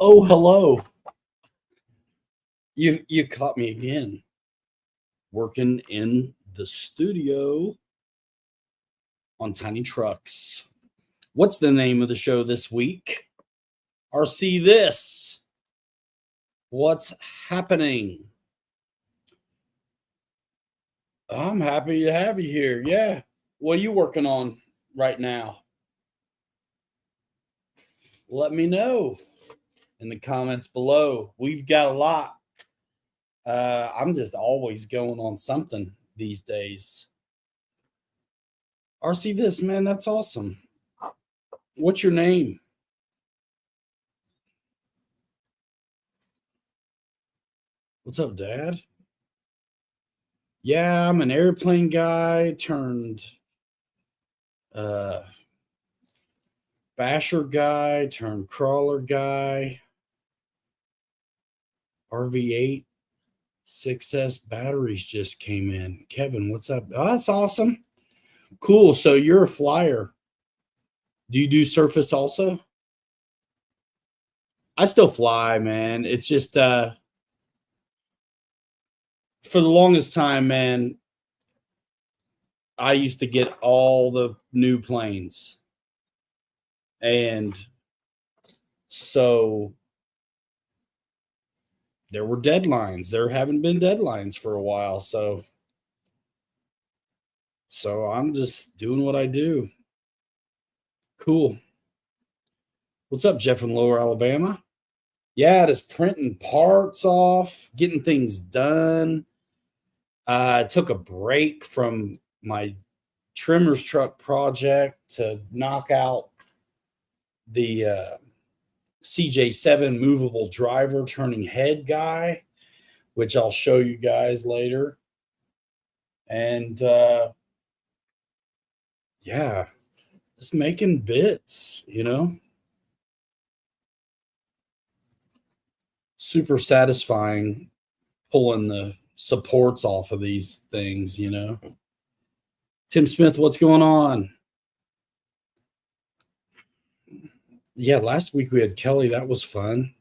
Oh, hello. You caught me again. Working in the studio on tiny trucks. What's the name of the show this week? RC this. What's happening? I'm happy to have you here. Yeah. What are you working on right now? Let me know in the comments below. We've got a lot. I'm just always going on something these days. RC this, man, that's awesome. What's your name? What's up, Dad? Yeah, I'm an airplane guy turned basher guy turned crawler guy. RV8 6S batteries just came in. Kevin, what's up? Oh, that's awesome. Cool. So you're a flyer. Do you do surface also? I still fly, man. It's just for the longest time, man, I used to get all the new planes. And so there were deadlines. There haven't been deadlines for a while. So I'm just doing what I do. Cool. What's up, Jeff in Lower Alabama? Yeah, just printing parts off, getting things done. I took a break from my trimmer's truck project to knock out the CJ7 movable driver turning head guy, which I'll show you guys later. And yeah, just making bits, you know. Super satisfying pulling the supports off of these things, you know. Tim Smith, what's going on? Yeah, last week we had Kelly. That was fun.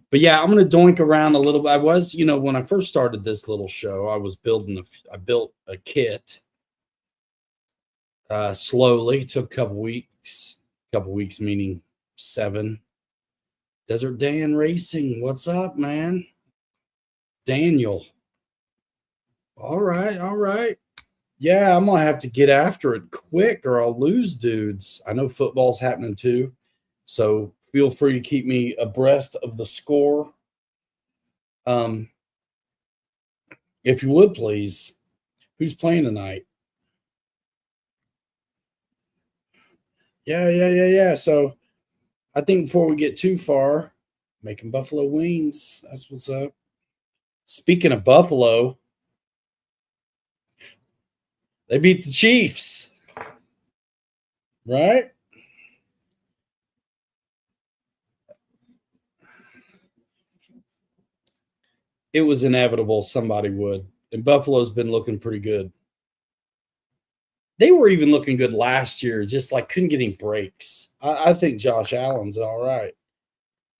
But yeah, I'm going to doink around a little bit. I was, you know, when I first started this little show, I was I built a kit slowly. It took a couple weeks meaning 7. Desert Dan Racing, what's up, man? Daniel. All right. Yeah, I'm gonna have to get after it quick or I'll lose dudes. I know football's happening too, so feel free to keep me abreast of the score. If you would please. Who's playing tonight? Yeah. So I think before we get too far, making buffalo wings. That's what's up. Speaking of Buffalo, they beat the Chiefs, right? It was inevitable somebody would. And Buffalo's been looking pretty good. They were even looking good last year, just like couldn't get any breaks. I think Josh Allen's all right.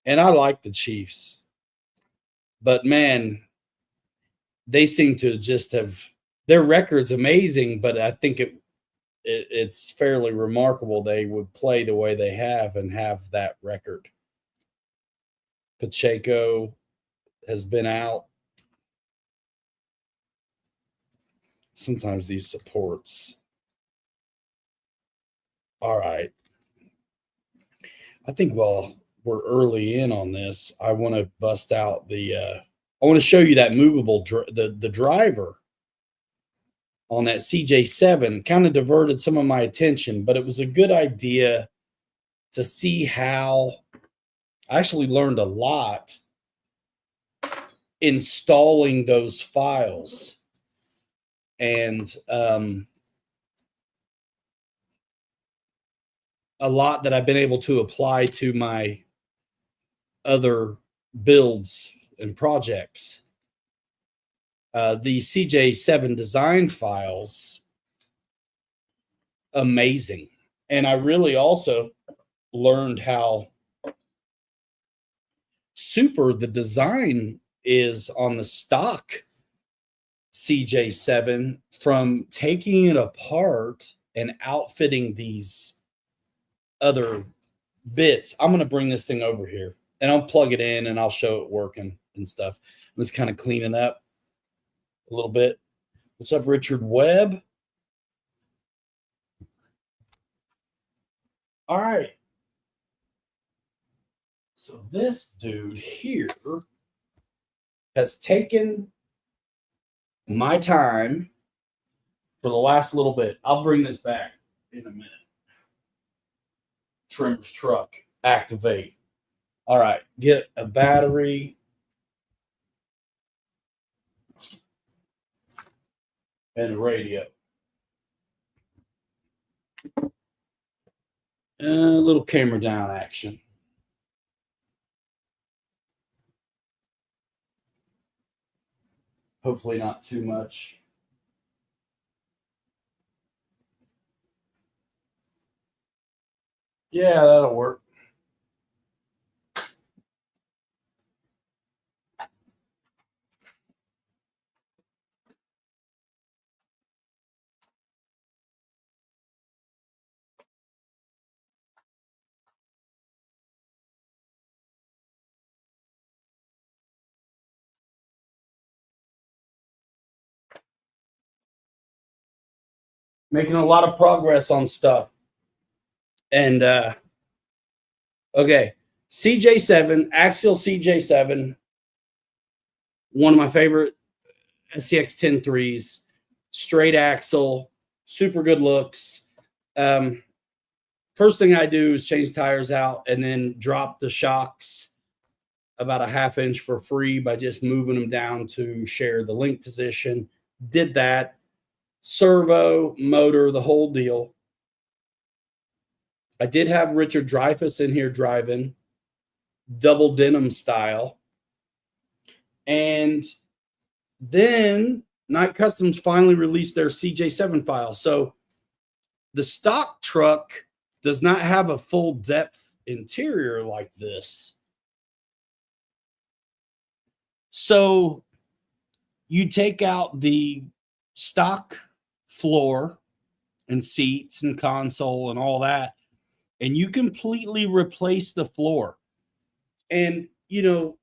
And I like the Chiefs. But man, they seem to just have their record's amazing, but I think it's fairly remarkable they would play the way they have and have that record. Pacheco has been out. Sometimes these supports. All right. I think while we're early in on this, I want to bust out I want to show you that movable the driver on that CJ7. Kind of diverted some of my attention, but it was a good idea to see how I actually learned a lot installing those files. And a lot that I've been able to apply to my other builds and projects. The CJ7 design files, amazing. And I really also learned how super the design is on the stock CJ7 from taking it apart and outfitting these other bits. I'm going to bring this thing over here and I'll plug it in and I'll show it working and stuff. I'm just kind of cleaning up a little bit. What's up, Richard Webb? All right. So this dude here has taken my time for the last little bit. I'll bring this back in a minute. Trimmer's truck, activate. All right, get a battery. And a radio. A little camera down action. Hopefully not too much. Yeah, that'll work. Making a lot of progress on stuff. And okay, CJ7, axial CJ7, one of my favorite SCX 10.3s, straight axle, super good looks. First thing I do is change tires out and then drop the shocks about a ½ inch for free by just moving them down to share the link position. Did that. Servo, motor, the whole deal. I did have Richard Dreyfuss in here driving, double denim style. And then Night Customs finally released their CJ7 file. So the stock truck does not have a full depth interior like this. So you take out the stock floor and seats and console and all that, and you completely replace the floor. And, you know,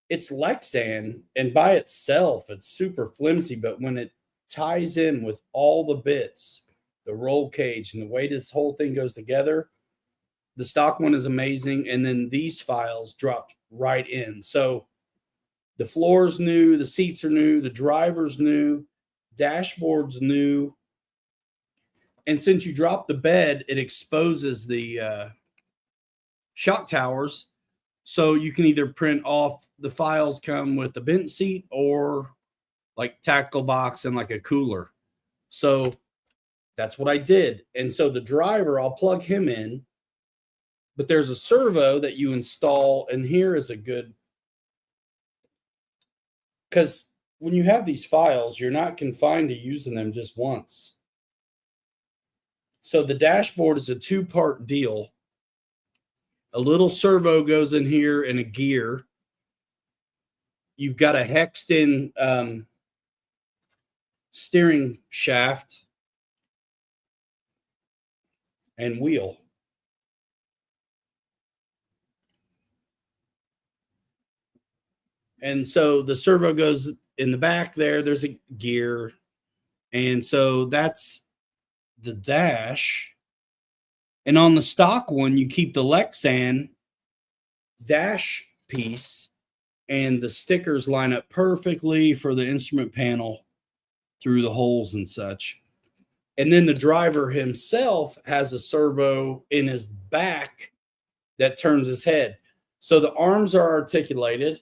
it's Lexan, and by itself, it's super flimsy, but when it ties in with all the bits, the roll cage, and the way this whole thing goes together, the stock one is amazing. And then these files dropped right in. So the floor's new, the seats are new, the driver's new, dashboard's new. And since you drop the bed, it exposes the shock towers. So you can either print off the files come with the bench seat or like tackle box and like a cooler. So that's what I did. And so the driver, I'll plug him in, but there's a servo that you install. And here is a good, because when you have these files, you're not confined to using them just once. So the dashboard is a two-part deal. A little servo goes in here and a gear. You've got a hexed in steering shaft and wheel. And so the servo goes in the back there. There's a gear. And so that's the dash. And on the stock one, you keep the Lexan dash piece, and the stickers line up perfectly for the instrument panel through the holes and such. And then the driver himself has a servo in his back that turns his head. So the arms are articulated,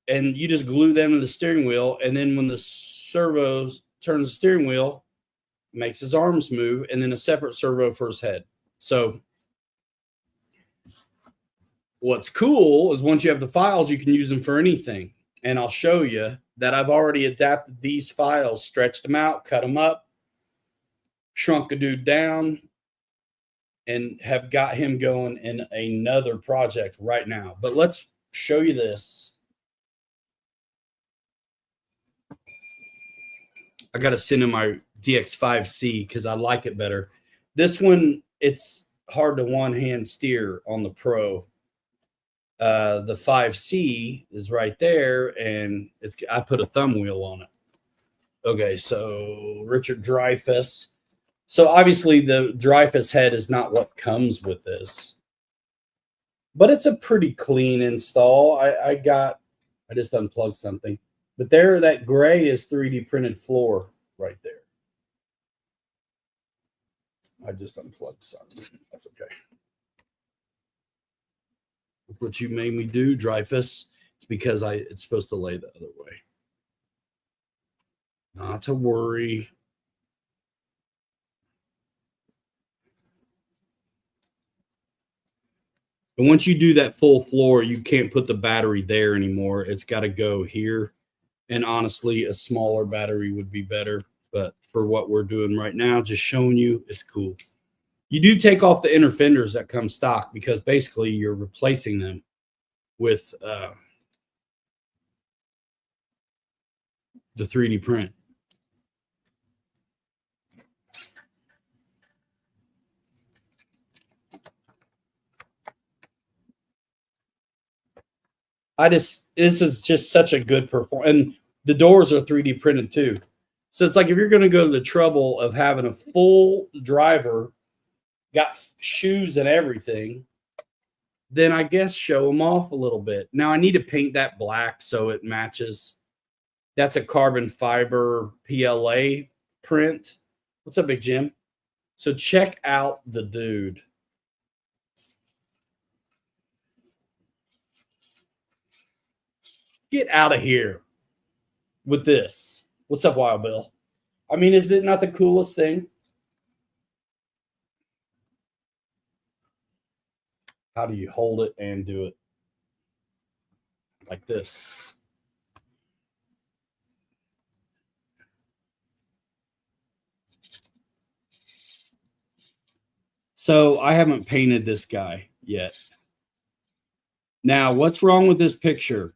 and you just glue them to the steering wheel. And then when the servo turns the steering wheel, makes his arms move, and then a separate servo for his head. So what's cool is once you have the files, you can use them for anything. And I'll show you that I've already adapted these files, stretched them out, cut them up, shrunk a dude down, and have got him going in another project right now. But let's show you this. I got to send him my DX5C because I like it better. This one, it's hard to one-hand steer on the Pro. The 5C is right there, and I put a thumb wheel on it. Okay, so Richard Dreyfuss. So obviously the Dreyfuss head is not what comes with this, but it's a pretty clean install. I just unplugged something, but there, that gray is 3D printed floor right there. I just unplugged something. That's okay. What you made me do, Dreyfuss. It's because it's supposed to lay the other way. Not to worry. But once you do that full floor, you can't put the battery there anymore. It's got to go here. And honestly, a smaller battery would be better. But for what we're doing right now, just showing you, it's cool. You do take off the inner fenders that come stock because basically you're replacing them with the 3D print. This is just such a good performance. And the doors are 3D printed too. So it's like if you're going to go to the trouble of having a full driver, got shoes and everything, then I guess show them off a little bit. Now I need to paint that black so it matches. That's a carbon fiber PLA print. What's up, Big Jim? So check out the dude. Get out of here with this. What's up, Wild Bill? I mean, is it not the coolest thing? How do you hold it and do it like this? So I haven't painted this guy yet. Now, what's wrong with this picture?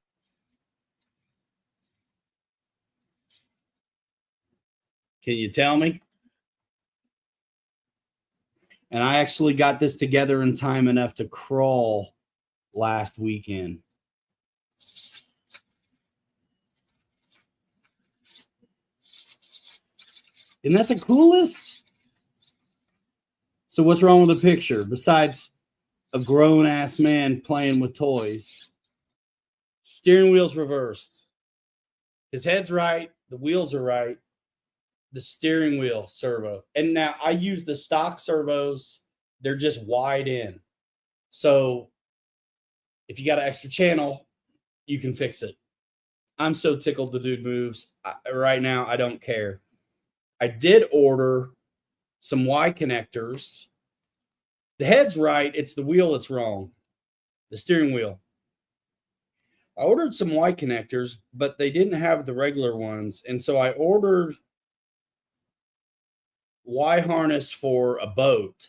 Can you tell me? And I actually got this together in time enough to crawl last weekend. Isn't that the coolest? So what's wrong with the picture besides a grown-ass man playing with toys? Steering wheel's reversed. His head's right. The wheels are right. The steering wheel servo. And now I use the stock servos. They're just wide in. So if you got an extra channel, you can fix it. I'm so tickled the dude moves. Right now, I don't care. I did order some Y connectors. The head's right. It's the wheel that's wrong. The steering wheel. I ordered some Y connectors, but they didn't have the regular ones. And so I ordered Y harness for a boat.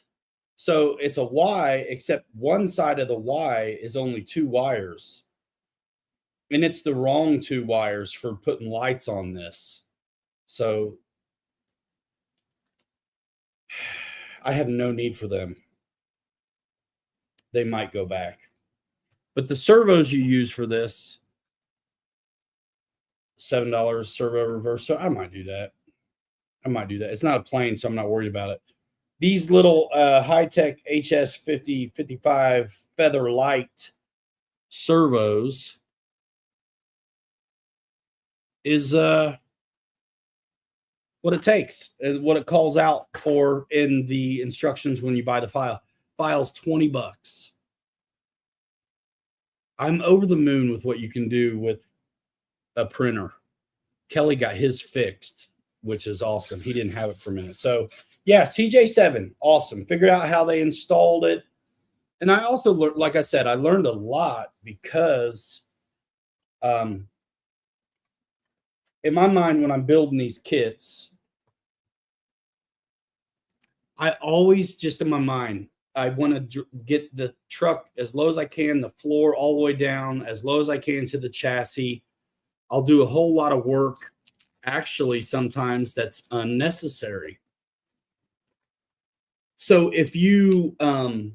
So it's a Y, except one side of the Y is only 2 wires. And it's the wrong 2 wires for putting lights on this. So I have no need for them. They might go back. But the servos you use for this, $7 servo reverse. So I might do that. It's not a plane, so I'm not worried about it. These little high-tech HS50 55 Feather Light servos is what it takes, and what it calls out for in the instructions when you buy the file. File's $20. I'm over the moon with what you can do with a printer. Kelly got his fixed, which is awesome. He didn't have it for a minute. So yeah, CJ7, awesome. Figured out how they installed it. And I also learned, like I said, I learned a lot because in my mind, when I'm building these kits, I always just in my mind, I want to get the truck as low as I can, the floor all the way down, as low as I can to the chassis. I'll do a whole lot of work, actually, sometimes that's unnecessary. So if you aren't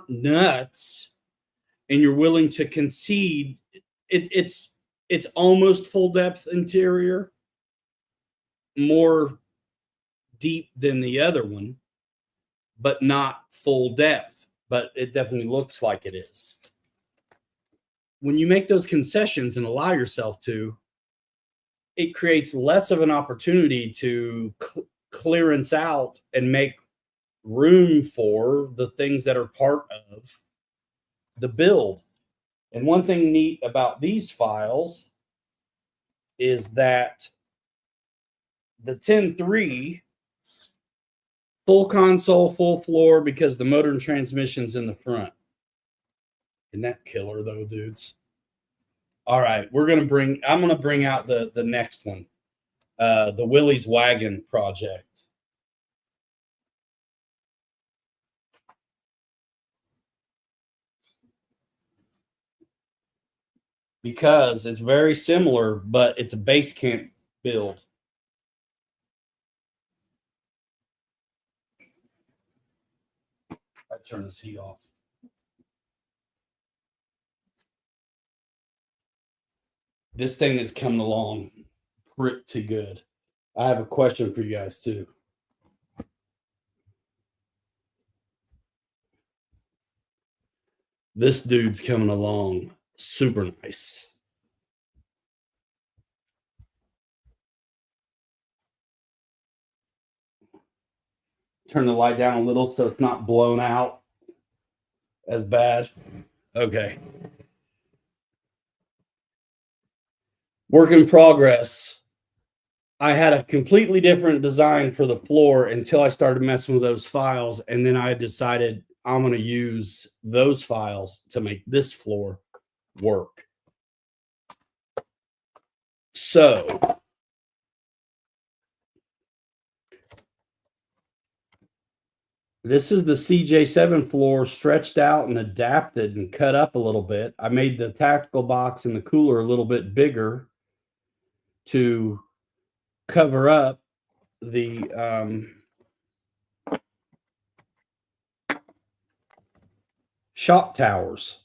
nuts and you're willing to concede, it's almost full depth interior, more deep than the other one, but not full depth, but it definitely looks like it is. When you make those concessions and allow yourself to, it creates less of an opportunity to clearance out and make room for the things that are part of the build. And one thing neat about these files is that the 10.3 full console, full floor, because the motor and transmission's in the front. Isn't that killer though, dudes? All right, I'm gonna bring out the next one, the Willie's Wagon project. Because it's very similar, but it's a base camp build. I turn this heat off. This thing is coming along pretty good. I have a question for you guys too. This dude's coming along super nice. Turn the light down a little so it's not blown out as bad. Okay. Work in progress. I had a completely different design for the floor until I started messing with those files. And then I decided I'm going to use those files to make this floor work. So this is the CJ7 floor stretched out and adapted and cut up a little bit. I made the tactical box and the cooler a little bit bigger to cover up the shock towers.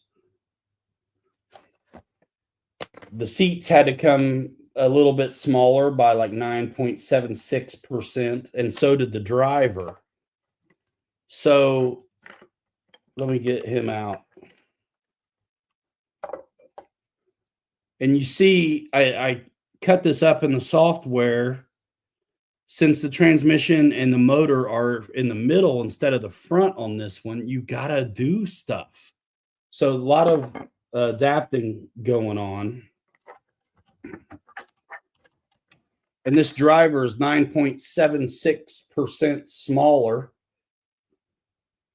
The seats had to come a little bit smaller by like 9.76%, and so did the driver. So let me get him out. And you see, I cut this up in the software. Since the transmission and the motor are in the middle instead of the front on this one, you gotta do stuff. So a lot of adapting going on. And this driver is 9.76% smaller.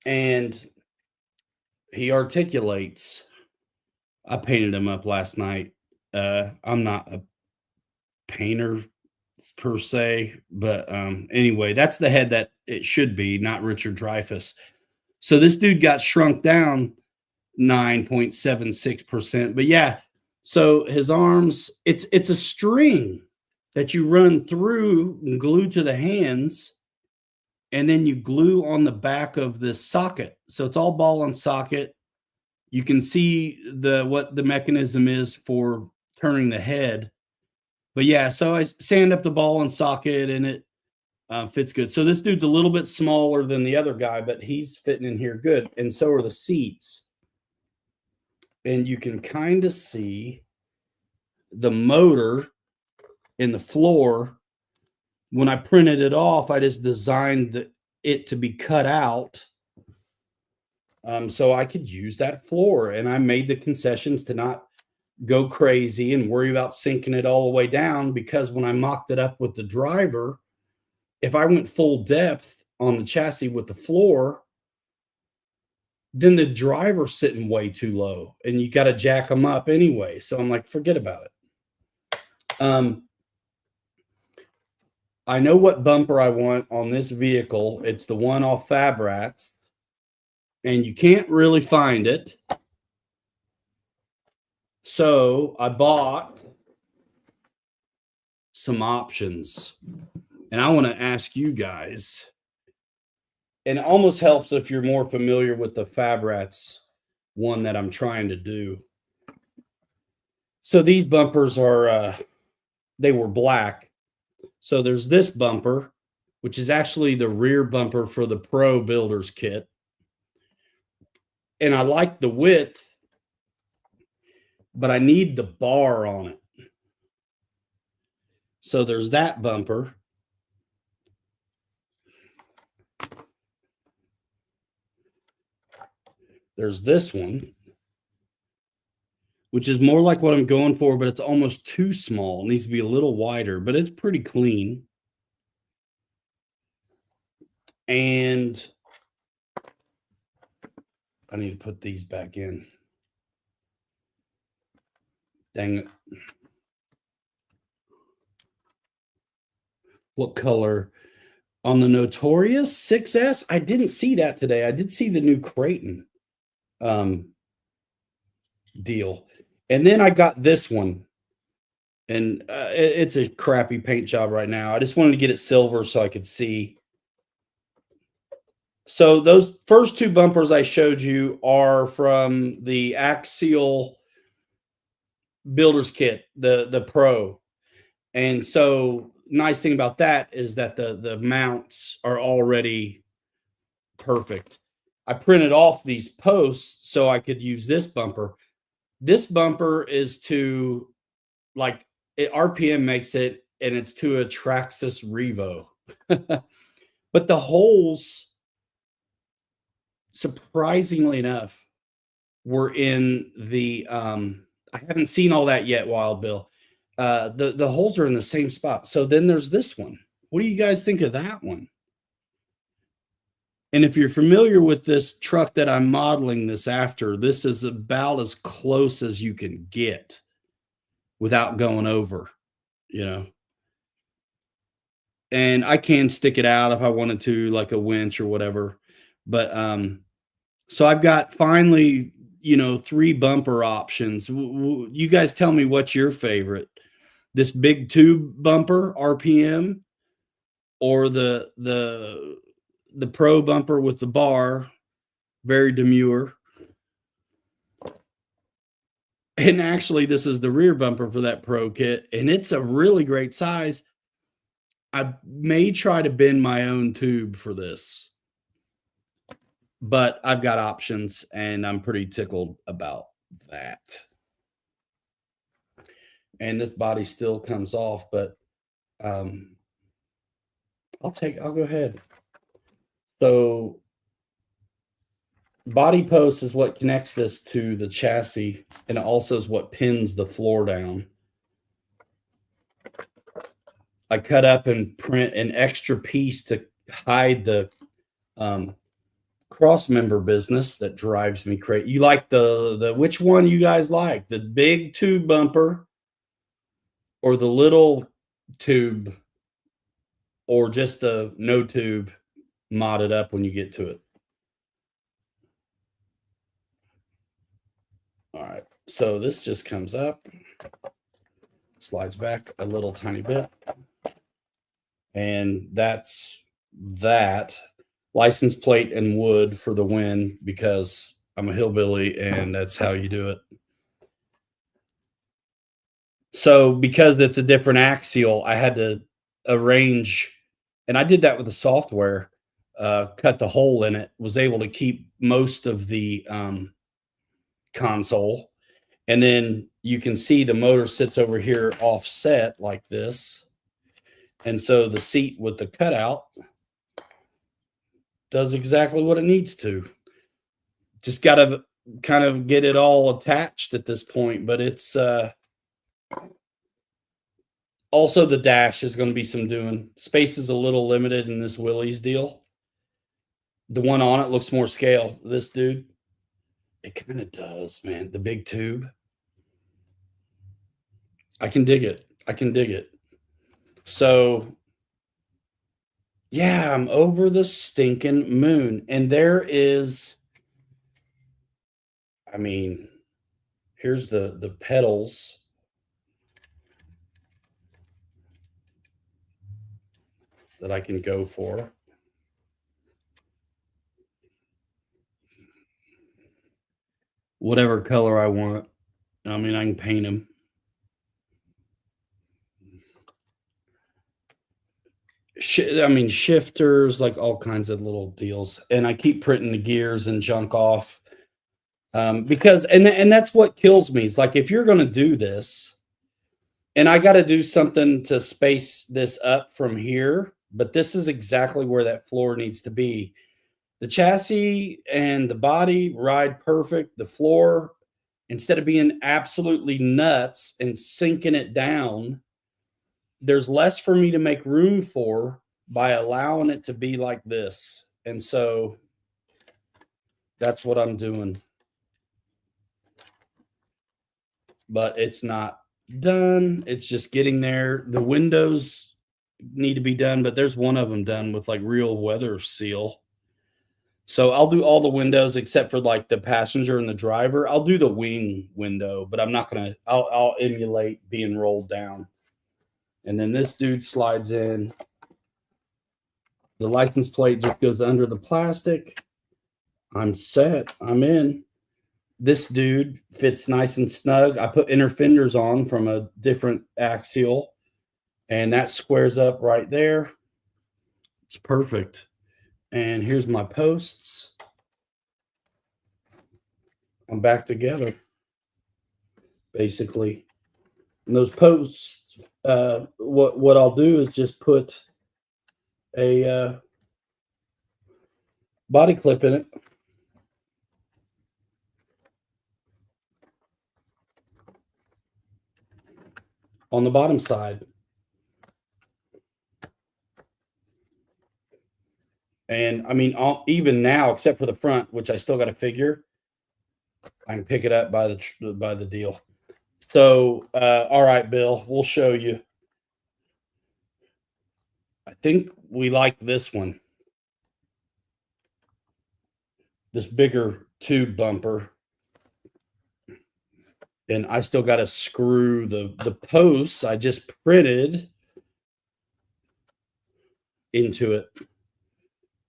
And he articulates. I painted him up last night. I'm not a painter per se, but anyway, that's the head that it should be, not Richard Dreyfuss. So this dude got shrunk down 9.76%. But yeah, so his arms, it's a string that you run through and glue to the hands, and then you glue on the back of this socket. So it's all ball and socket. You can see what the mechanism is for turning the head. But yeah, so I sand up the ball and socket, and it fits good. So this dude's a little bit smaller than the other guy, but he's fitting in here good. And so are the seats. And you can kind of see the motor in the floor. When I printed it off, I just designed it to be cut out so I could use that floor. And I made the concessions to not go crazy and worry about sinking it all the way down, because when I mocked it up with the driver, if I went full depth on the chassis with the floor, then the driver's sitting way too low and you got to jack them up anyway. So I'm like, forget about it. I know what bumper I want on this vehicle. It's the one off Fabrats, and you can't really find it. So I bought some options, and I want to ask you guys, and it almost helps if you're more familiar with the Fabrats one that I'm trying to do. So these bumpers are, they were black. So there's this bumper, which is actually the rear bumper for the Pro Builders kit. And I like the width, but I need the bar on it. So there's that bumper. There's this one, which is more like what I'm going for, but it's almost too small. It needs to be a little wider, but it's pretty clean. And I need to put these back in. Dang it. What color? On the Notorious 6S? I didn't see that today. I did see the new Creighton deal. And then I got this one. And it's a crappy paint job right now. I just wanted to get it silver so I could see. So those first two bumpers I showed you are from the Axial Builders Kit, the Pro. And so nice thing about that is that the mounts are already perfect. I printed off these posts so I could use this bumper. This bumper is to, like, RPM makes it, and it's to a Traxxas Revo. But the holes, surprisingly enough, were in the I haven't seen all that yet, Wild Bill. The holes are in the same spot. So then there's this one. What do you guys think of that one? And if you're familiar with this truck that I'm modeling this after, this is about as close as you can get without going over, you know. And I can stick it out if I wanted to, like a winch or whatever. But so I've got finally, you know, 3 bumper options. You guys tell me what's your favorite. This big tube bumper RPM, or the Pro bumper with the bar, very demure. And actually, this is the rear bumper for that Pro kit, and it's a really great size. I may try to bend my own tube for this, but I've got options, and I'm pretty tickled about that. And this body still comes off, but I'll go ahead. So body post is what connects this to the chassis, and it also is what pins the floor down. I cut up and print an extra piece to hide the cross member business that drives me crazy. You like the which one you guys like? The big tube bumper, or the little tube, or just the no tube modded up when you get to it? All right, so this just comes up, slides back a little tiny bit, and that's that. License plate and wood for the win, because I'm a hillbilly and that's how you do it. So because it's a different axial, I had to arrange, and I did that with the software, cut the hole in it, was able to keep most of the console. And then you can see the motor sits over here offset like this. And so the seat with the cutout does exactly what it needs to. Just got to kind of get it all attached at this point, but it's also the dash is going to be some doing. Space is a little limited in this Willys deal. The one on it looks more scale. This dude, it kind of does, man. The big tube. I can dig it. I can dig it. So Yeah, I'm over the stinking moon. And there is, I mean, here's the pedals that I can go for. Whatever color I want. I mean, I can paint them. I mean, shifters, like all kinds of little deals. And I keep printing the gears and junk off. Because and that's what kills me. It's like if you're gonna do this, and I got to do something to space this up from here, but this is exactly where that floor needs to be. The chassis and the body ride perfect. The floor, instead of being absolutely nuts and sinking it down, there's less for me to make room for by allowing it to be like this. And so that's what I'm doing. But it's not done. It's just getting there. The windows need to be done, but there's one of them done with like real weather seal. So I'll do all the windows except for like the passenger and the driver. I'll do the wing window, but I'm not gonna. I'll emulate being rolled down. And then this dude slides in. The license plate just goes under the plastic. I'm set. I'm in. This dude fits nice and snug. I put inner fenders on from a different axial, and that squares up right there. It's perfect. And here's my posts. I'm back together, basically. And those posts, what I'll do is just put a body clip in it. On the bottom side. And I mean, even now, except for the front, which I still got to figure, I can pick it up by the deal. So, all right, Bill, we'll show you. I think we like this one. This bigger tube bumper. And I still got to screw the posts I just printed into it.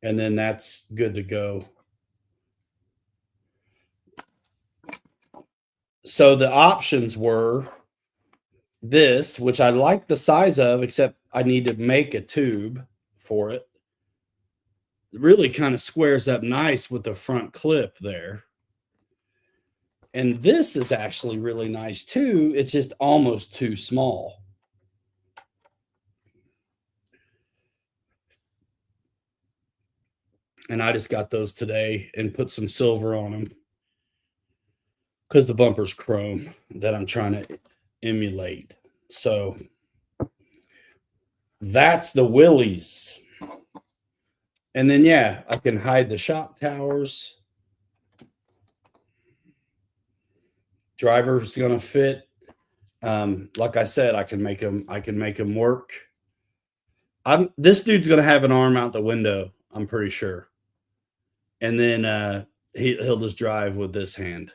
And then that's good to go. So the options were this, which I like the size of, except I need to make a tube for it. It really kind of squares up nice with the front clip there. And this is actually really nice too. It's just almost too small. And I just got those today and put some silver on them because the bumper's chrome that I'm trying to emulate. So that's the Willys. And then, yeah, I can hide the shock towers. Driver's gonna fit. Like I said, I can make them work. This dude's gonna have an arm out the window, I'm pretty sure. And then he'll just drive with this hand.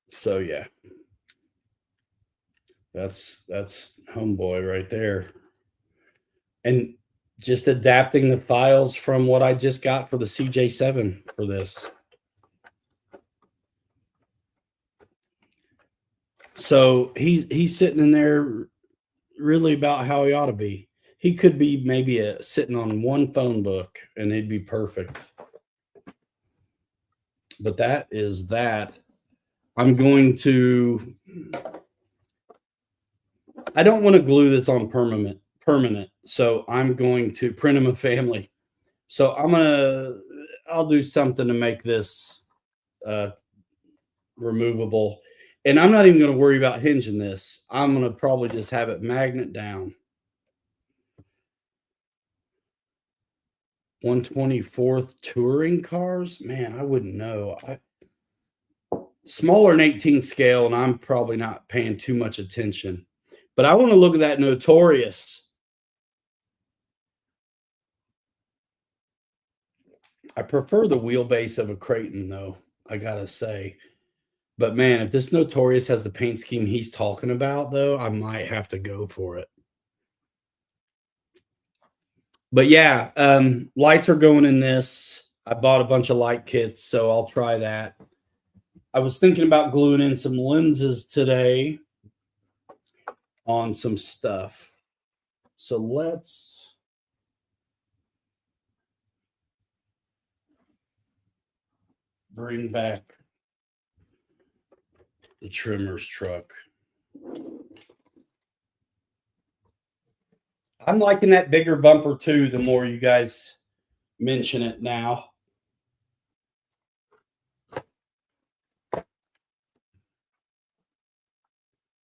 So yeah. That's homeboy right there. And just adapting the files from what I just got for the CJ7 for this. So he's sitting in there really about how he ought to be. He could be maybe sitting on one phone book and he'd be perfect. But that is that. I'm going to. I don't want to glue this on permanent. So I'm going to print him a family. So I'll do something to make this removable. And I'm not even going to worry about hinging this. I'm going to probably just have it magnet down. 124th touring cars? Man, I wouldn't know. smaller than 18 scale, and I'm probably not paying too much attention. But I want to look at that Notorious. I prefer the wheelbase of a Creighton, though, I gotta say. But man, if this Notorious has the paint scheme he's talking about, though, I might have to go for it. But yeah, lights are going in this. I bought a bunch of light kits, so I'll try that. I was thinking about gluing in some lenses today on some stuff. So let's bring back the trimmer's truck. I'm liking that bigger bumper too, the more you guys mention it now.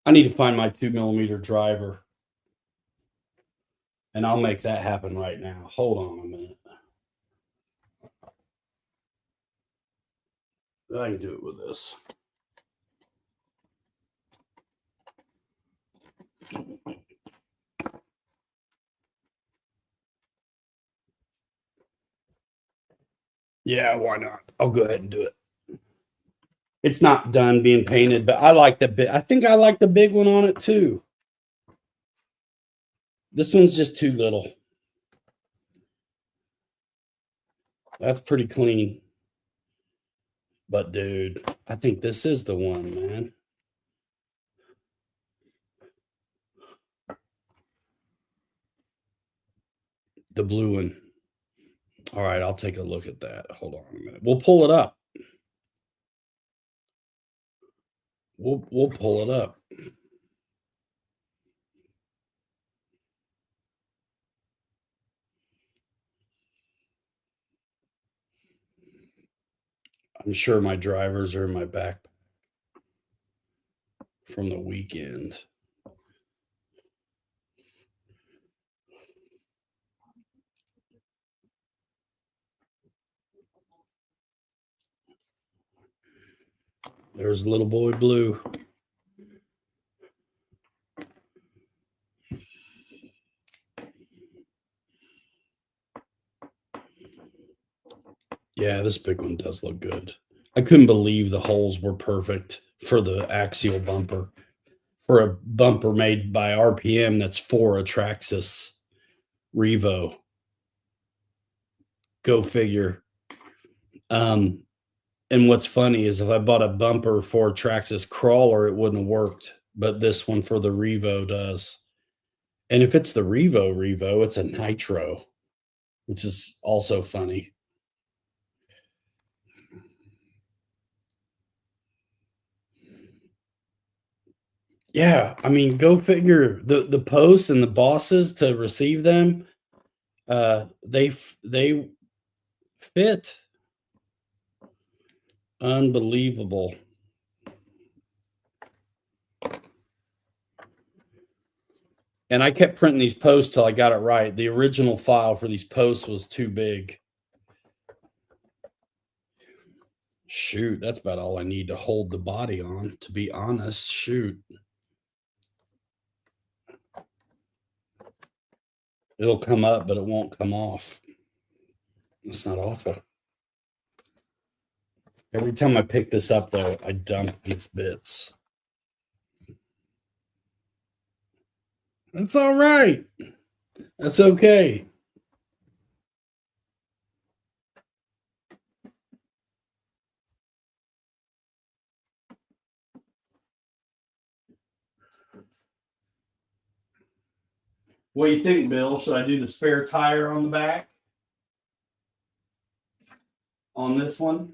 I need to find my 2mm driver, and I'll make that happen right now. Hold on a minute. I can do it with this. Yeah, why not? I'll go ahead and do it. It's not done being painted, but I like the big. I think I like the big one on it too. This one's just too little. That's pretty clean. But dude, I think this is the one, man. The blue one. All right, I'll take a look at that. Hold on a minute. We'll pull it up. We'll pull it up. I'm sure my drivers are in my backpack from the weekend. There's little boy blue. Yeah, this big one does look good. I couldn't believe the holes were perfect for the axial bumper. For a bumper made by RPM that's for a Traxxas Revo. Go figure. And what's funny is if I bought a bumper for a Traxxas Crawler, it wouldn't have worked. But this one for the Revo does. And if it's the Revo, it's a nitro, which is also funny. Yeah, I mean, go figure. The posts and the bosses to receive them, they fit. Unbelievable. And I kept printing these posts till I got it right. The original file for these posts was too big. Shoot, that's about all I need to hold the body on, to be honest. Shoot. It'll come up, but it won't come off. That's not awful. Every time I pick this up, though, I dump these bits. That's all right. That's okay. What do you think, Bill? Should I do the spare tire on the back? On this one?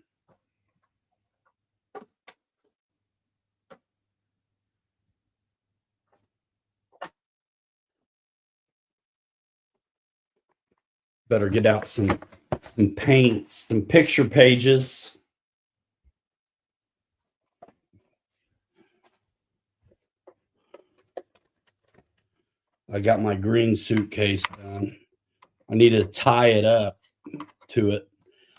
Better get out some paints, some picture pages. I got my green suitcase done. I need to tie it up to it.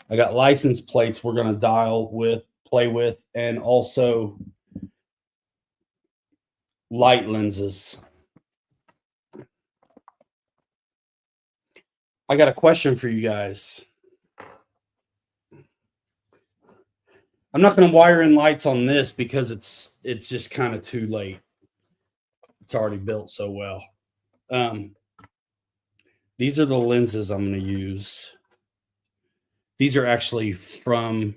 I got license plates we're going to dial with play with, and also light lenses. I got a question for you guys. I'm not going to wire in lights on this because it's just kind of too late. It's already built so well. These are the lenses I'm going to use. These are actually from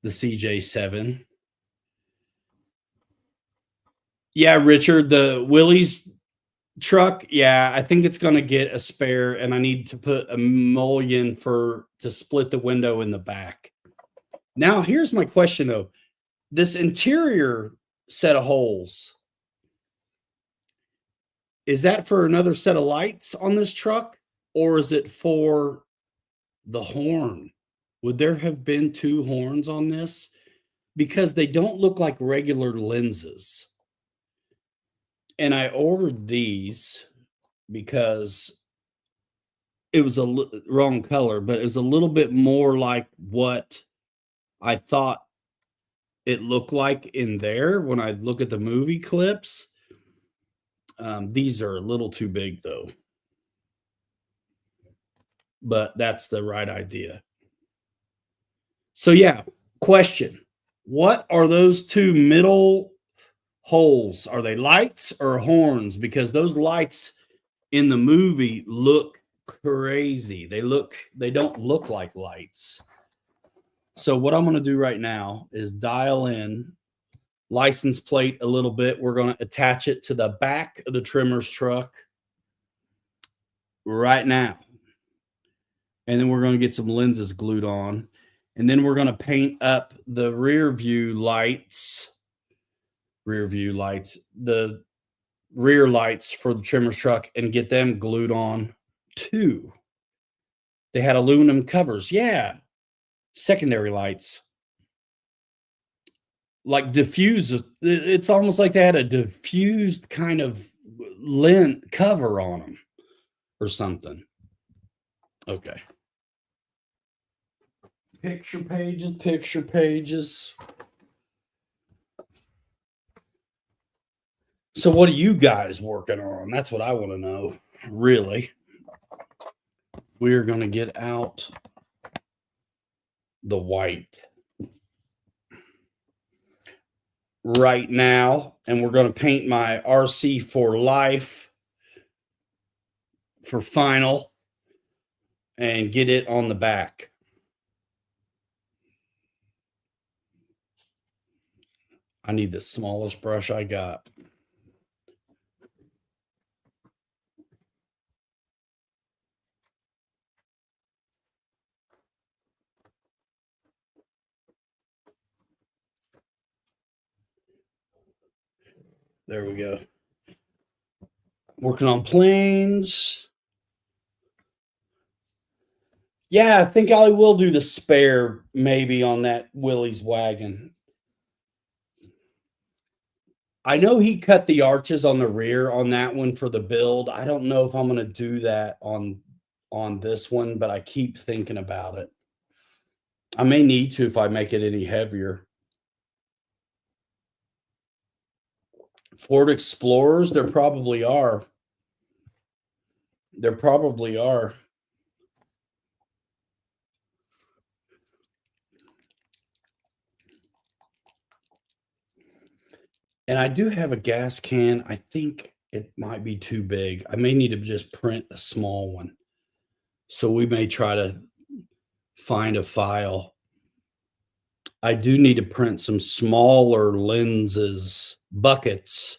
the CJ7. Yeah, Richard, the Willys truck, yeah, I think it's going to get a spare, and I need to put a mullion to split the window in the back. Now, here's my question, though. This interior set of holes, is that for another set of lights on this truck, or is it for the horn? Would there have been 2 horns on this? Because they don't look like regular lenses. And I ordered these because it was a wrong color, but it was a little bit more like what I thought it looked like in there when I look at the movie clips. These are a little too big, though. But that's the right idea. So, yeah, question. What are those 2 middle holes? Are they lights or horns? Because those lights in the movie look crazy. They don't look like lights. So what I'm going to do right now is dial in license plate a little bit. We're going to attach it to the back of the trimmer's truck right now. And then we're going to get some lenses glued on. And then we're going to paint up the rear view lights, the rear lights for the trimmer's truck, and get them glued on too. They had aluminum covers. Yeah. Secondary lights. Like diffuse. It's almost like they had a diffused kind of lens cover on them or something. Okay. Picture pages. So what are you guys working on? That's what I want to know, really. We're going to get out the white right now, and we're going to paint my RC for life for final and get it on the back. I need the smallest brush I got. There we go. Working on planes. Yeah, I think I will do the spare maybe on that Willys wagon. I know he cut the arches on the rear on that one for the build. I don't know if I'm going to do that on this one, but I keep thinking about it. I may need to if I make it any heavier. Ford Explorers, there probably are. There probably are. And I do have a gas can. I think it might be too big. I may need to just print a small one. So we may try to find a file. I do need to print some smaller lenses, buckets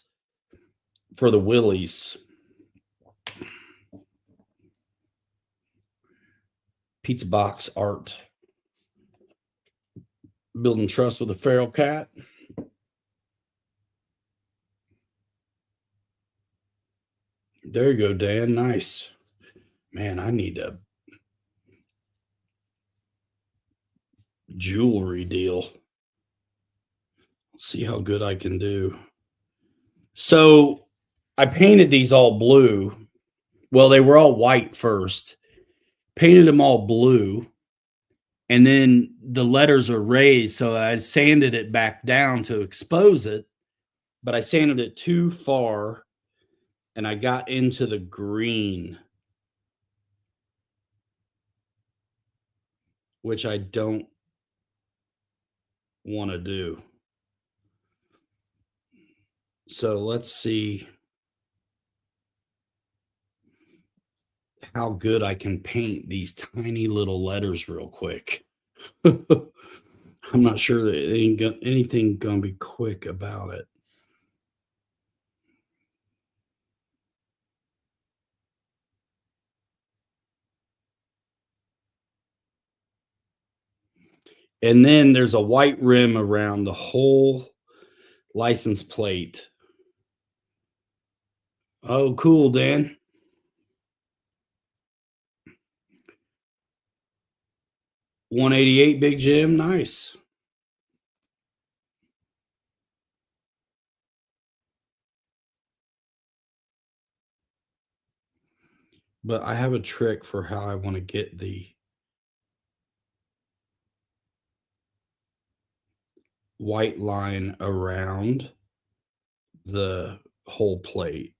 for the Willys. Pizza box art. Building trust with a feral cat. There you go, Dan. Nice. Man, I need a jewelry deal. Let's see how good I can do. So I painted these all blue. Well, they were all white first. Painted them all blue. and then the letters are raised. So I sanded it back down to expose it, but I sanded it too far and I got into the green, which I don't want to do. So let's see how good I can paint these tiny little letters real quick. I'm not sure that anything gonna be quick about it. And then there's a white rim around the whole license plate. Oh, cool, Dan. 188, Big Jim. Nice. But I have a trick for how I want to get the white line around the whole plate.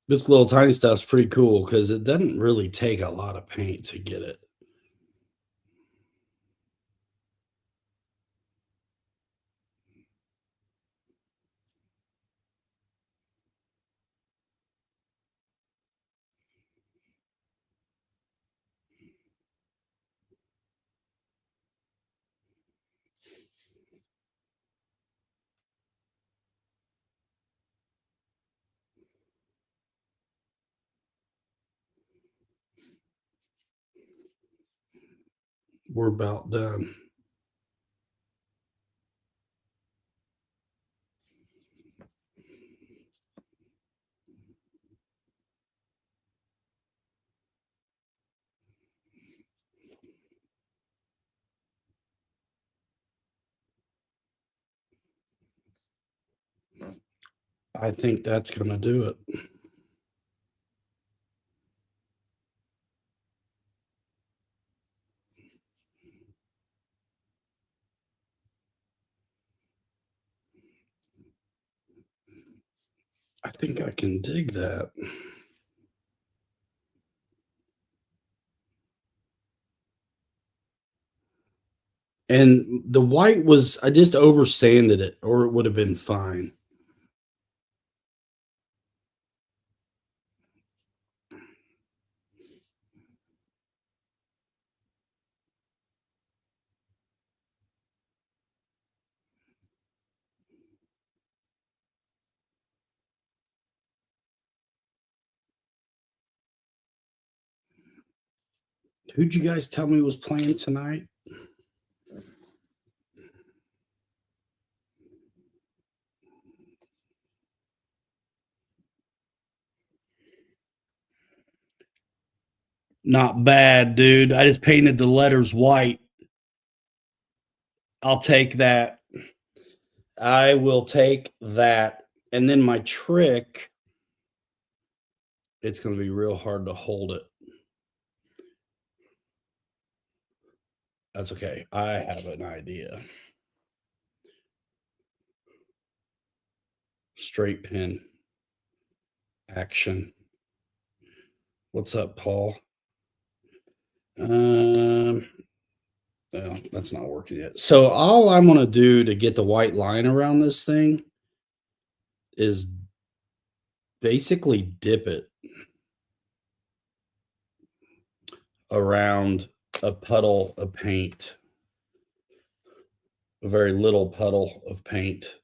This little tiny stuff's pretty cool because it doesn't really take a lot of paint to get it. We're about done. I think that's going to do it. I think I can dig that. And the white was, I just over sanded it, or it would have been fine. Who'd you guys tell me was playing tonight? Not bad, dude. I just painted the letters white. I'll take that. I will take that. And then my trick, it's going to be real hard to hold it. That's okay. I have an idea. Straight pin action. What's up, Paul? Well, that's not working yet. So all I'm going to do to get the white line around this thing is basically dip it around a puddle of paint, a very little puddle of paint.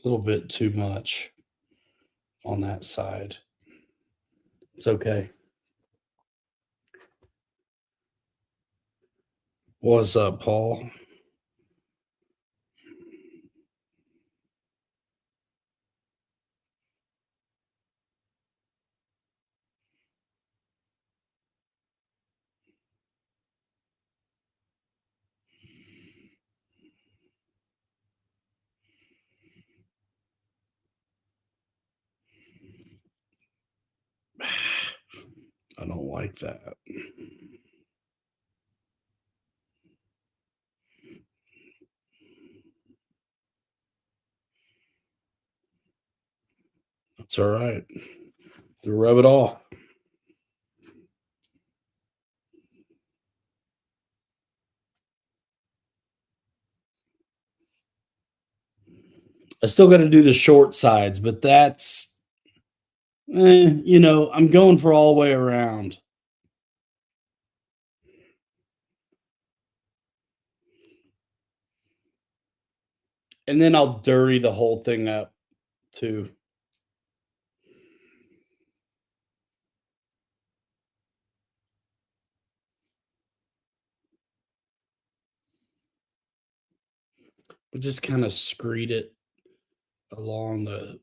A little bit too much on that side. It's okay. What's up, Paul? I don't like that. That's all right. Rub it off. I still got to do the short sides, but that's, I'm going for all the way around. And then I'll dirty the whole thing up too. But just kind of screed it along the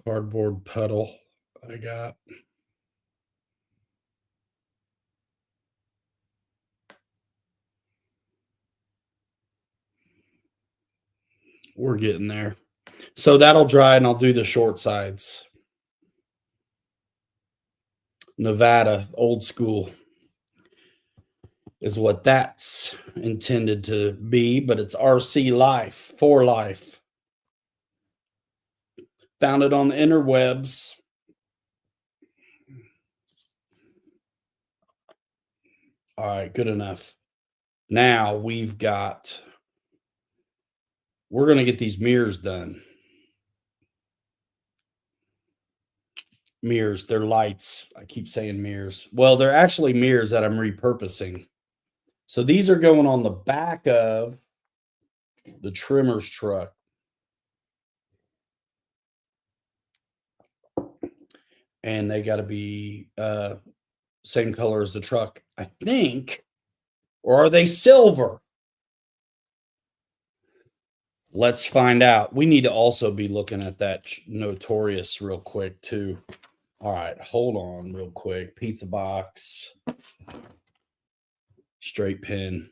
cardboard puddle I got. We're getting there. So that'll dry and I'll do the short sides. Nevada, old school is what that's intended to be, but it's RC life, for life. Found it on the interwebs. All right, good enough. Now we're going to get these mirrors done. Mirrors, they're lights. I keep saying mirrors. Well, they're actually mirrors that I'm repurposing. So these are going on the back of the trimmer's truck. And they got to be same color as the truck, I think. Or are they silver? Let's find out. We need to also be looking at that Notorious real quick, too. All right, hold on real quick. Pizza box. Straight pin.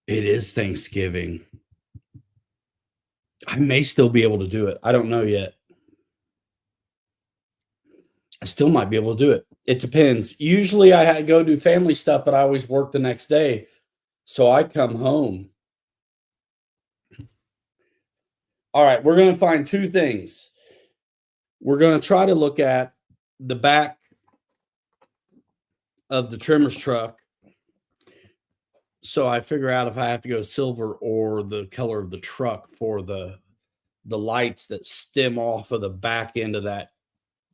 It is Thanksgiving. I may still be able to do it. I don't know yet. I still might be able to do it. It depends. Usually I go do family stuff, but I always work the next day. So I come home. All right, we're going to find two things. We're going to try to look at the back of the trimmer's truck. So I figure out if I have to go silver or the color of the truck for the lights that stem off of the back end of that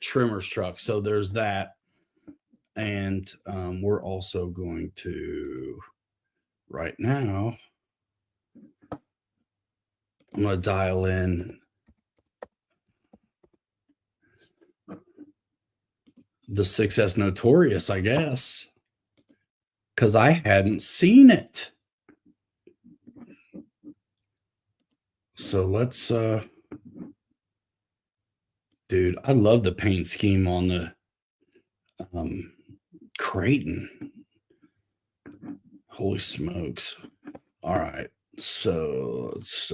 trimmer's truck. So there's that. And we're also going to, right now, I'm going to dial in the 6S Notorious, I guess, because I hadn't seen it. So let's, dude, I love the paint scheme on the Creighton. Holy smokes. All right. So let's,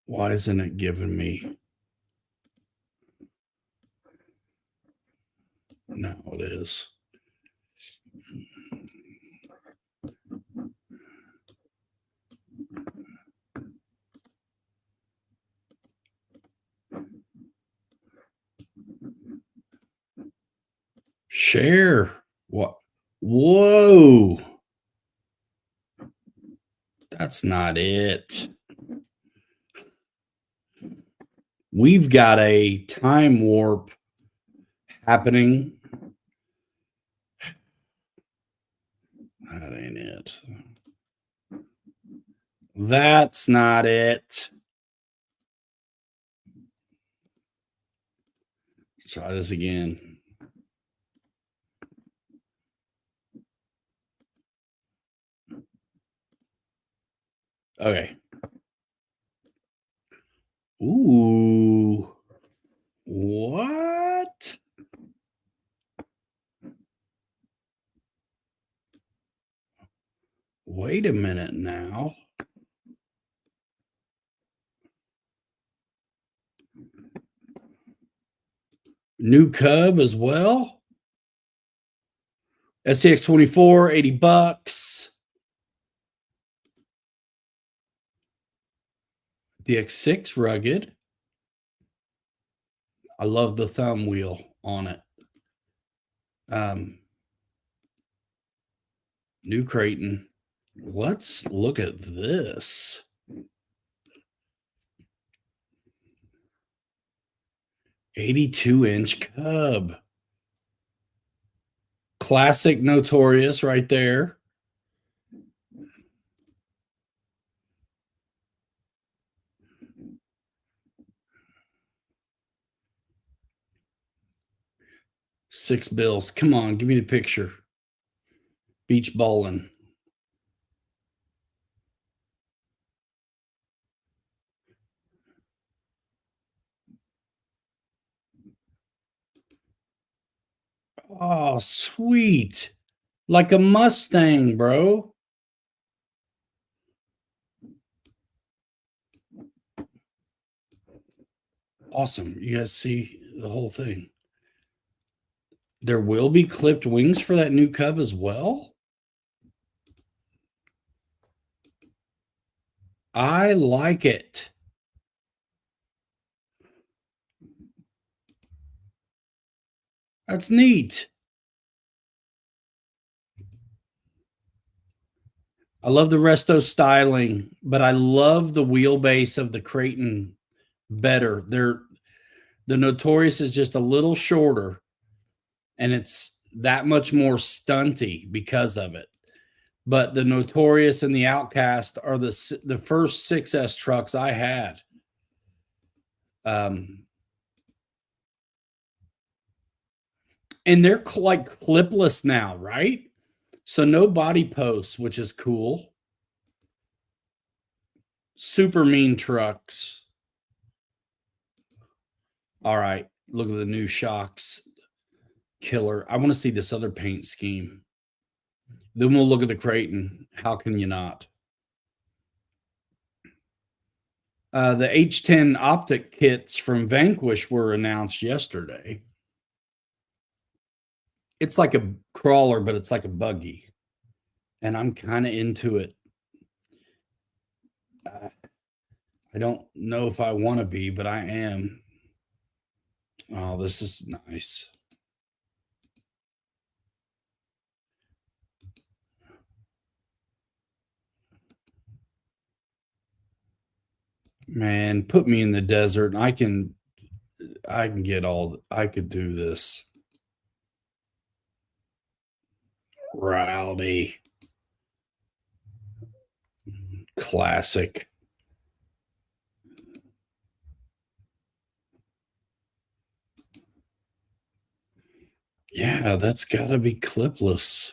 why isn't it giving me? Now it is. Share. Whoa. That's not it. We've got a time warp happening. That ain't it. That's not it. Try this again. Okay. Ooh. What? Wait a minute now. New Cub as well. SCX 24, $80. The X6 rugged. I love the thumb wheel on it. New Creighton. Let's look at this. $82-inch Cub. Classic Notorious right there. $6. Come on, give me the picture. Beach ballin'. Oh, sweet. Like a Mustang, bro. Awesome. You guys see the whole thing. There will be clipped wings for that new Cub as well. I like it. That's neat. I love the resto styling, but I love the wheelbase of the Creighton better. The Notorious is just a little shorter, and it's that much more stunty because of it. But the Notorious and the Outcast are the first 6S trucks I had. And they're like clipless now, right? So no body posts, which is cool. Super mean trucks. All right, look at the new shocks. Killer. I want to see this other paint scheme. Then we'll look at the Creighton. How can you not? The H10 optic kits from Vanquish were announced yesterday. It's like a crawler, but it's like a buggy. And I'm kind of into it. I don't know if I want to be, but I am. Oh, this is nice. Man, put me in the desert and I can get I could do this. Rowdy. Classic. Yeah, that's got to be clipless.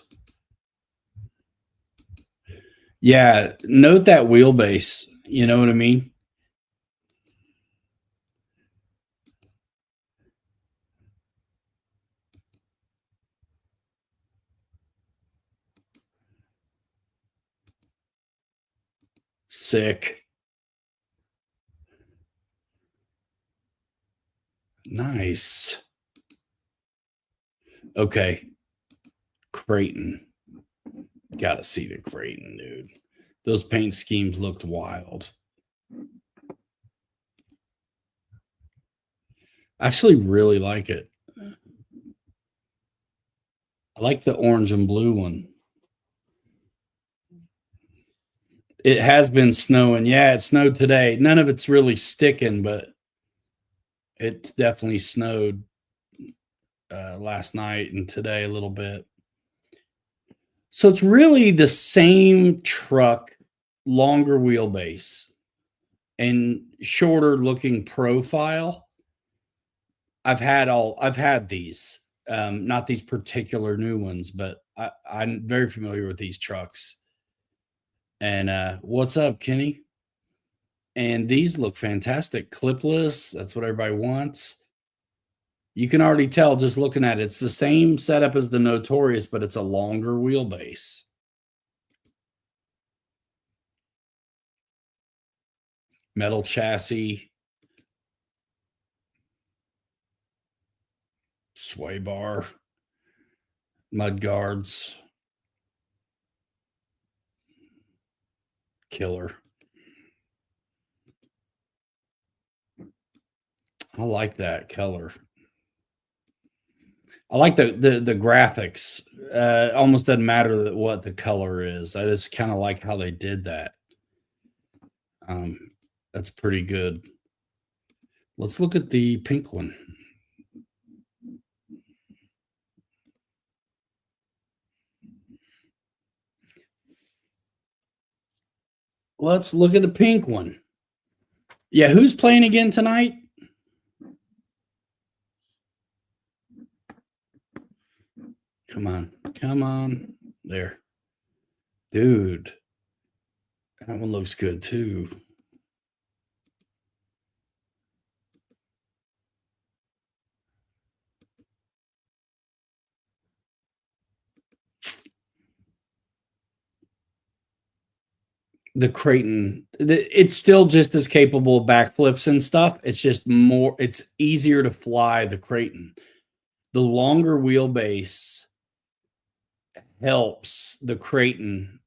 Yeah, note that wheelbase. You know what I mean? Sick. Nice. Okay. Creighton. Gotta see the Creighton, dude. Those paint schemes looked wild. I actually really like it. I like the orange and blue one. It has been snowing. Yeah, it snowed today. None of it's really sticking, but it's definitely snowed last night and today a little bit. So it's really the same truck, longer wheelbase and shorter looking profile. I've had these, not these particular new ones, but I'm very familiar with these trucks. And what's up, Kenny? And these look fantastic. Clipless, that's what everybody wants. You can already tell just looking at it, it's the same setup as the Notorious, but it's a longer wheelbase. Metal chassis, sway bar, mud guards, killer. I like that color. I like the graphics. Almost doesn't matter what the color is. I just kind of like how they did that. That's pretty good. Let's look at the pink one. Let's look at the pink one. Yeah, who's playing again tonight? Come on. Come on. There. Dude. That one looks good too. The Creighton, it's still just as capable of backflips and stuff. It's just more, it's easier to fly the Creighton. The longer wheelbase helps the Creighton,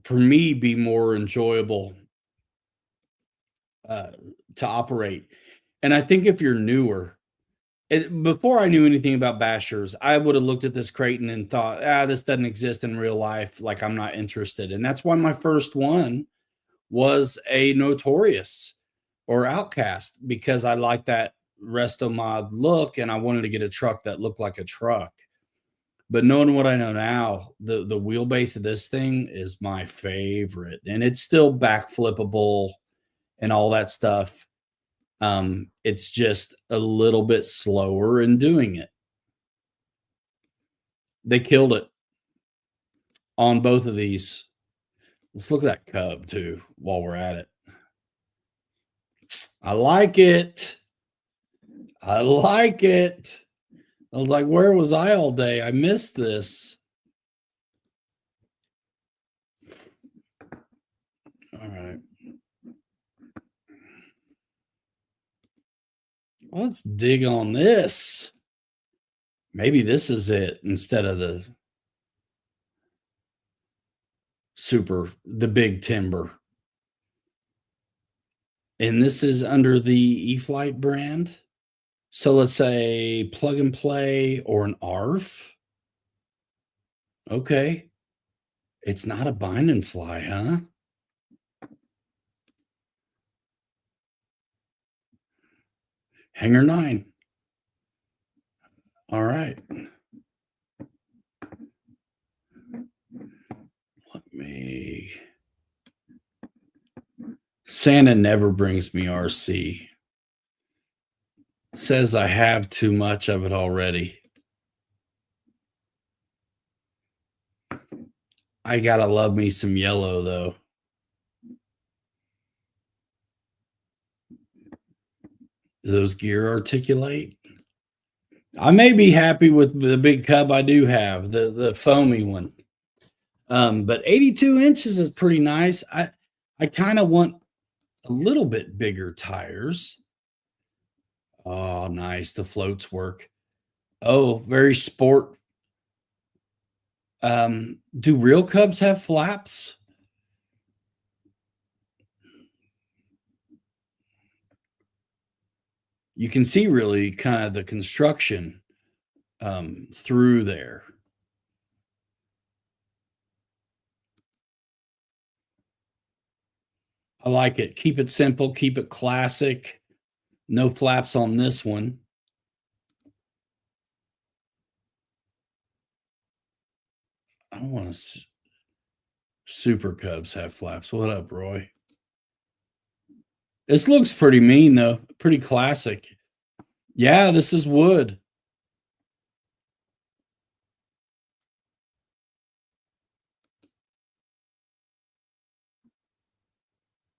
for me, be more enjoyable to operate. And I think if you're newer, before I knew anything about Bashers, I would have looked at this Creighton and thought, this doesn't exist in real life. Like, I'm not interested. And that's why my first one was a Notorious or Outcast, because I like that resto mod look and I wanted to get a truck that looked like a truck. But knowing what I know now, the wheelbase of this thing is my favorite, and it's still back flippable and all that stuff. It's just a little bit slower in doing it. They killed it on both of these. Let's look at that Cub too while we're at it. I like it. I like it. I was like, where was I all day? I missed this. All right. Let's dig on this. Maybe this is it instead of the big timber. And this is under the E-Flight brand. So let's say plug and play or an ARF. Okay. It's not a bind and fly, huh? Hanger 9. All right. Let me. Santa never brings me RC. Says I have too much of it already. I gotta love me some yellow though. Do those gear articulate? I may be happy with the big Cub I do have, the foamy one. But 82 inches is pretty nice. I kind of want a little bit bigger tires. Oh, nice. The floats work. Oh, very sport. Do real Cubs have flaps? You can see really kind of the construction through there. I like it. Keep it simple, keep it classic. No flaps on this one. I don't want to. Super Cubs have flaps. What up, Roy? This looks pretty mean, though. Pretty classic. Yeah, this is wood.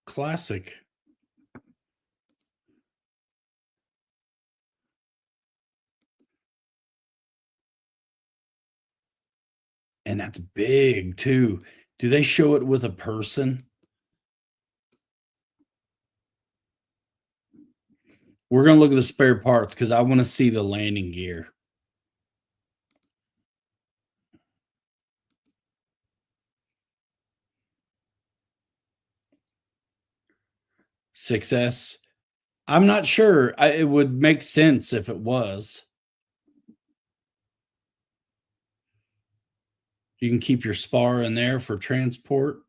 Classic. And that's big, too. Do they show it with a person? We're going to look at the spare parts because I want to see the landing gear. $6S. I'm not sure. It would make sense if it was. You can keep your spar in there for transport.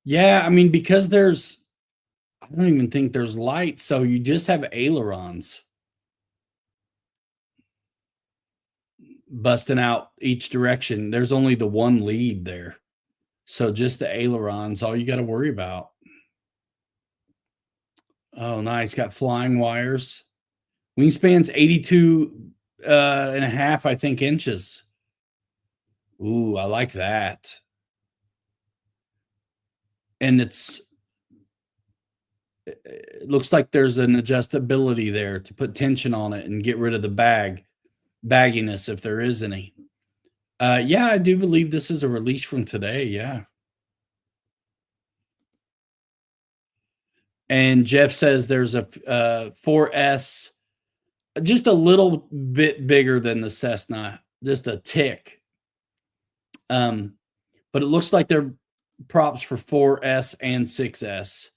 Yeah, I mean, because I don't even think there's lights, so you just have ailerons busting out each direction. There's only the one lead there. So just the ailerons, all you got to worry about. Oh, nice. Got flying wires. Wingspan's 82 and a half, I think, inches. Ooh, I like that. And it looks like there's an adjustability there to put tension on it and get rid of the bagginess if there is any. Yeah, I do believe this is a release from today. Yeah. And Jeff says there's a 4S, just a little bit bigger than the Cessna, just a tick. But it looks like they're props for 4S and 6S.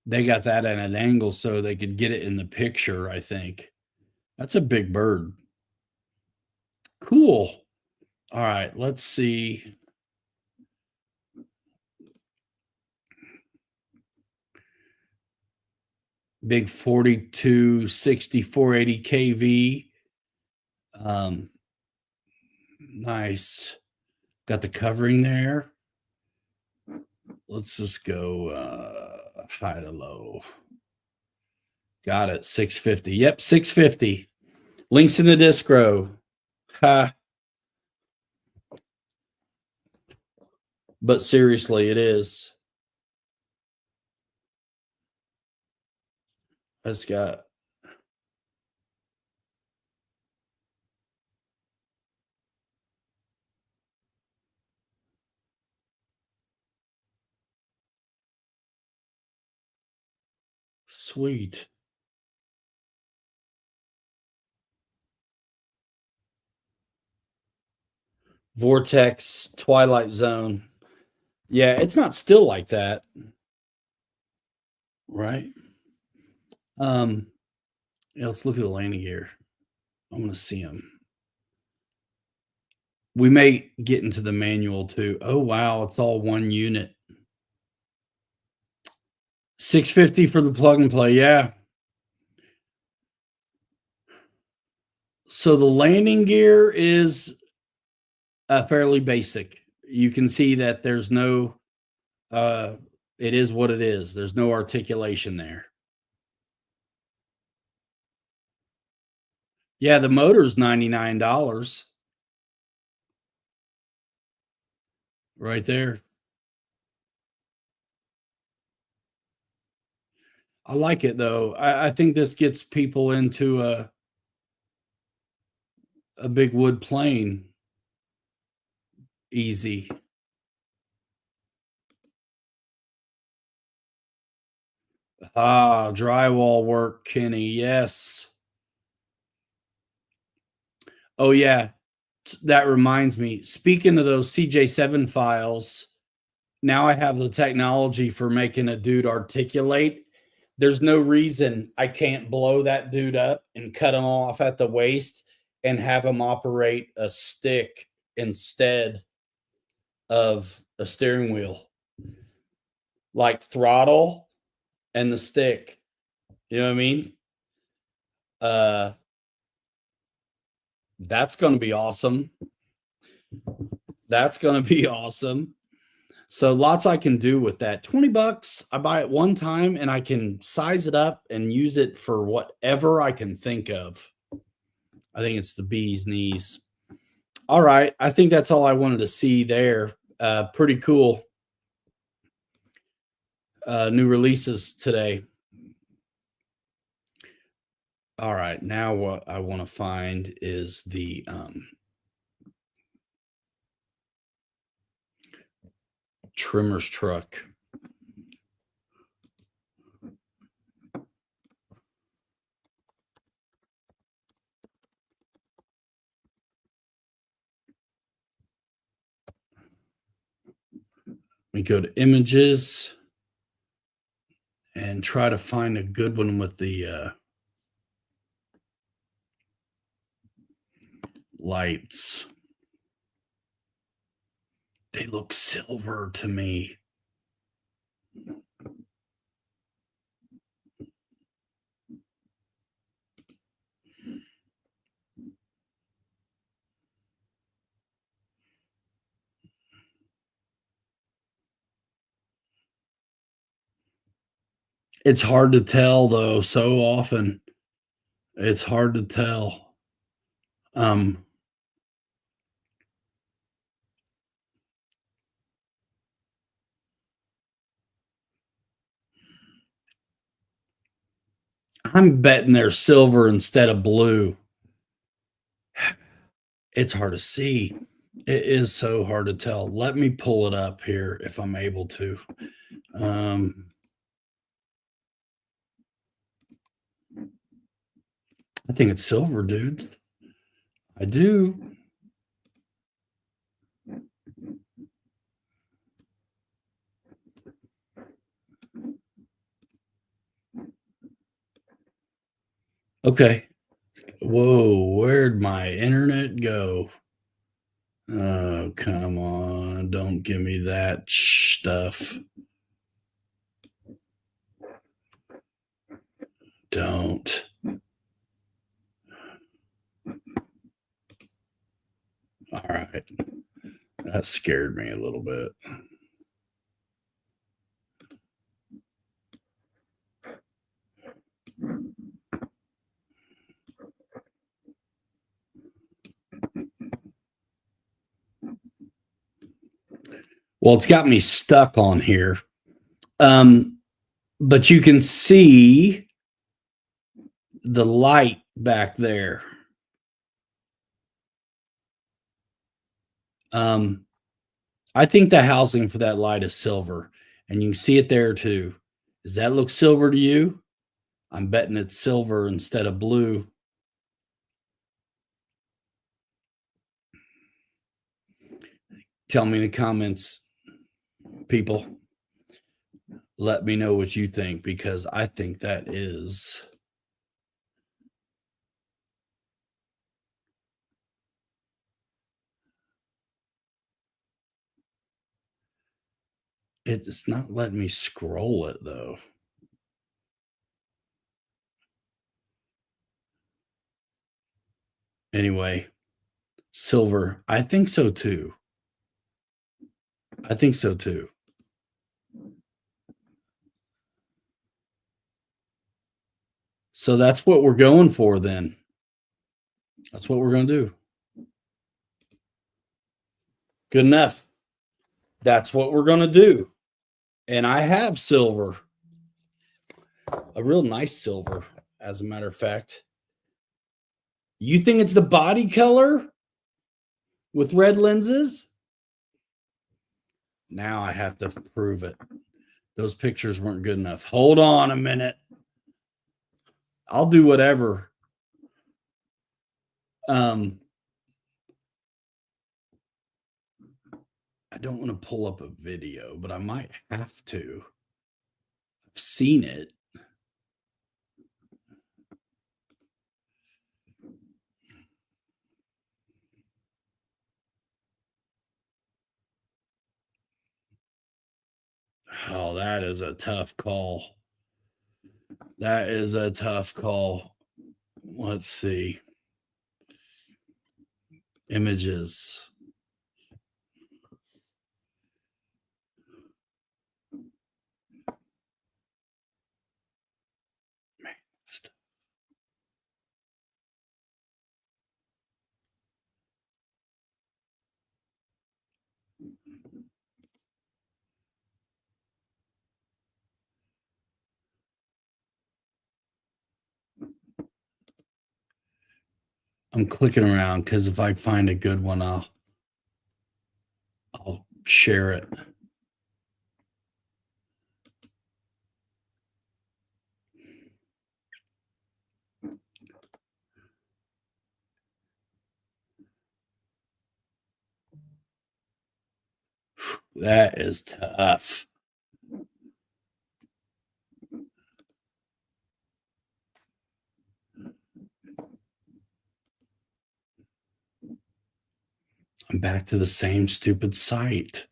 They got that at an angle so they could get it in the picture, I think. That's a big bird. Cool. All right, let's see. Big 42, 60, 480 kV. Nice. Got the covering there. Let's just go high to low. Got it. 650. Yep, 650. Links in the distro. Ha. But seriously, it is. It's got sweet. Vortex, Twilight Zone. Yeah, it's not still like that. Right? Yeah, let's look at the landing gear. I want to see them. We may get into the manual too. Oh wow, it's all one unit. 650 for the plug and play. Yeah. So the landing gear is fairly basic. You can see that there's no it is what it is. There's no articulation there. Yeah, the motor's $99 right there. I like it though. I think this gets people into a big wood plane easy. Ah, drywall work, Kenny. Yes. Oh yeah. That reminds me. Speaking of those CJ7 files, now I have the technology for making a dude articulate. There's no reason I can't blow that dude up and cut him off at the waist and have him operate a stick instead of a steering wheel, like throttle and the stick. You know what I mean? Uh, that's going to be awesome. That's going to be awesome. So lots I can do with that. $20, I buy it one time and I can size it up and use it for whatever I can think of. I think it's the bee's knees. All right. I think that's all I wanted to see there. Pretty cool. New releases today. All right. Now what I want to find is the trimmer's truck. We go to images and try to find a good one with the lights. They look silver to me. It's hard to tell though, so often. It's hard to tell. I'm betting they're silver instead of blue. It's hard to see. It is so hard to tell. Let me pull it up here if I'm able to. I think it's silver, dudes. I do. Okay. Whoa, where'd my internet go? Oh, come on. Don't give me that stuff. Don't. All right. That scared me a little bit. Well, it's got me stuck on here. But you can see the light back there. I think the housing for that light is silver, and you can see it there too. Does that look silver to you? I'm betting it's silver instead of blue. Tell me in the comments, people. Let me know what you think, because I think that is. It's not letting me scroll it though. Anyway, silver. I think so too. I think so too. So that's what we're going for then. That's what we're going to do. Good enough. That's what we're going to do. And I have silver. A real nice silver, as a matter of fact. You think it's the body color with red lenses? Now I have to prove it. Those pictures weren't good enough. Hold on a minute. I'll do whatever. I don't want to pull up a video, but I might have to. I've seen it. Oh, that is a tough call. That is a tough call. Let's see. Images. Man, I'm clicking around because if I find a good one, I'll share it. That is tough. I'm back to the same stupid site.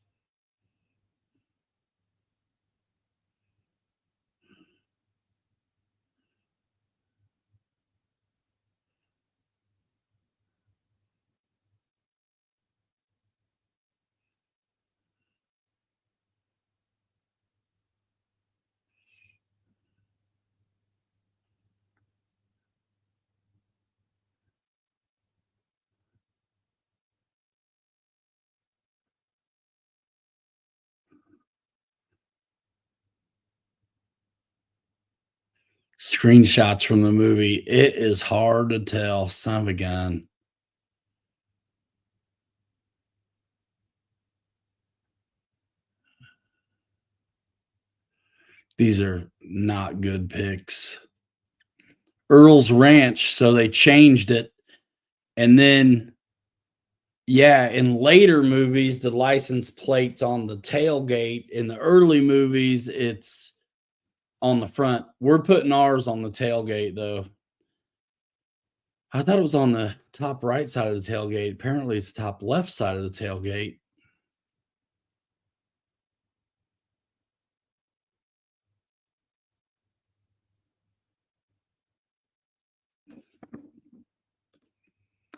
Screenshots from the movie. It is hard to tell. Son of a gun. These are not good pics. Earl's Ranch, so they changed it. And then, yeah, in later movies, the license plate's on the tailgate. In the early movies, it's on the front. We're putting ours on the tailgate, though. I thought it was on the top right side of the tailgate. Apparently, it's the top left side of the tailgate.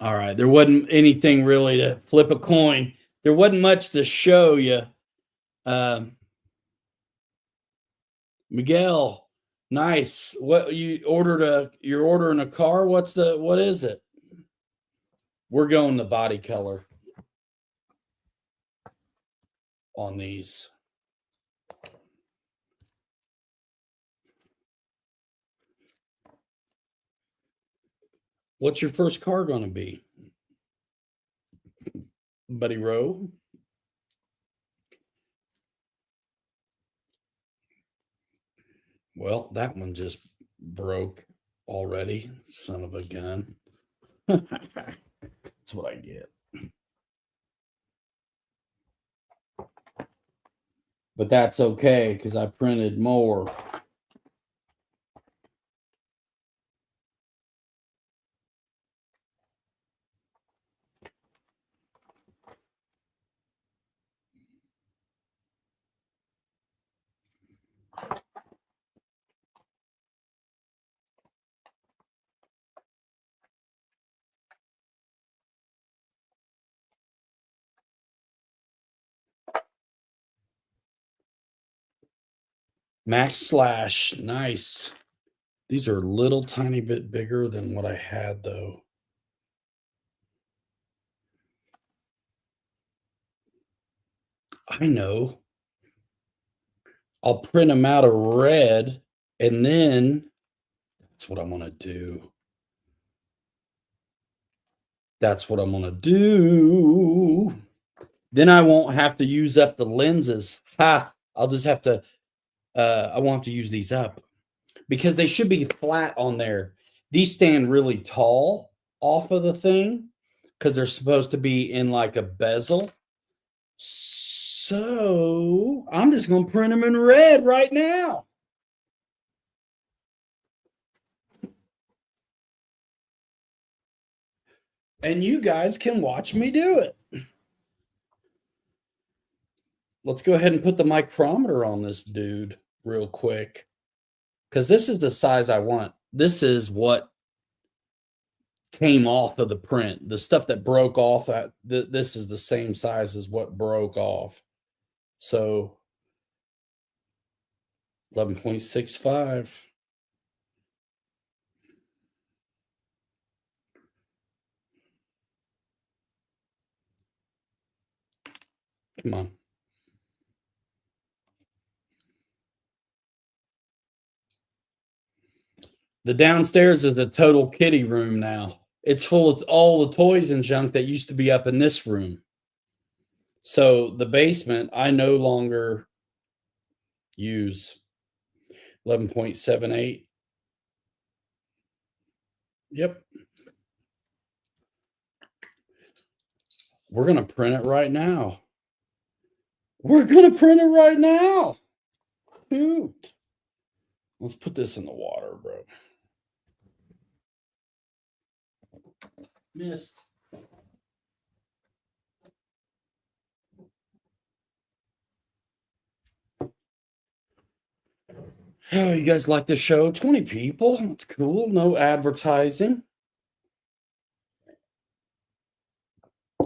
All right. There wasn't anything really to flip a coin. There wasn't much to show you. Miguel, nice. What you ordered you're ordering a car? What is it? We're going the body color on these. What's your first car going to be? Buddy Rowe? Well, that one just broke already. Son of a gun. That's what I get. But that's okay because I printed more. Max Slash, nice. These are a little tiny bit bigger than what I had, though. I know. I'll print them out of red, and then that's what I'm going to do. That's what I'm going to do. Then I won't have to use up the lenses. I'll just have to, I won't have to use these up because they should be flat on there. These stand really tall off of the thing because they're supposed to be in like a bezel. So I'm just going to print them in red right now. And you guys can watch me do it. Let's go ahead and put the micrometer on this dude real quick, because this is the size I want. This is what came off of the print. The stuff that broke off, this is the same size as what broke off. So 11.65. Come on. The downstairs is a total kiddie room now. It's full of all the toys and junk that used to be up in this room. So the basement, I no longer use. 11.78. Yep. We're going to print it right now. We're going to print it right now. Shoot. Let's put this in the water, bro. Missed. Oh, you guys like the show? 20 people. That's cool. No advertising.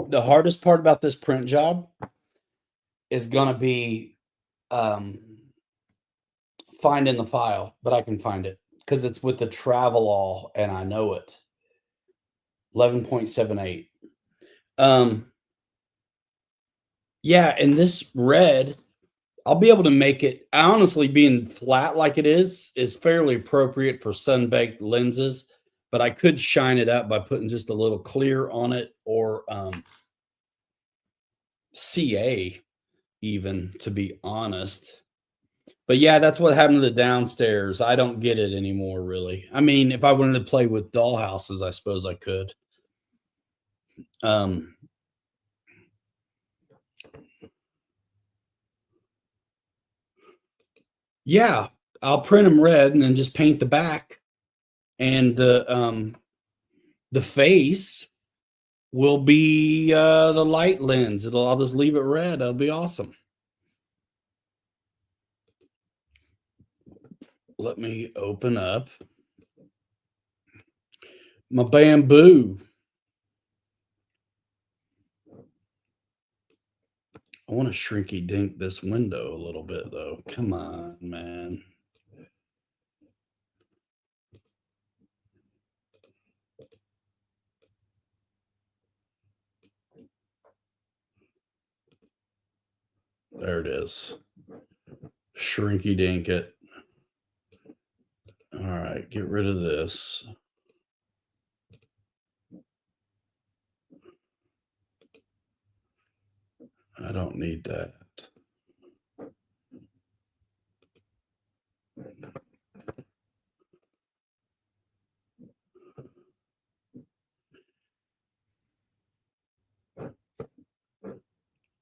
The hardest part about this print job is going to be finding the file, but I can find it because it's with the travel all and I know it. 11.78. Yeah, and this red, I'll be able to make it, honestly, being flat like it is fairly appropriate for sun-baked lenses, but I could shine it up by putting just a little clear on it, or CA even, to be honest. But yeah, that's what happened to the downstairs. I don't get it anymore, really. I mean, if I wanted to play with dollhouses, I suppose I could. Yeah, I'll print them red and then just paint the back, and the face will be the light lens. I'll just leave it red. It'll be awesome. Let me open up my bamboo. I want to shrinky dink this window a little bit, though. Come on, man. There it is. Shrinky dink it. All right, get rid of this. I don't need that.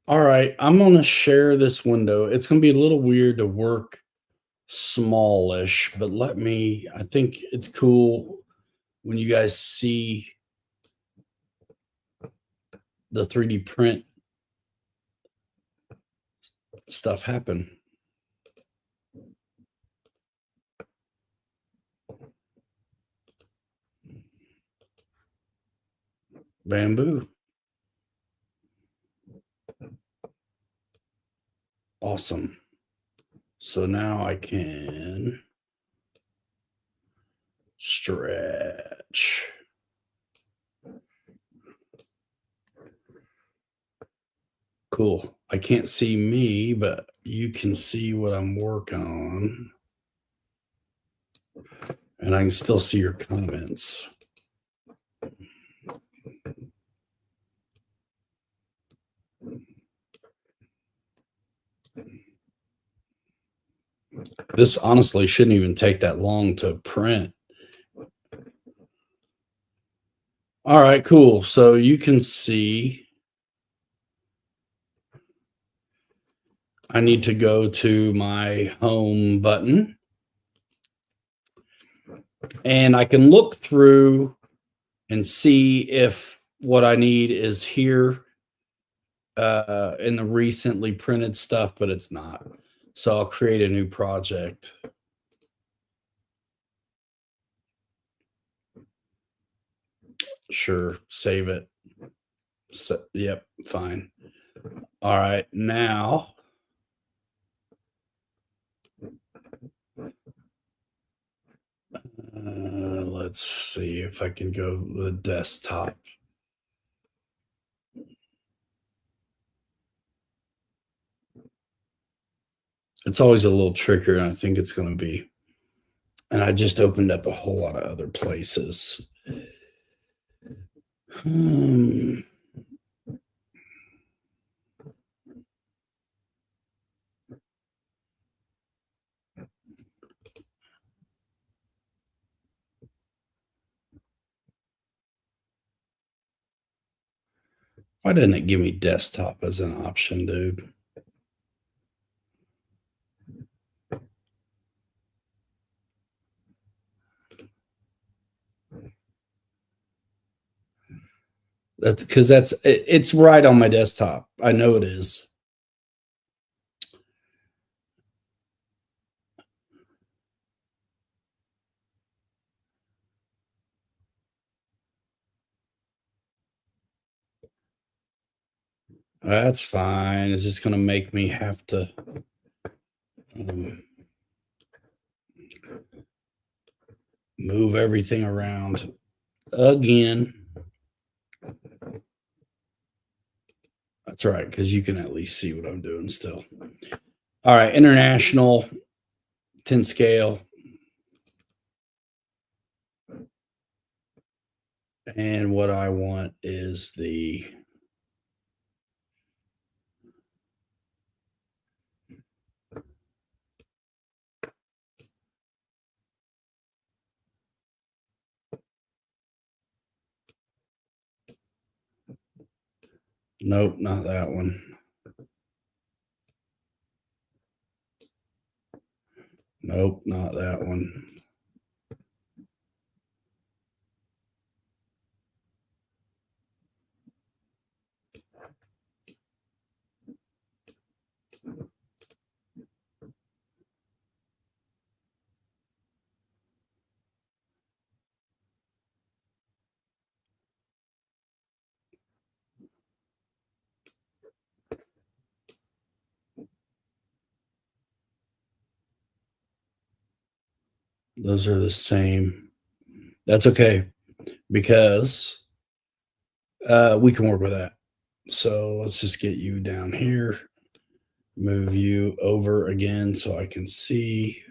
All right, I'm going to share this window. It's going to be a little weird to work smallish, but I think it's cool when you guys see the 3D print stuff happen. Bamboo. Awesome. So now I can stretch. Cool. I can't see me, but you can see what I'm working on. And I can still see your comments. This honestly shouldn't even take that long to print. All right, cool. So you can see I need to go to my home button, and I can look through and see if what I need is here in the recently printed stuff, but it's not. So I'll create a new project. Sure, save it. So, yep, fine. All right, now let's see if I can go to the desktop. It's always a little trickier than I think it's going to be. And I just opened up a whole lot of other places. Why didn't it give me desktop as an option, dude? That's because it's right on my desktop. I know it is. That's fine. It's just going to make me have to move everything around again. That's all right, because you can at least see what I'm doing still. All right, international 10 scale. And what I want is the nope, not that one. Nope, not that one. Those are the same. That's okay, because we can work with that. So let's just get you down here, move you over again so I can see.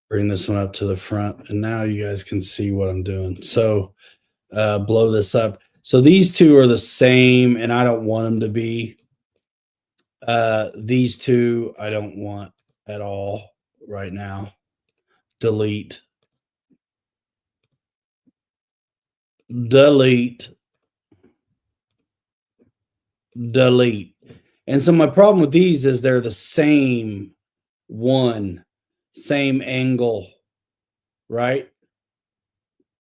Bring this one up to the front, and now you guys can see what I'm doing. So blow this up. So these two are the same, and I don't want them to be. These two I don't want at all right now. Delete. Delete. Delete. And so my problem with these is they're the same one, same angle, right?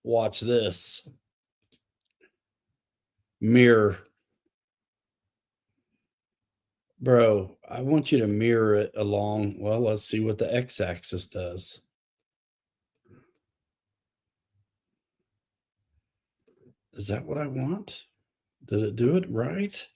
Watch this. Mirror. Bro, I want you to mirror it along. Well, let's see what the x-axis does. Is that what I want? Did it do it right?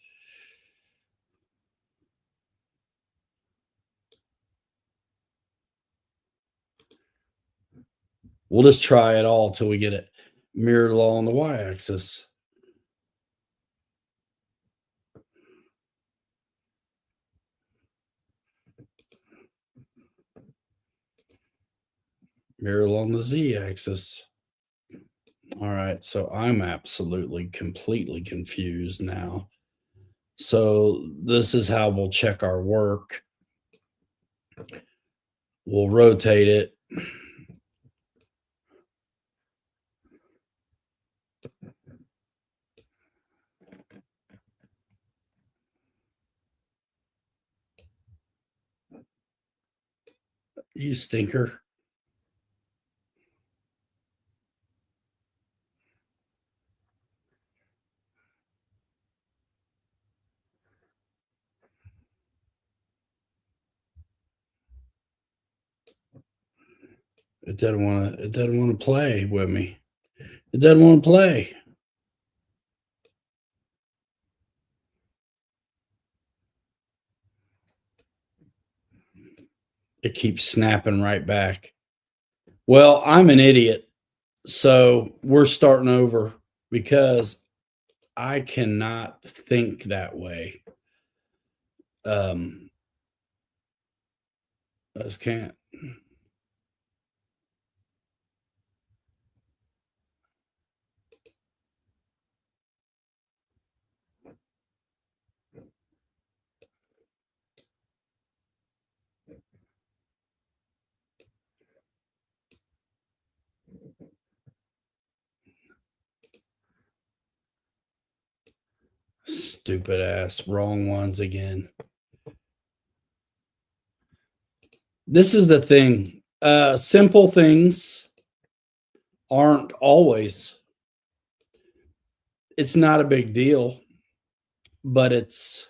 We'll just try it all till we get it mirrored along the y-axis. Mirror along the z-axis. All right, so I'm absolutely, completely confused now. So this is how we'll check our work. We'll rotate it. You stinker. It doesn't want to. It doesn't want to play with me. It doesn't want to play. It keeps snapping right back. Well, I'm an idiot. So we're starting over because I cannot think that way. I just can't. Stupid ass wrong ones again. This is the thing. Simple things aren't always. It's not a big deal, but it's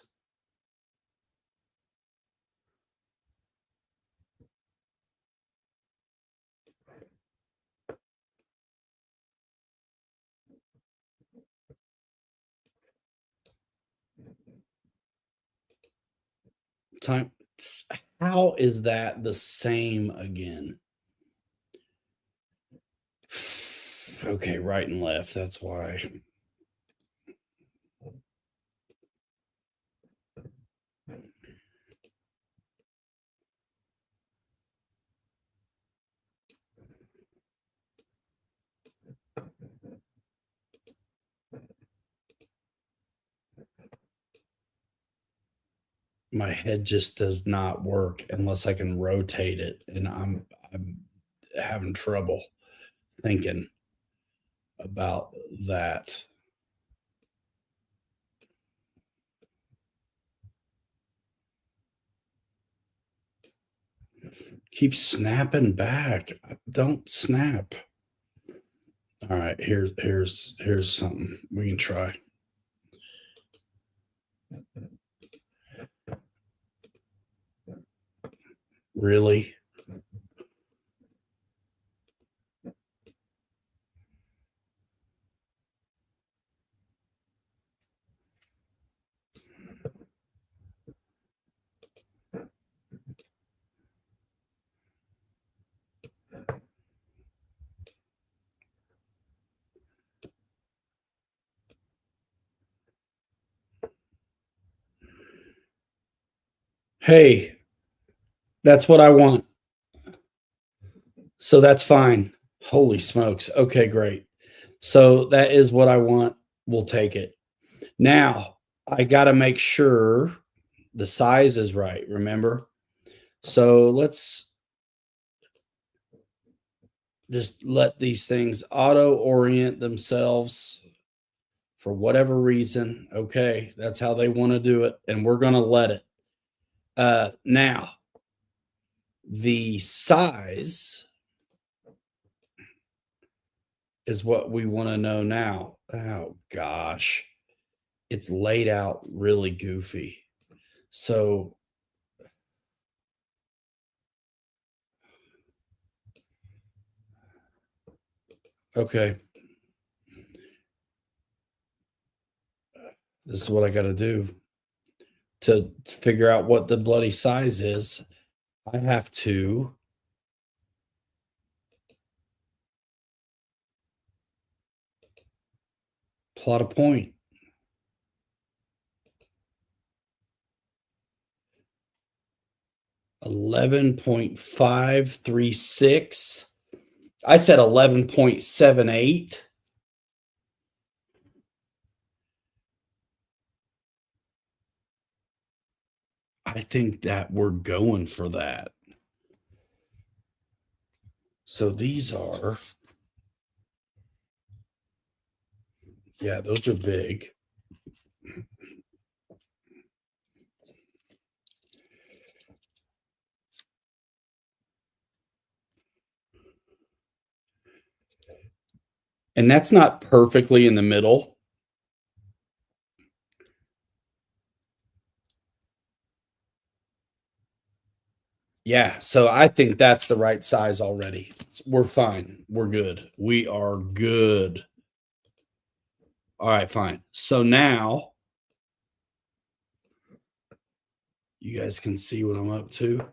time. How is that the same again? Okay, right and left. That's why. My head just does not work unless I can rotate it, and I'm having trouble thinking about that. Keep snapping back. Don't snap. All right, here's something we can try. Really? Hey, that's what I want. So that's fine. Holy smokes. Okay, great. So that is what I want. We'll take it. Now, I got to make sure the size is right, remember? So let's just let these things auto orient themselves for whatever reason. Okay, that's how they want to do it, and we're going to let it. Now, the size is what we want to know now. Oh gosh, it's laid out really goofy. So, okay, this is what I got to do to figure out what the bloody size is. I have to plot a point. 11.536. I said 11.78. I think that we're going for that. So these are, yeah, those are big. And that's not perfectly in the middle. Yeah, so I think that's the right size already. We're fine. We're good. We are good. All right, fine. So now you guys can see what I'm up to.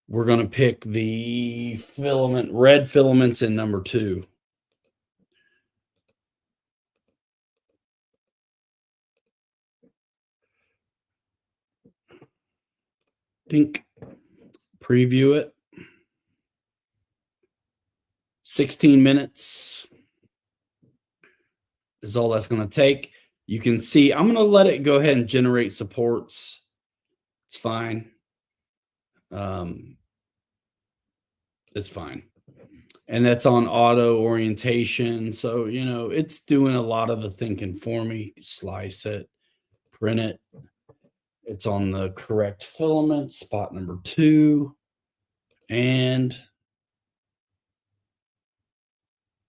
We're going to pick the red filaments in number 2. Pink. Preview it. 16 minutes is all that's going to take. You can see I'm going to let it go ahead and generate supports. It's fine. It's fine. And that's on auto orientation. So, it's doing a lot of the thinking for me. Slice it, print it. It's on the correct filament, spot number 2. And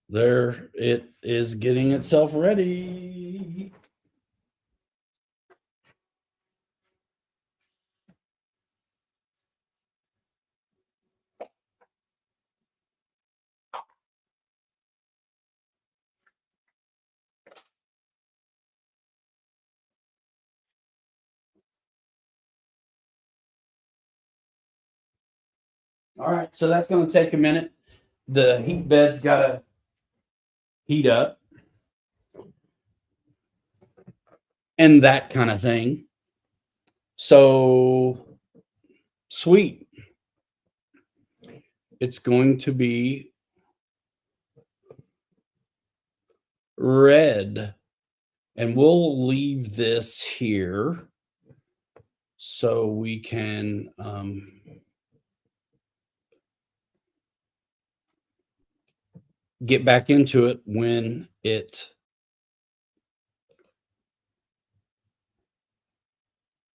there it is, getting itself ready. All right, so that's going to take a minute. The heat bed's got to heat up and that kind of thing. So, sweet. It's going to be red. And we'll leave this here so we can get back into it when it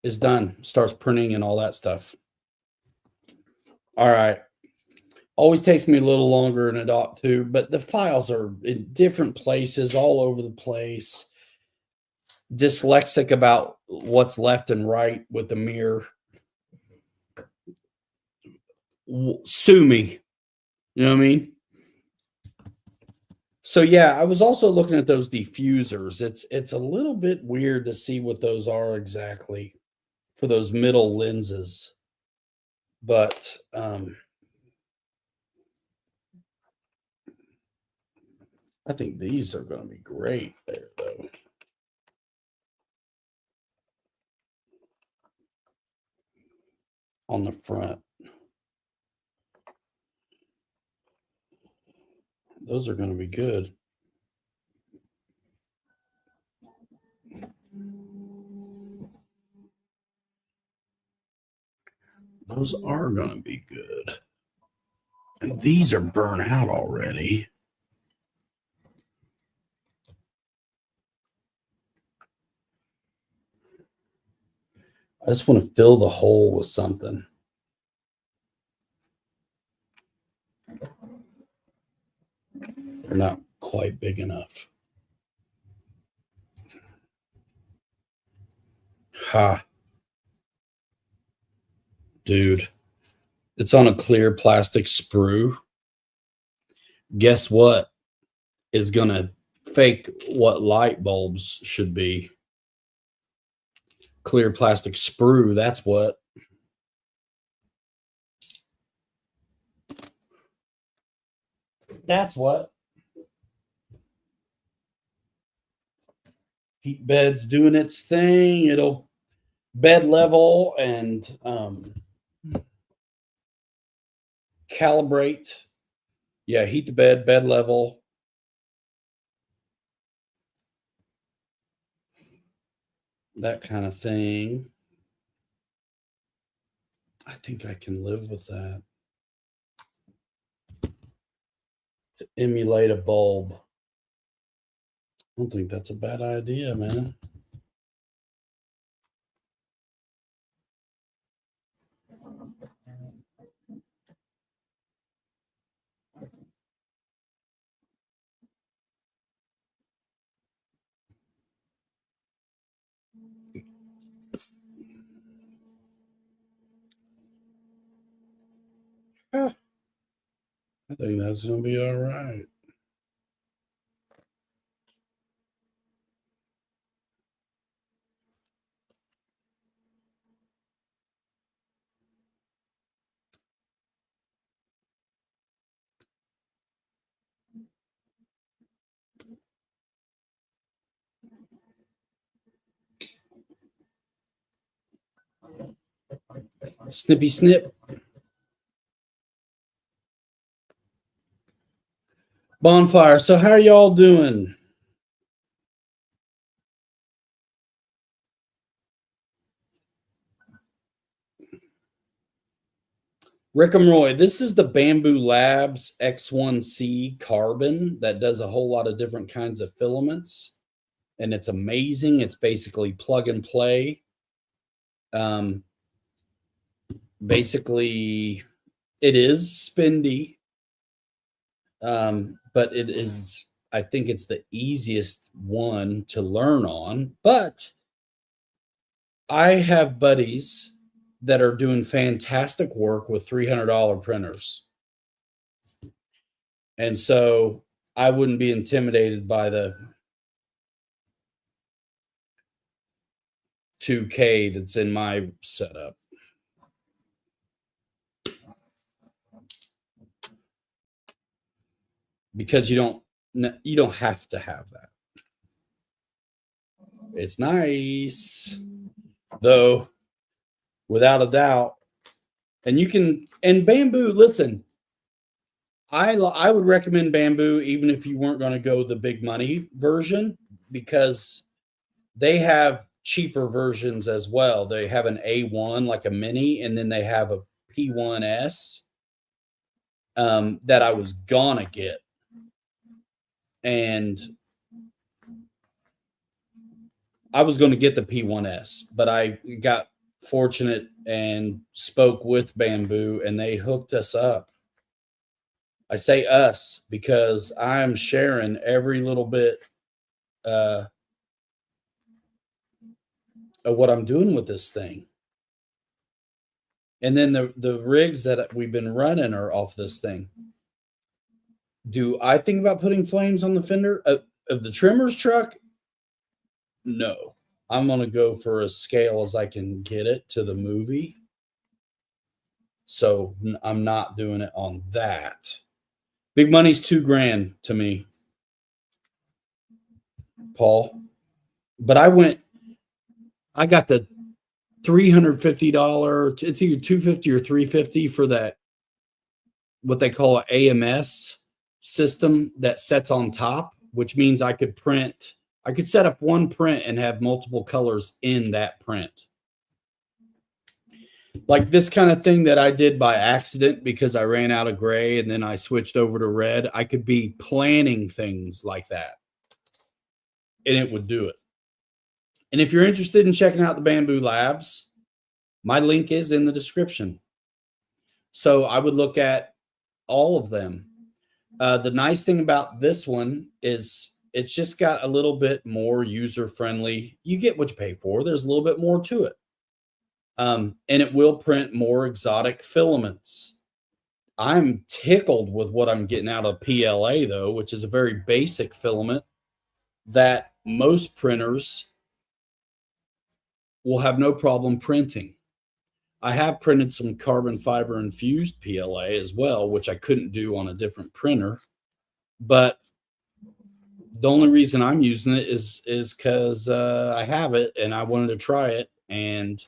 is done, starts printing and all that stuff. All right. Always takes me a little longer than it ought to, but the files are in different places all over the place. Dyslexic about what's left and right with the mirror. Sue me. You know what I mean? So yeah, I was also looking at those diffusers. It's a little bit weird to see what those are exactly for those middle lenses. But I think these are going to be great there, though. On the front. Those are going to be good. Those are going to be good. And these are burnt out already. I just want to fill the hole with something. They're not quite big enough. Ha. Dude. It's on a clear plastic sprue. Guess what is going to fake what light bulbs should be? Clear plastic sprue. That's what. That's what. Heat bed's doing its thing. It'll bed level and calibrate. Yeah, heat the bed level. That kind of thing. I think I can live with that. To emulate a bulb. I don't think that's a bad idea, man. I think that's going to be all right. Snippy snip. Bonfire. So how are y'all doing? Rick and Roy, this is the Bamboo Labs X1C carbon that does a whole lot of different kinds of filaments. And it's amazing. It's basically plug and play. Basically, it is spendy, but it is, I think it's the easiest one to learn on. But I have buddies that are doing fantastic work with $300 printers. And so I wouldn't be intimidated by the 2K that's in my setup. Because you don't have to have that. It's nice, though, without a doubt. And you can, and Bamboo, listen, I would recommend Bamboo even if you weren't going to go the big money version, because they have cheaper versions as well. They have an A1 like a mini, and then they have a P1S that I was gonna get, and I was going to get the P1S, but I got fortunate and spoke with Bamboo, and they hooked us up. I say us because I'm sharing every little bit of what I'm doing with this thing. And then the rigs that we've been running are off this thing. Do I think about putting flames on the fender of the trimmer's truck? No. I'm going to go for as scale as I can get it to the movie. So I'm not doing it on that. Big money's $2,000 to me, Paul. But I got the $350. It's either $250 or $350 for that, what they call an AMS system that sets on top, which means I could set up one print and have multiple colors in that print. Like this kind of thing that I did by accident because I ran out of gray and then I switched over to red. I could be planning things like that, and it would do it. And if you're interested in checking out the Bamboo Labs, my link is in the description. So I would look at all of them. The nice thing about this one is it's just got a little bit more user-friendly. You get what you pay for. There's a little bit more to it. And it will print more exotic filaments. I'm tickled with what I'm getting out of PLA, though, which is a very basic filament that most printers will have no problem printing. I have printed some carbon fiber infused PLA as well, which I couldn't do on a different printer. But the only reason I'm using it is because I have it and I wanted to try it. And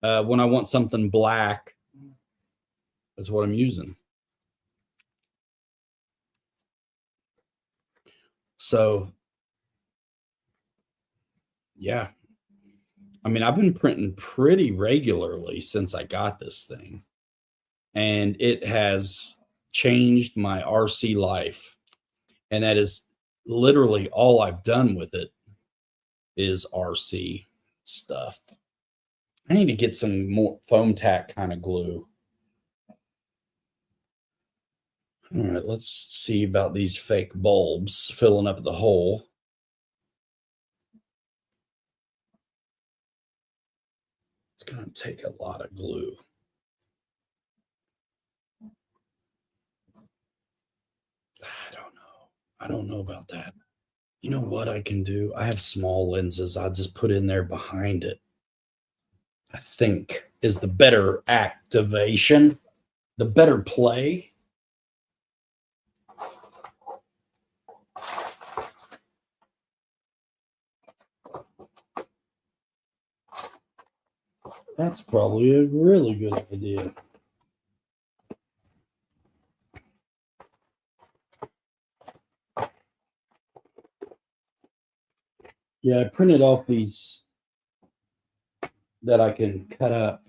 when I want something black, that's what I'm using. So, yeah. I mean, I've been printing pretty regularly since I got this thing, and it has changed my RC life. And that is literally all I've done with it is RC stuff. I need to get some more foam tack kind of glue. All right, let's see about these fake bulbs filling up the hole. It's going to take a lot of glue. I don't know about that. You know what I can do? I have small lenses. I'll just put in there behind it. I think is the better activation, the better play. That's probably a really good idea. Yeah, I printed off these that I can cut up.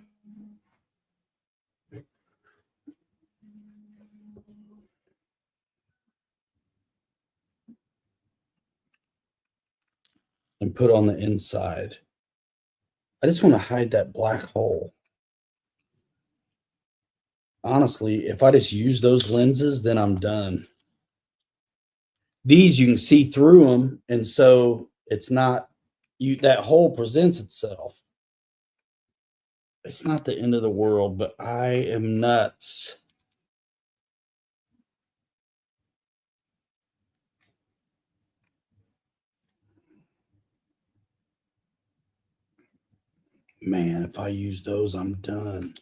And put on the inside. I just want to hide that black hole. Honestly, if I just use those lenses, then I'm done. These you can see through them, and so it's not that hole presents itself. It's not the end of the world, but I am nuts. Man, if I use those, I'm done.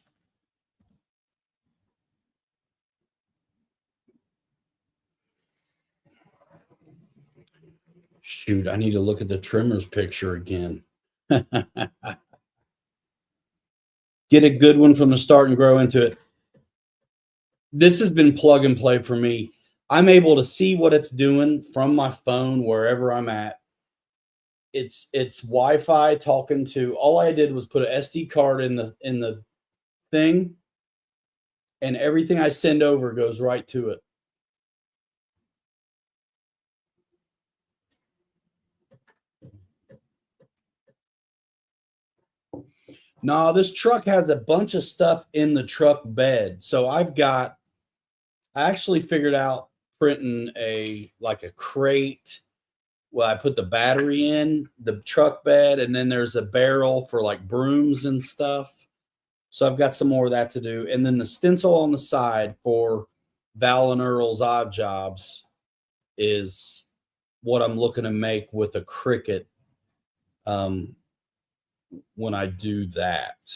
Shoot, I need to look at the trimmers picture again. Get a good one from the start and grow into it. This has been plug and play for me. I'm able to see what it's doing from my phone wherever I'm at. It's Wi-Fi talking to. All I did was put an SD card in the thing, and everything I send over goes right to it. No, this truck has a bunch of stuff in the truck bed. So I actually figured out printing a crate. Well, I put the battery in the truck bed, and then there's a barrel for like brooms and stuff. So I've got some more of that to do. And then the stencil on the side for Val and Earl's Odd Jobs is what I'm looking to make with a Cricut when I do that.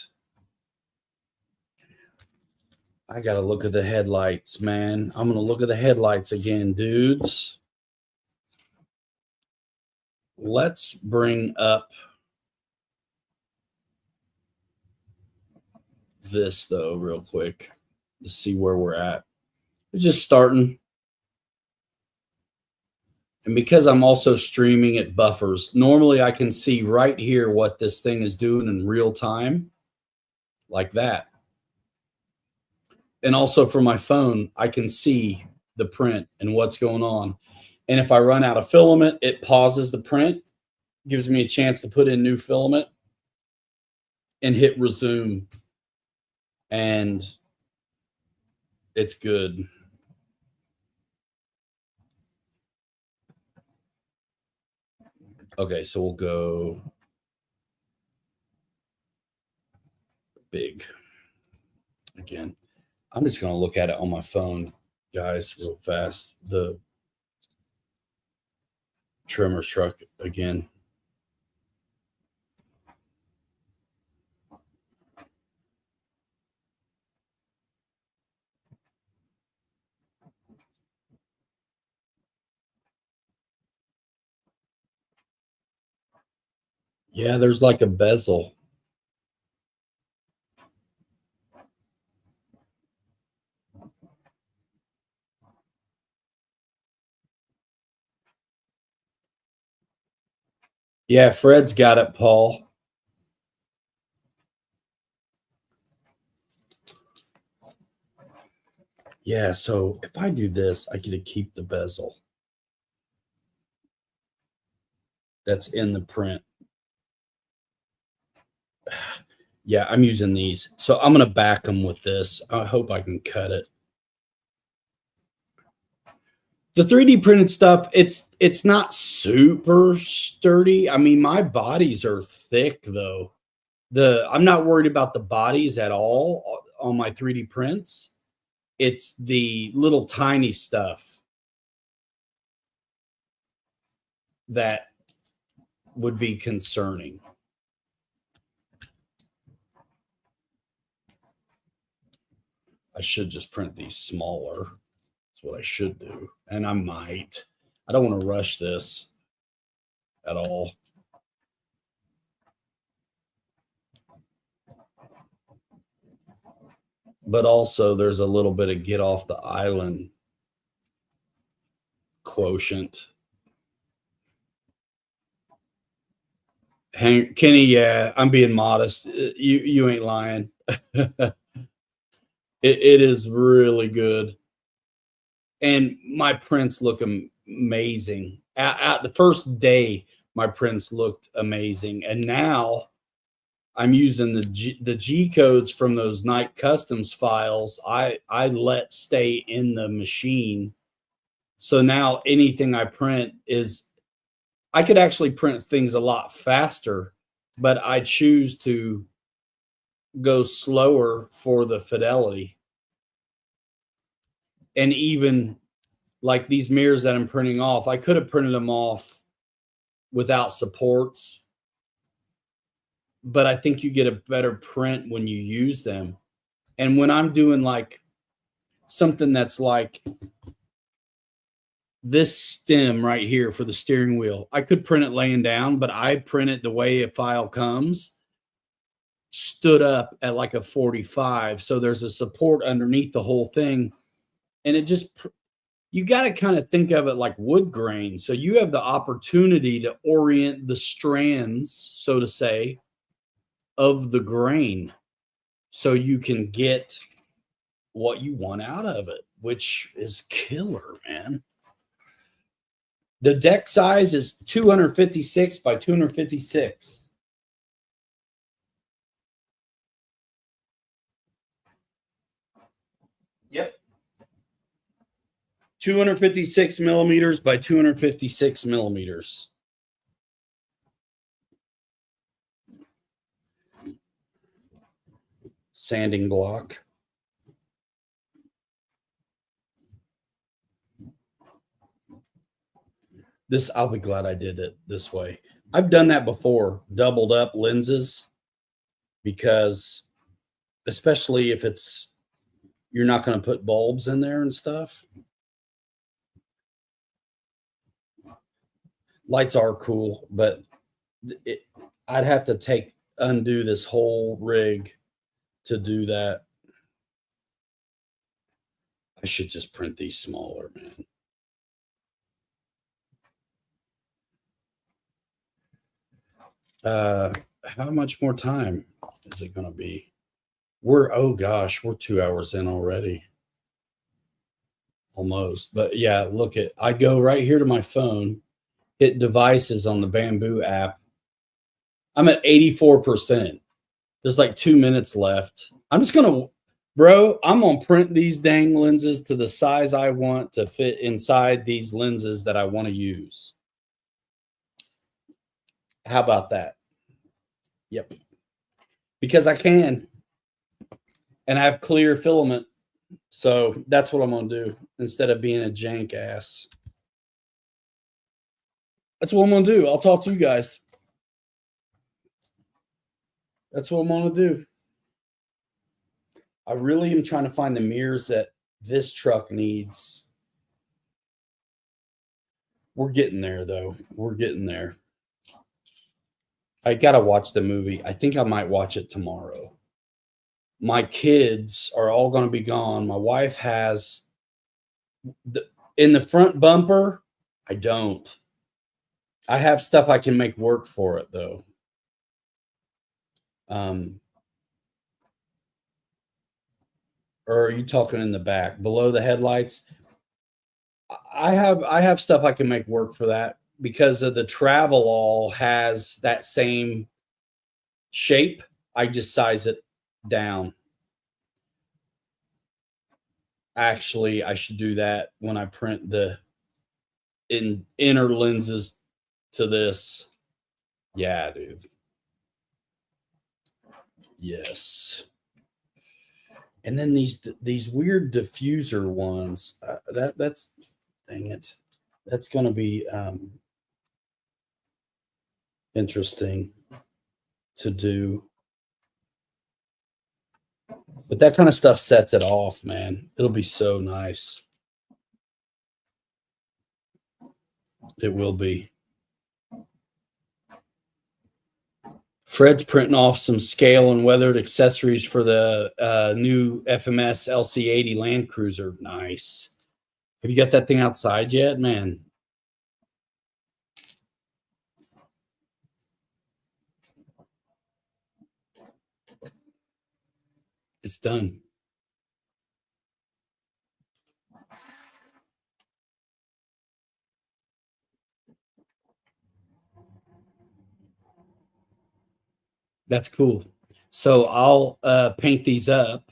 I got to look at the headlights, man. I'm going to look at the headlights again, dudes. Let's bring up this, though, real quick to see where we're at. It's just starting. And because I'm also streaming, it buffers. Normally, I can see right here what this thing is doing in real time, like that. And also for my phone, I can see the print and what's going on. And if I run out of filament, it pauses the print, gives me a chance to put in new filament and hit resume. And it's good. Okay, so we'll go big again. I'm just going to look at it on my phone, guys, real fast. The trimmer's truck again. Yeah, there's like a bezel. Yeah, Fred's got it, Paul. Yeah, so if I do this, I get to keep the bezel that's in the print. Yeah, I'm using these. So I'm going to back them with this. I hope I can cut it. The 3D printed stuff, it's not super sturdy. I mean, my bodies are thick though. I'm not worried about the bodies at all on my 3D prints. It's the little tiny stuff. that would be concerning. I should just print these smaller. That's what I should do. And I might. I don't want to rush this at all. But also there's a little bit of get off the island quotient. Kenny, yeah, I'm being modest. You ain't lying. It is really good. And my prints look amazing. At the first day, my prints looked amazing. And now I'm using the G codes from those Night Customs files. I let stay in the machine. So now anything I print is, I could actually print things a lot faster, but I choose to go slower for the fidelity. And even like these mirrors that I'm printing off, I could have printed them off without supports, but I think you get a better print when you use them. And when I'm doing like something that's like this stem right here for the steering wheel, I could print it laying down, but I print it the way a file comes, stood up at like a 45. So there's a support underneath the whole thing. And it just, you got to kind of think of it like wood grain. So you have the opportunity to orient the strands, so to say, of the grain so you can get what you want out of it, which is killer, man. The deck size is 256 by 256. Yep. 256 millimeters by 256 millimeters. Sanding block. This, I'll be glad I did it this way. I've done that before, doubled up lenses, because especially if it's, you're not going to put bulbs in there and stuff. Lights are cool, but I'd have to undo this whole rig to do that. I should just print these smaller, man. How much more time is it going to be? Oh gosh, we're 2 hours in already. Almost. But yeah, I go right here to my phone, hit devices on the Bamboo app. I'm at 84%. There's like 2 minutes left. I'm going to print these dang lenses to the size I want to fit inside these lenses that I want to use. How about that? Yep. Because I can. And I have clear filament. So that's what I'm going to do instead of being a jank ass. That's what I'm going to do. I'll talk to you guys. That's what I'm going to do. I really am trying to find the mirrors that this truck needs. We're getting there, though. We're getting there. I got to watch the movie. I think I might watch it tomorrow. My kids are all going to be gone. My wife has in the front bumper. I don't. I have stuff I can make work for it, though. Or are you talking in the back below the headlights? I have stuff I can make work for that because of the travel all has that same shape. I just size it down. Actually, I should do that when I print the inner lenses to this. Yeah, dude. Yes. And then these weird diffuser ones. That's dang it. That's gonna be interesting to do. But that kind of stuff sets it off, man. It'll be so nice. It will be. Fred's printing off some scale and weathered accessories for the new FMS LC80 Land Cruiser. Nice. Have you got that thing outside yet, man? It's done. That's cool. So I'll paint these up.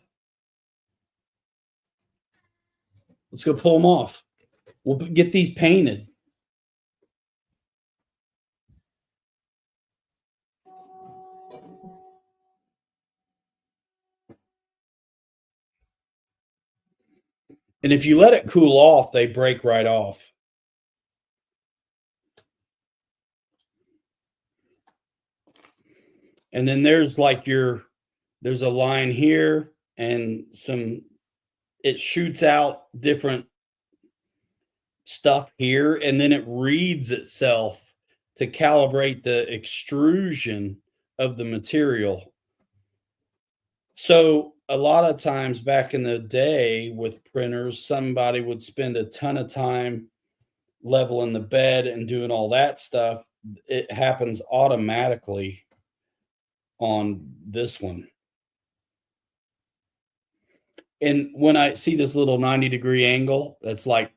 Let's go pull them off. We'll get these painted. And if you let it cool off, they break right off. And then there's like there's a line here and it shoots out different stuff here, and then it reads itself to calibrate the extrusion of the material. So a lot of times back in the day with printers, somebody would spend a ton of time leveling the bed and doing all that stuff. It happens automatically on this one. And when I see this little 90-degree angle, that's like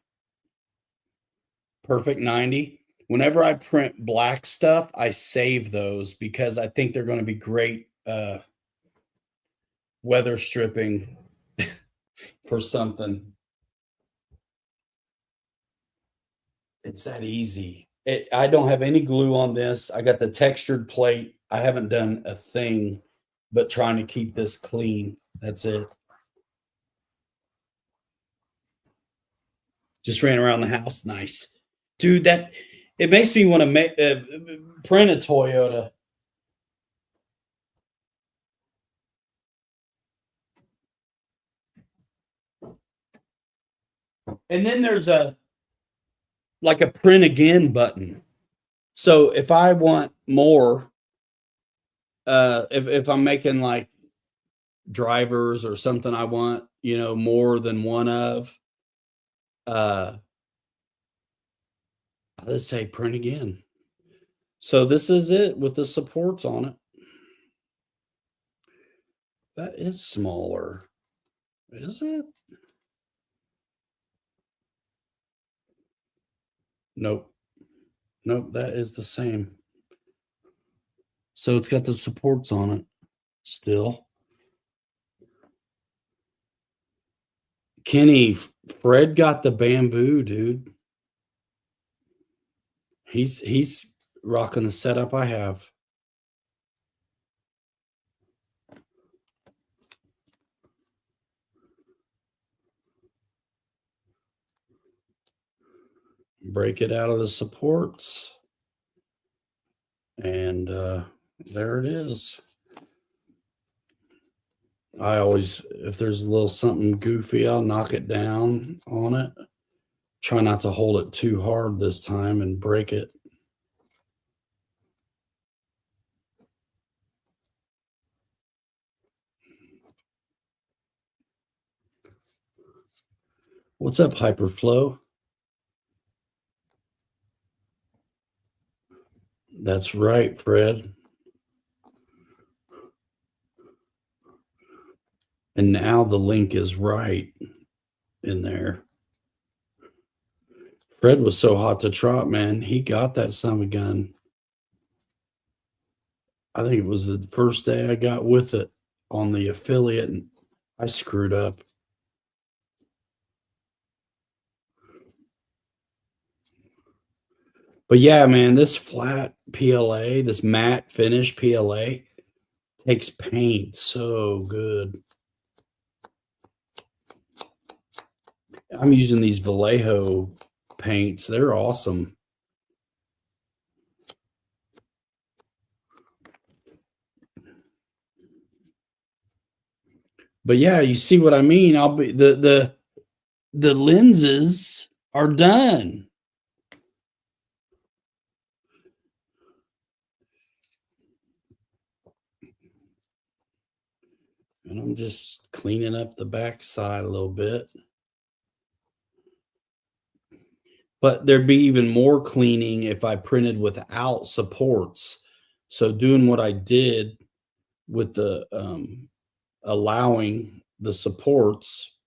perfect 90. Whenever I print black stuff, I save those because I think they're going to be great weather stripping for something. It's that easy. I don't have any glue on this. I got the textured plate. I haven't done a thing but trying to keep this clean. That's it. Just ran around the house. Nice. Dude, it makes me want to print a Toyota. And then there's like a print again button. So if I want more, if I'm making like drivers or something I want, more than one of, let's say print again. So this is it with the supports on it. That is smaller. Is it? Nope. Nope, that is the same. So it's got the supports on it still. Kenny, Fred got the bamboo, dude. He's rocking the setup I have. Break it out of the supports. And there it is. I always, if there's a little something goofy, I'll knock it down on it. Try not to hold it too hard this time and break it. What's up, Hyperflow? That's right, Fred. And now the link is right in there. Fred was so hot to trot, man. He got that son of a gun. I think it was the first day I got with it on the affiliate, and I screwed up. But yeah, man, this flat PLA, this matte finish PLA takes paint so good. I'm using these Vallejo paints. They're awesome. But yeah, you see what I mean? I'll be the lenses are done. And I'm just cleaning up the backside a little bit. But there'd be even more cleaning if I printed without supports. So doing what I did with the allowing the supports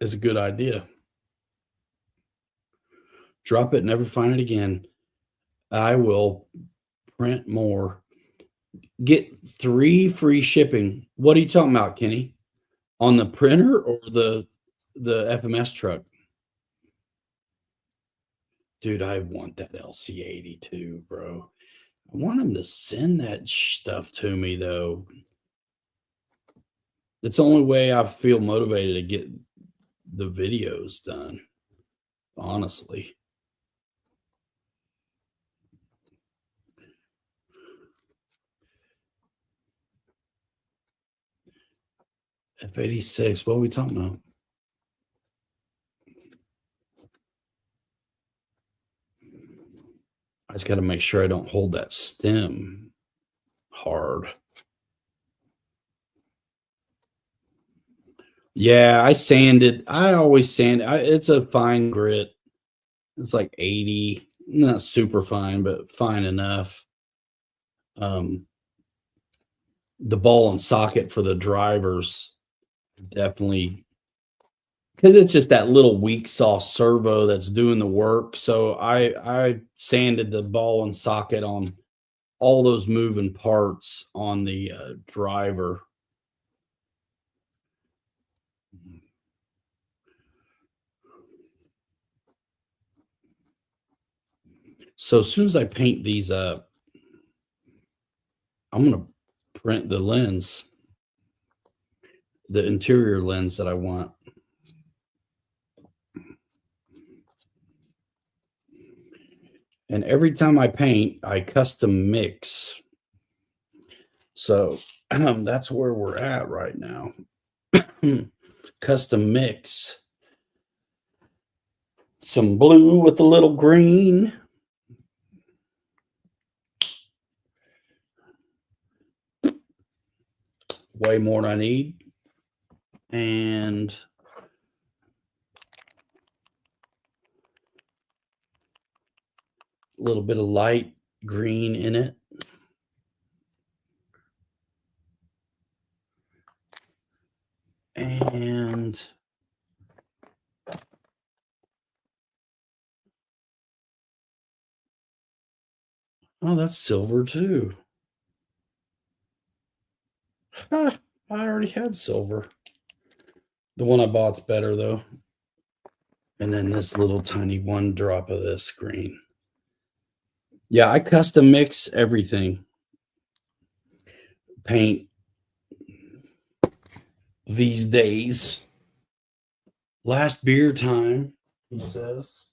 is a good idea. Drop it, never find it again. I will print more. Get 3 free shipping. What are you talking about, Kenny? On the printer or the FMS truck? Dude, I want that LC82, bro. I want them to send that stuff to me, though. It's the only way I feel motivated to get the videos done, honestly. F86, what are we talking about? I just got to make sure I don't hold that stem hard. Yeah, I sanded. I always sand. It's a fine grit. It's like 80, not super fine, but fine enough. The ball and socket for the drivers definitely, because it's just that little weak sauce servo that's doing the work. So I sanded the ball and socket on all those moving parts on the driver. So as soon as I paint these up, I'm going to print the lens, the interior lens that I want. And every time I paint, I custom mix. So that's where we're at right now. Custom mix. Some blue with a little green. Way more than I need. And a little bit of light green in it. And oh, that's silver too. I already had silver. The one I bought's better though. And then this little tiny one drop of this green. Yeah, I custom mix everything. Paint these days. Last beer time, he says.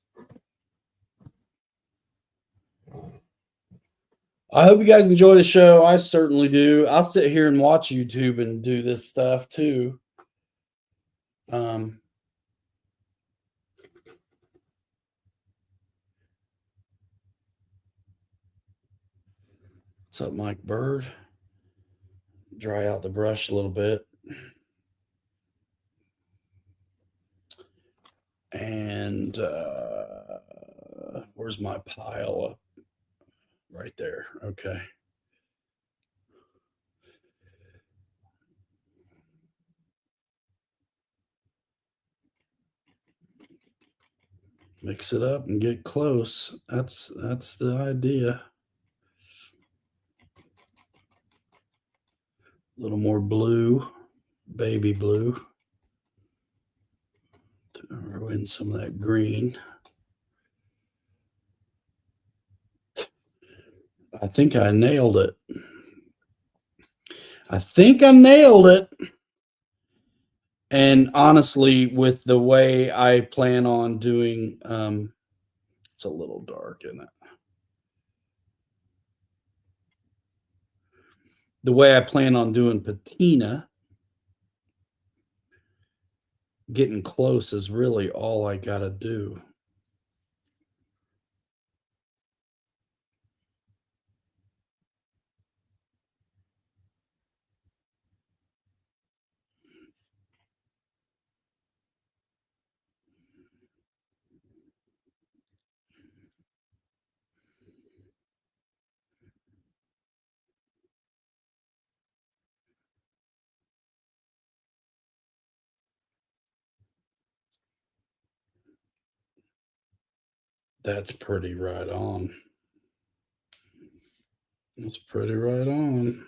I hope you guys enjoy the show. I certainly do. I'll sit here and watch YouTube and do this stuff too. What's up, Mike Bird? Dry out the brush a little bit. And where's my pile up? Right there. Okay. Mix it up and get close. That's the idea. A little more blue, baby blue. Throw in some of that green. I think I nailed it. I think I nailed it. And honestly, with the way I plan on doing, it's a little dark, isn't it? The way I plan on doing patina Getting close is really all I gotta do. That's pretty right on. That's pretty right on.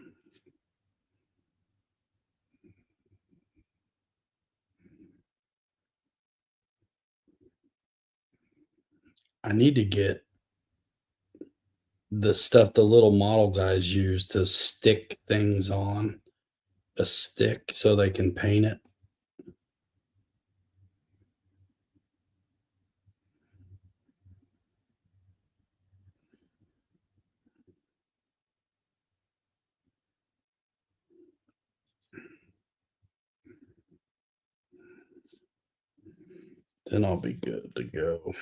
I need to get the stuff the little model guys use to stick things on a stick so they can paint it. Then I'll be good to go.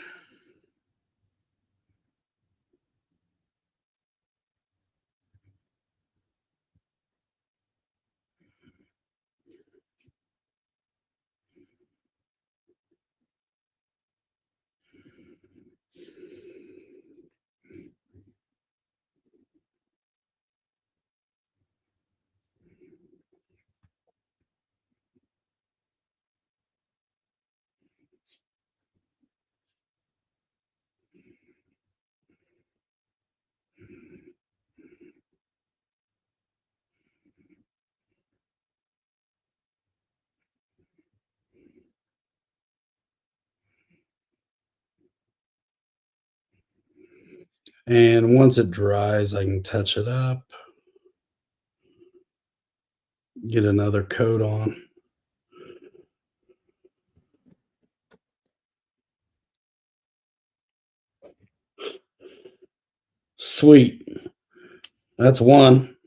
And once it dries, I can touch it up, get another coat on. Sweet. That's one.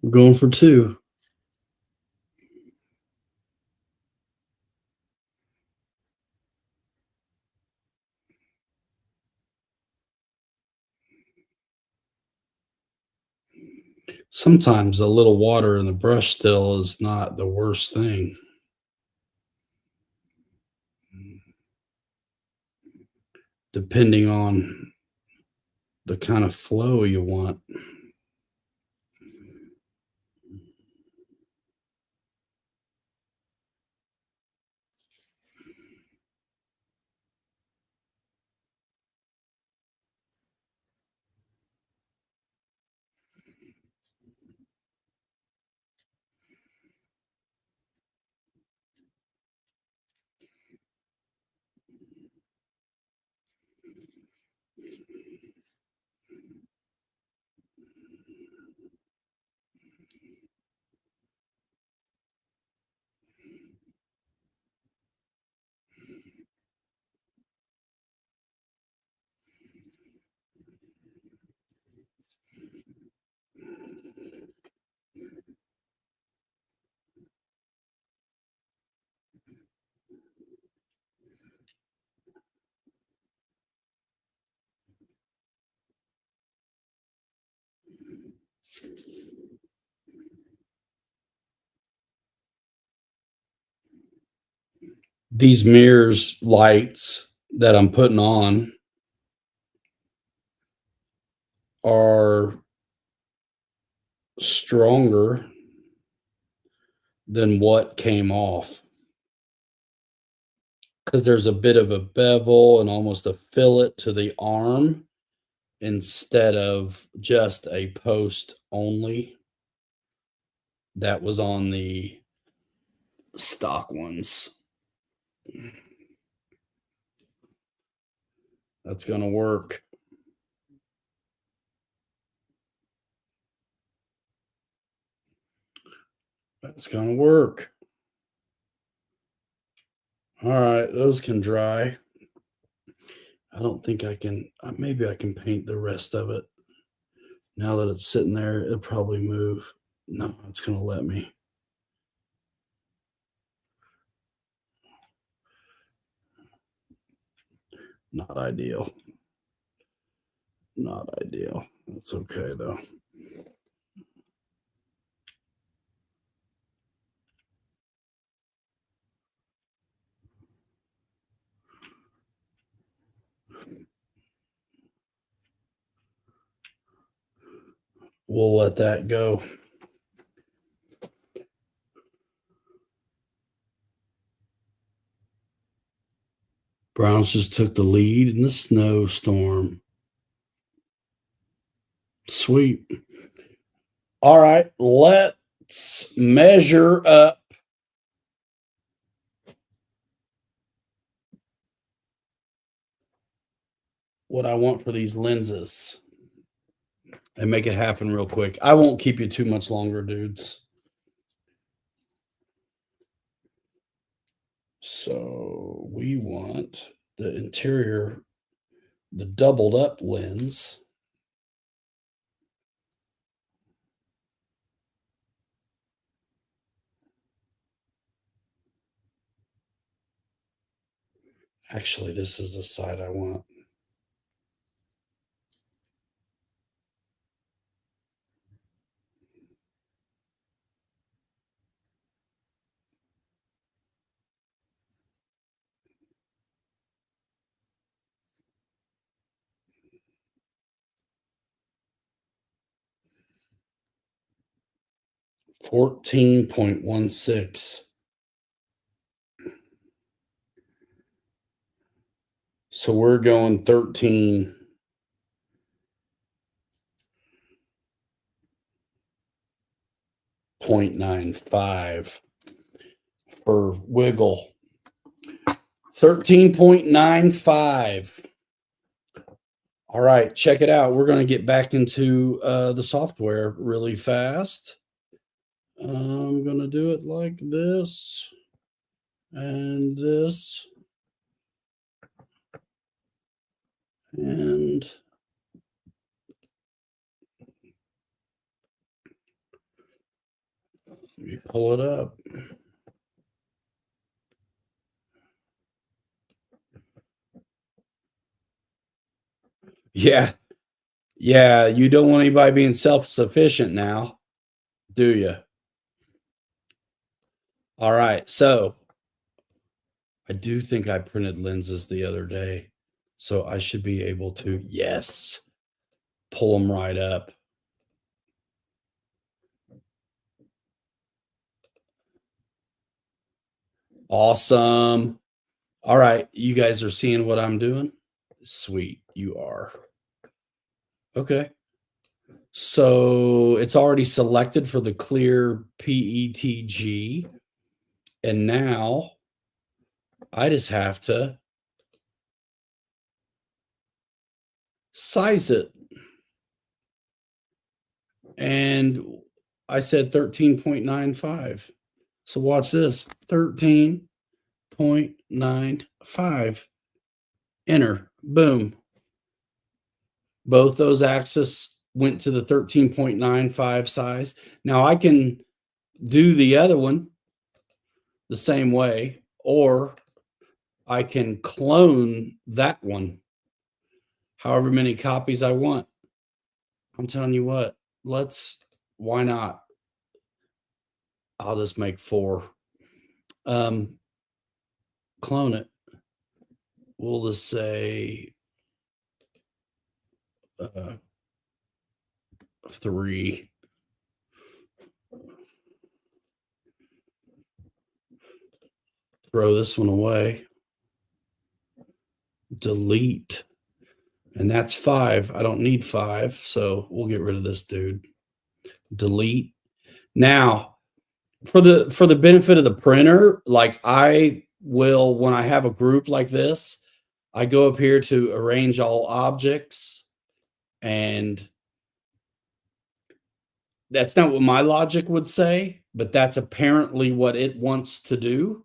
We're going for two. Sometimes a little water in the brush still is not the worst thing, depending on the kind of flow you want. These mirrors lights that I'm putting on are stronger than what came off because there's a bit of a bevel and almost a fillet to the arm instead of just a post only that was on the stock ones. That's going to work. That's going to work. All right, those can dry. I don't think I can, maybe I can paint the rest of it. Now that it's sitting there, it'll probably move. No, it's going to let me. Not ideal. Not ideal. That's okay, though. We'll let that go. Browns just took the lead in the snowstorm. Sweet. All right, let's measure up. What I want for these lenses and make it happen real quick. I won't keep you too much longer, dudes. So we want the interior, the doubled up lens. Actually, this is the side I want. $14.16. So we're going 13.95 for wiggle. 13.95. All right, check it out. We're going to get back into the software really fast. I'm going to do it like this and this. And let me pull it up. Yeah. Yeah, you don't want anybody being self-sufficient now, do you? All right, so I do think I printed lenses the other day, so I should be able to, yes, pull them right up. Awesome. All right, you guys are seeing what I'm doing? Sweet, you are. Okay. So it's already selected for the clear PETG. And now I just have to size it. And I said 13.95. So watch this, 13.95. Enter. Boom. Both those axes went to the 13.95 size. Now I can do the other one the same way, or I can clone that one however many copies I want. I'm telling you what, why not? I'll just make 4. Clone it. We'll just say 3. Throw this one away. Delete. And that's 5. I don't need 5, so we'll get rid of this dude. Delete. Now, for the benefit of the printer, like I will, when I have a group like this, I go up here to arrange all objects, and that's not what my logic would say, but that's apparently what it wants to do.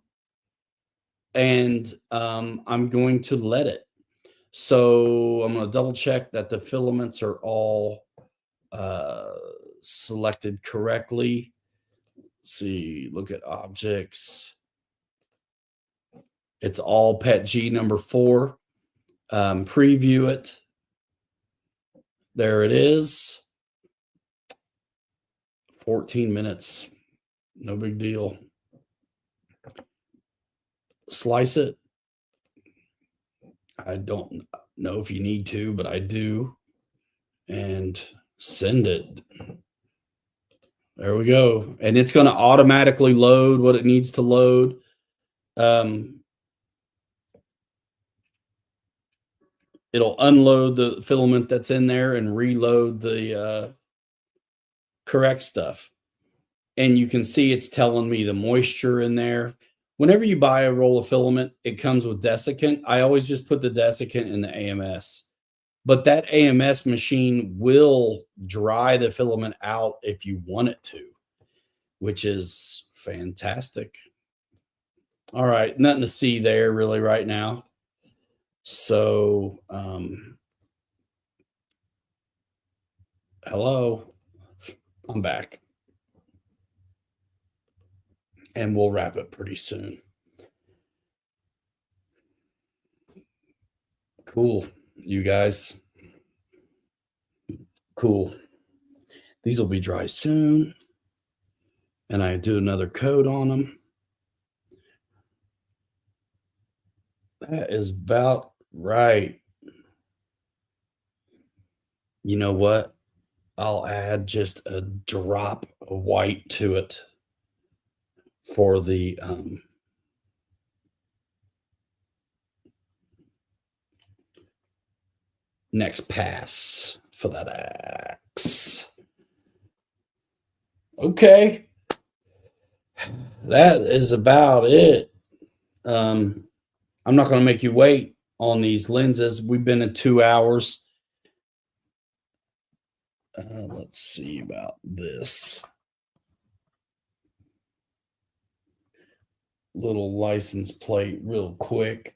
And I'm going to let it. So I'm going to double check that the filaments are all selected correctly. Let's see, look at objects. It's all PETG number 4. Preview it. There it is. 14 minutes. No big deal. Slice it. I don't know if you need to, but I do. And send it. There we go. And it's going to automatically load what it needs to load. It'll unload the filament that's in there and reload the correct stuff. And you can see it's telling me the moisture in there. Whenever you buy a roll of filament, it comes with desiccant. I always just put the desiccant in the AMS. But that AMS machine will dry the filament out if you want it to, which is fantastic. All right, nothing to see there really right now. So, hello, I'm back. And we'll wrap it pretty soon. Cool, you guys. Cool. These will be dry soon. And I do another coat on them. That is about right. You know what? I'll add just a drop of white to it for the next pass for that axe. Okay. That is about it. I'm not going to make you wait on these lenses. We've been at 2 hours. Let's see about this. Little license plate real quick.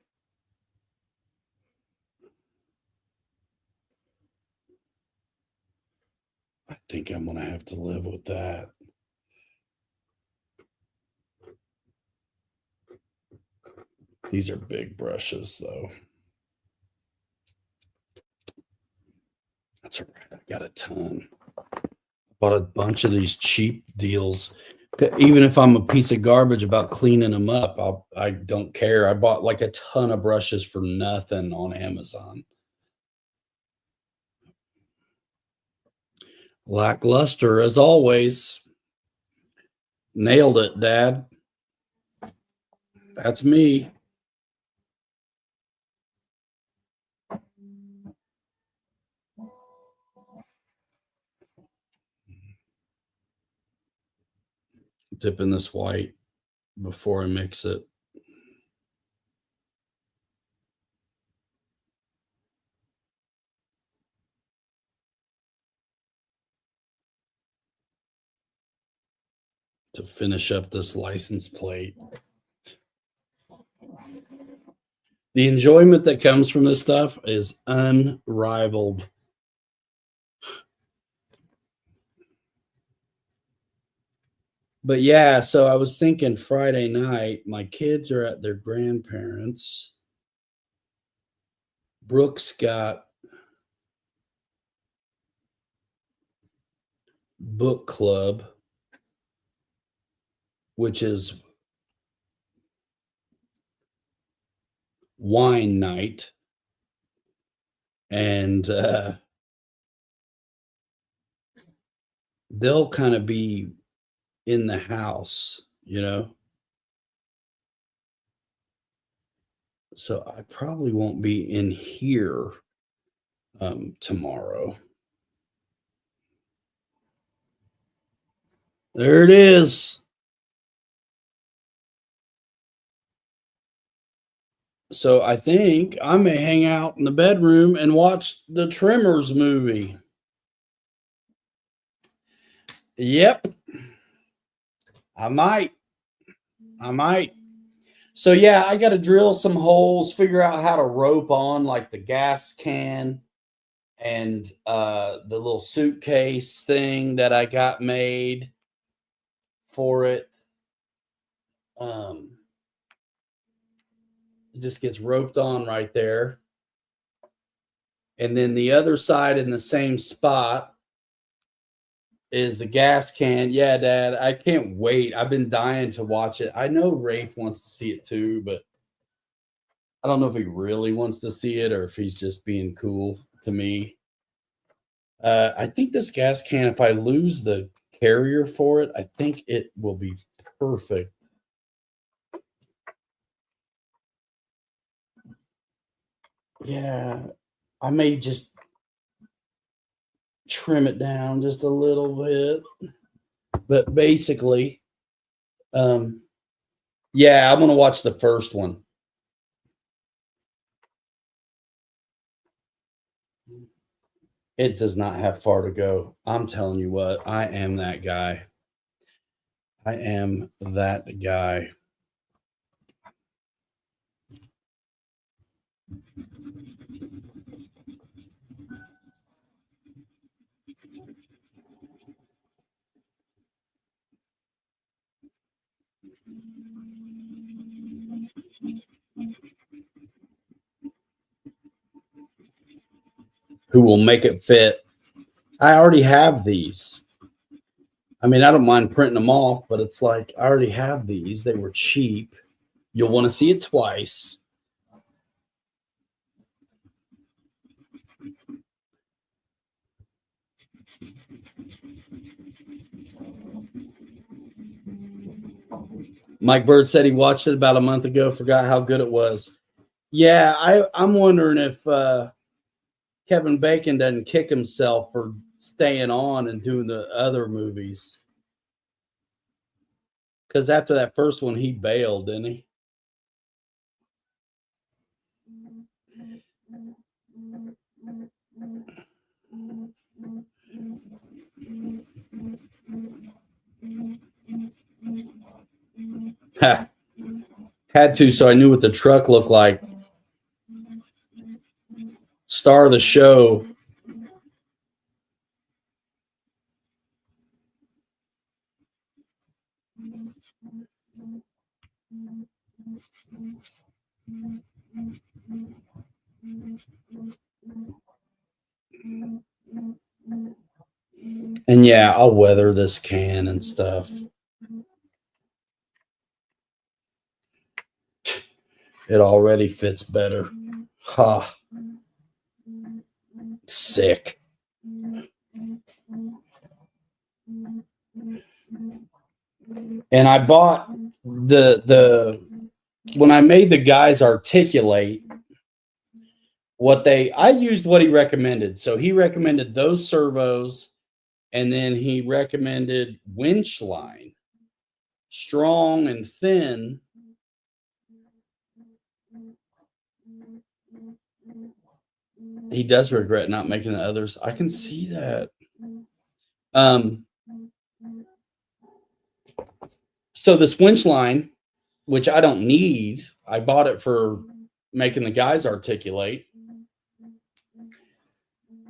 I think I'm going to have to live with that. These are big brushes, though. That's all right. I got a ton. Bought a bunch of these cheap deals. Even if I'm a piece of garbage about cleaning them up, I don't care. I bought like a ton of brushes for nothing on Amazon. Lackluster as always. Nailed it, Dad. That's me. Dip in this white before I mix it. To finish up this license plate. The enjoyment that comes from this stuff is unrivaled. But yeah, so I was thinking Friday night, my kids are at their grandparents'. Brooks got book club, which is wine night. And they'll kind of be in the house, you know? So I probably won't be in here tomorrow. There it is. So I think I may hang out in the bedroom and watch the Tremors movie. Yep. I might. So yeah, I got to drill some holes, figure out how to rope on like the gas can. and the little suitcase thing that I got made for it. It just gets roped on right there. And then the other side in the same spot is the gas can. Yeah, Dad, I can't wait. I've been dying to watch it. I know Rafe wants to see it too, but I don't know if he really wants to see it or if he's just being cool to me. I think this gas can, if I lose the carrier for it, I think it will be perfect. Yeah, I may just trim it down just a little bit. But basically, yeah, I'm going to watch the first one. It does not have far to go. I'm telling you what, I am that guy. I am that guy. Who will make it fit? I already have these. I mean, I don't mind printing them off, but it's like I already have these. They were cheap. You'll want to see it twice. Mike Bird said he watched it about a month ago, forgot how good it was. Yeah, I'm wondering if Kevin Bacon doesn't kick himself for staying on and doing the other movies. Because after that first one, he bailed, didn't he? Ha. Had to, so I knew what the truck looked like. Star of the show. And yeah, I'll weather this can and stuff. It already fits better. Ha. Sick. And I bought the when I made the guys articulate I used what he recommended. So he recommended those servos, and then he recommended winch line, strong and thin. He does regret not making the others. I can see that. So this winch line, which I don't need, I bought it for making the guys articulate,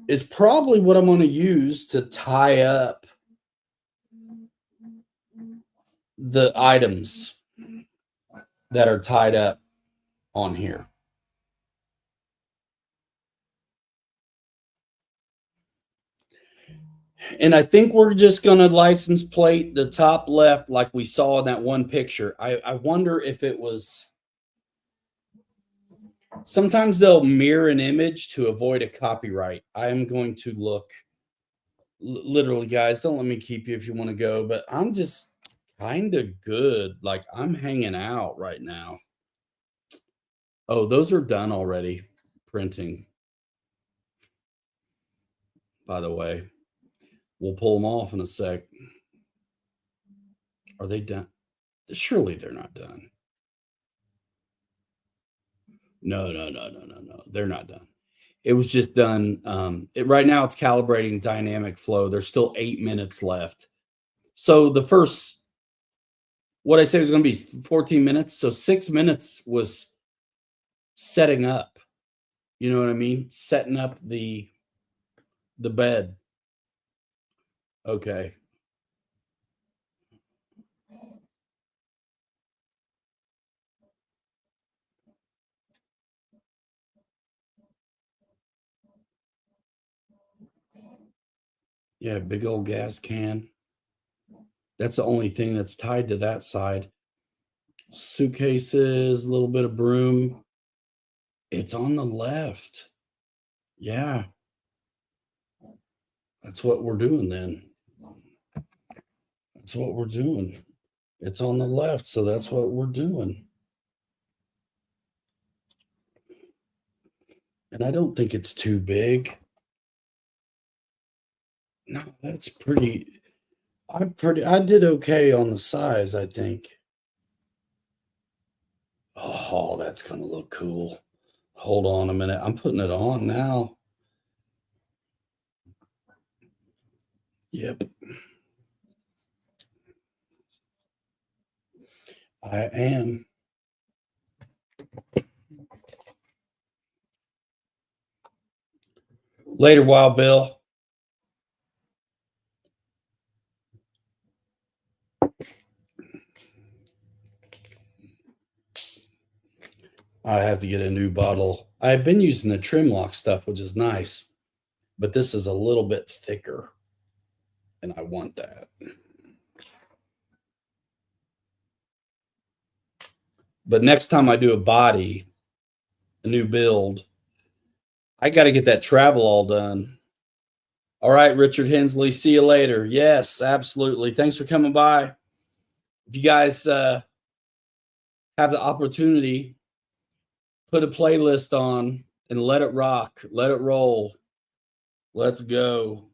is probably what I'm going to use to tie up the items that are tied up on here. And I think we're just going to license plate the top left like we saw in that one picture. I wonder if it was... Sometimes they'll mirror an image to avoid a copyright. I am going to look. Literally, guys, don't let me keep you if you want to go, but I'm just kind of good. Like, I'm hanging out right now. Oh, those are done already, printing. By the way, we'll pull them off in a sec. Are they done? Surely they're not done. No. They're not done. It was just done. Right now it's calibrating dynamic flow. There's still 8 minutes left. So the first, what I say was going to be 14 minutes. So 6 minutes was setting up. You know what I mean? Setting up the The bed. Okay. Yeah, big old gas can. That's the only thing that's tied to that side. Suitcases, a little bit of broom. It's on the left. Yeah, that's what we're doing then. That's what we're doing. It's on the left, so that's what we're doing. And I don't think it's too big. No, that's pretty. I did okay on the size, I think. Oh, that's gonna look cool. Hold on a minute. I'm putting it on now. Yep, I am. Later, Wild Bill. I have to get a new bottle. I've been using the trim lock stuff, which is nice, but this is a little bit thicker, and I want that. But next time I do a body, a new build, I got to get that travel all done. All right, Richard Hensley, see you later. Yes, absolutely. Thanks for coming by. If you guys have the opportunity, put a playlist on and let it rock, let it roll. Let's go.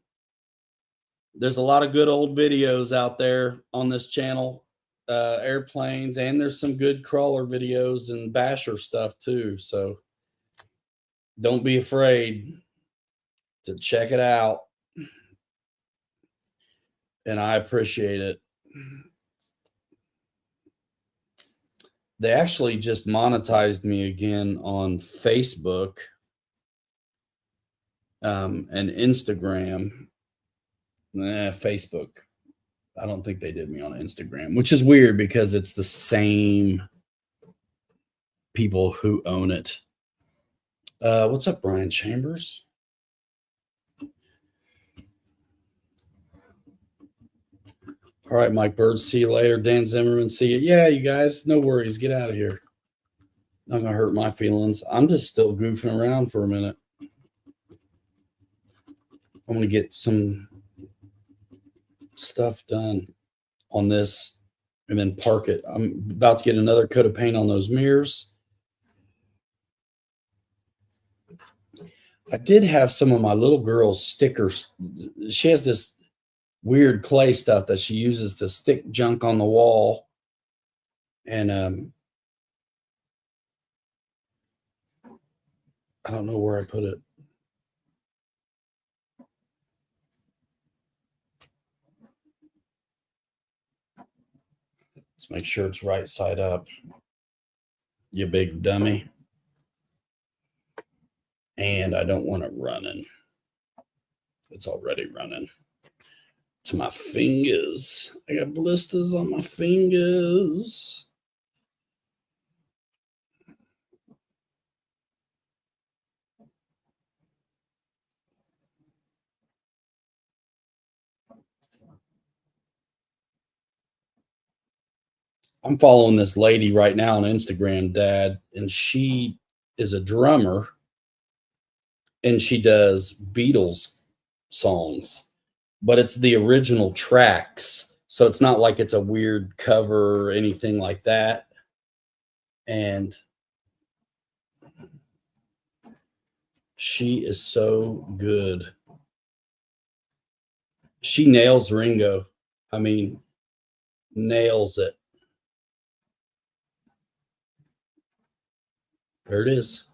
There's a lot of good old videos out there on this channel, airplanes, and there's some good crawler videos and basher stuff too. So don't be afraid to check it out. And I appreciate it. They actually just monetized me again on Facebook and Instagram. Facebook. I don't think they did me on Instagram, which is weird because it's the same people who own it. What's up, Brian Chambers? All right, Mike Bird, see you later. Dan Zimmerman, see you. Yeah, you guys, no worries. Get out of here. Not going to hurt my feelings. I'm just still goofing around for a minute. I'm going to get some stuff done on this and then park it. I'm about to get another coat of paint on those mirrors. I did have some of my little girl's stickers. She has this weird clay stuff that she uses to stick junk on the wall. And I don't know where I put it. Let's make sure it's right side up. You big dummy. And I don't want it running. It's already running to my fingers. I got blisters on my fingers. I'm following this lady right now on Instagram, Dad, and she is a drummer and she does Beatles songs, but it's the original tracks. So it's not like it's a weird cover or anything like that. And she is so good. She nails Ringo. I mean, nails it. There it is.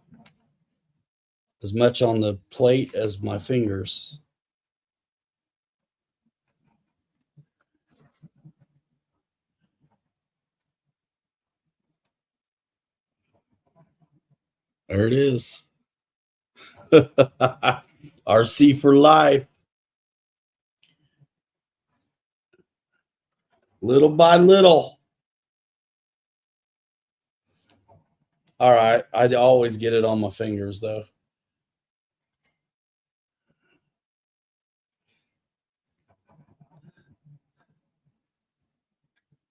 As much on the plate as my fingers. There it is. All RC for life. Little by little. All right. I always get it on my fingers, though.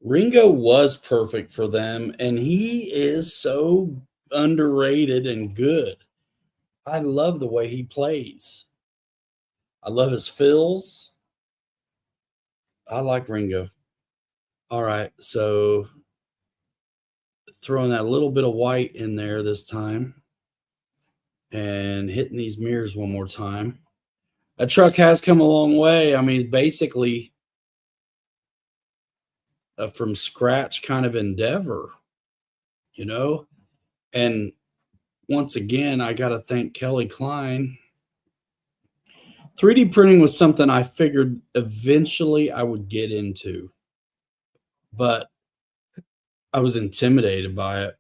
Ringo was perfect for them, and he is so underrated and good. I love the way he plays. I love his fills. I like Ringo. All right, so throwing that little bit of white in there this time and hitting these mirrors one more time. That truck has come a long way. I mean, basically a from scratch kind of endeavor, you know? And once again, I got to thank Kelly Klein. 3D printing was something I figured eventually I would get into, but I was intimidated by it.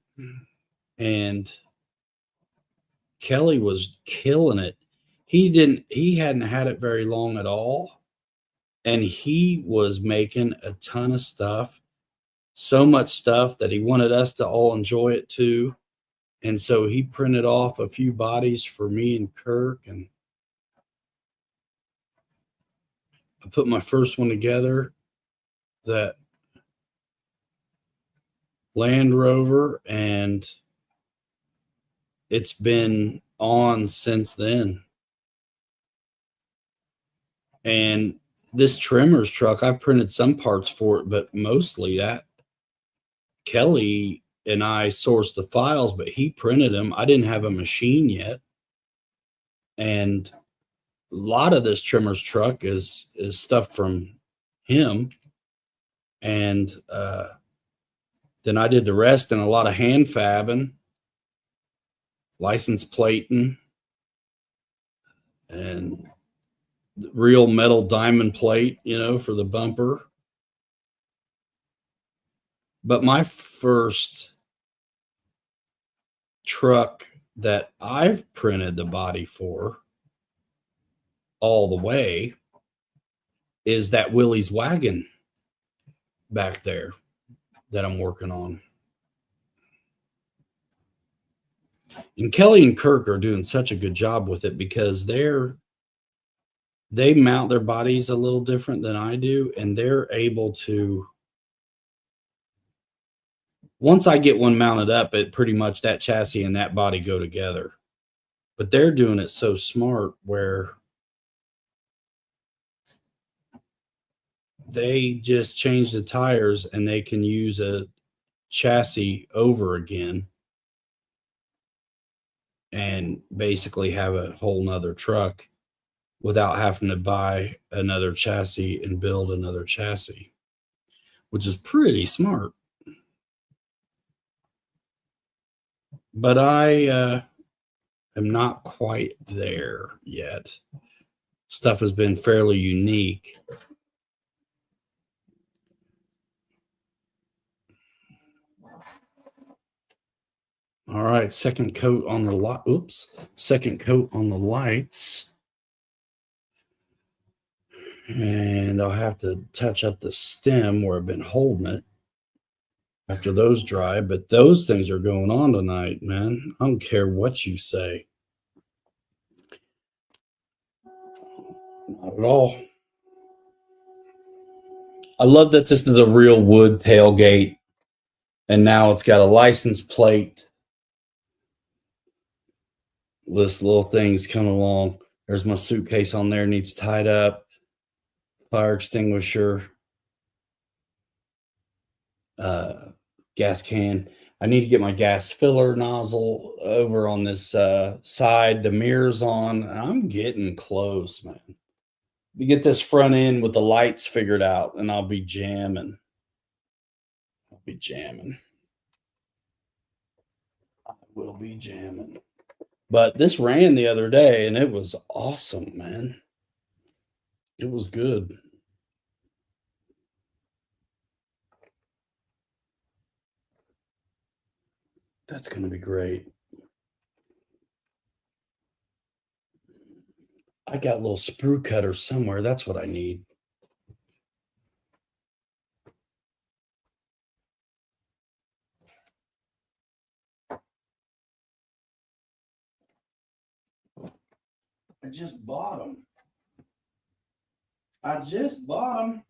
And Kelly was killing it. He hadn't had it very long at all. And he was making a ton of stuff, so much stuff that he wanted us to all enjoy it too. And so he printed off a few bodies for me and Kirk, and I put my first one together, that Land Rover, and it's been on since then. And this Trimmers truck, I printed some parts for it, but mostly that Kelly and I sourced the files, but he printed them. I didn't have a machine yet. And a lot of this Trimmers truck is stuff from him. And then I did the rest, and a lot of hand fabbing, license plating, and real metal diamond plate, for the bumper. But my first truck that I've printed the body for all the way is that Willie's wagon back there that I'm working on. And Kelly and Kirk are doing such a good job with it because they mount their bodies a little different than I do, and they're able to, once I get one mounted up, it pretty much that chassis and that body go together. But they're doing it so smart where they just change the tires and they can use a chassis over again and basically have a whole nother truck without having to buy another chassis and build another chassis, which is pretty smart. But I am not quite there yet. Stuff has been fairly unique. All right, second coat on the light. Oops, second coat on the lights. And I'll have to touch up the stem where I've been holding it after those dry. But those things are going on tonight, man. I don't care what you say. Not at all. I love that this is a real wood tailgate, and now it's got a license plate. This little thing's coming along. There's my suitcase on there, needs tied up. Fire extinguisher. Gas can. I need to get my gas filler nozzle over on this side. The mirror's on. I'm getting close, man. To get this front end with the lights figured out, and I'll be jamming. I will be jamming. But this ran the other day, and it was awesome, man. It was good. That's going to be great. I got a little sprue cutter somewhere. That's what I need. I just bought them. I just bought them.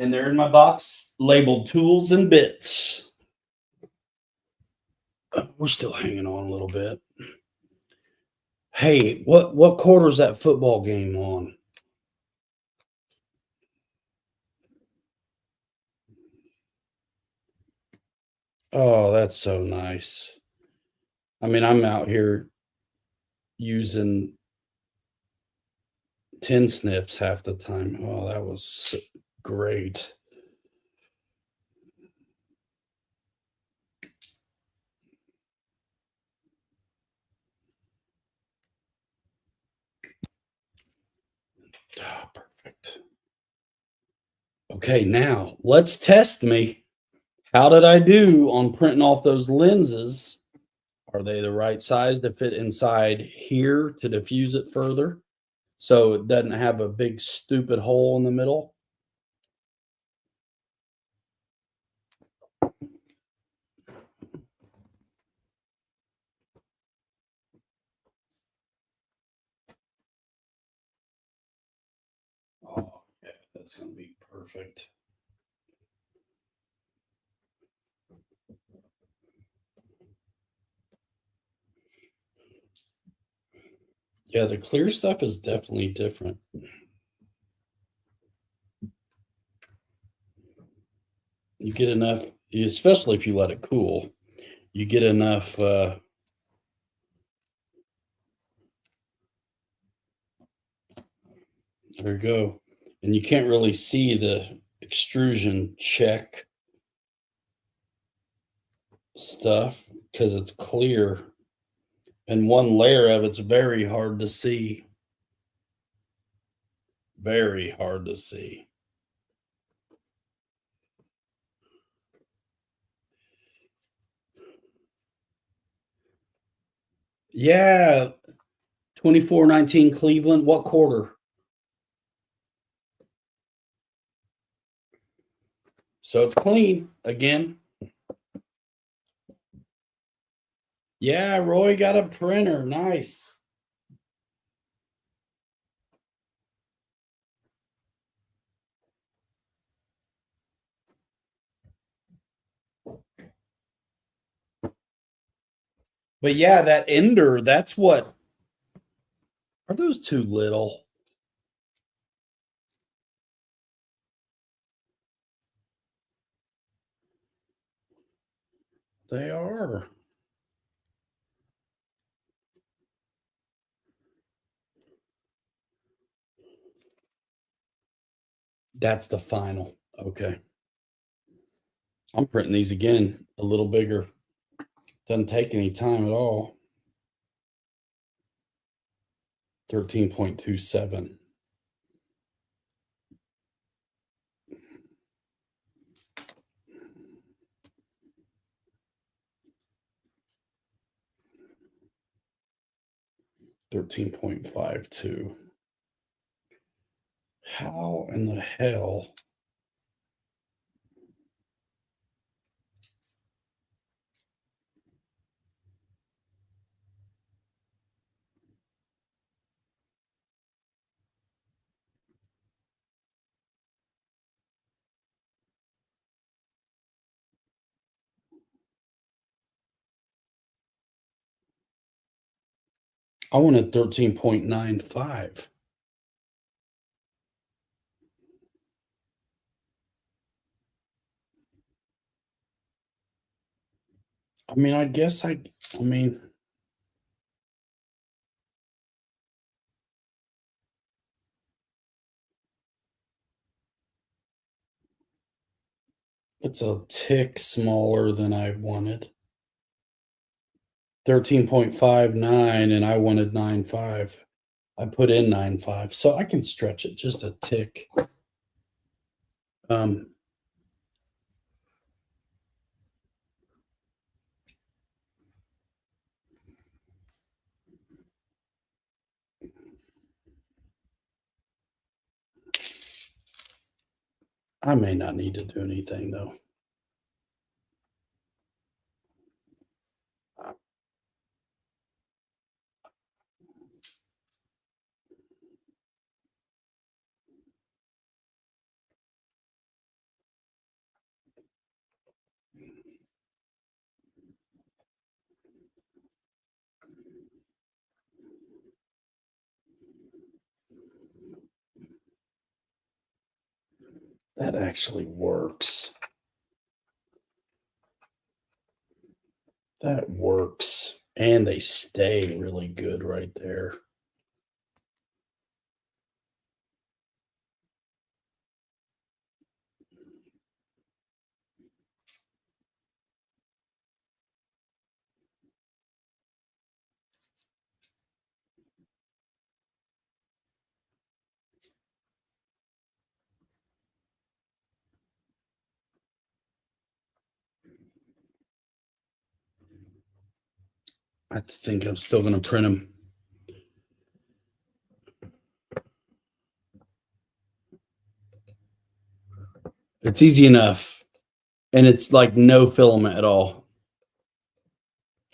And they're in my box labeled tools and bits. We're still hanging on a little bit. Hey, what quarter's that football game on? Oh, that's so nice. I mean, I'm out here using 10 snips half the time. Oh, that was great. Oh, perfect. Okay, now let's test me. How did I do on printing off those lenses? Are they the right size to fit inside here to diffuse it further so it doesn't have a big stupid hole in the middle? Oh, yeah, that's going to be perfect. Yeah, the clear stuff is definitely different. You get enough, especially if you let it cool, you get enough. There you go. And you can't really see the extrusion check stuff because it's clear. And one layer of it's very hard to see. Very hard to see. Yeah, 24-19 Cleveland. What quarter? So it's clean again. Yeah, Roy got a printer. Nice. But yeah, that ender, that's what. Are those too little? They are. That's the final. Okay. I'm printing these again a little bigger. Doesn't take any time at all. 13.27. $13.52. How in the hell? I wanted 13.95. I mean, I guess I mean, it's a tick smaller than I wanted. 13.59 and I wanted 9.5. I put in 9.5, so I can stretch it just a tick. I may not need to do anything though. That actually works. That works. And they stay really good right there. I think I'm still going to print them. It's easy enough. And it's like no filament at all.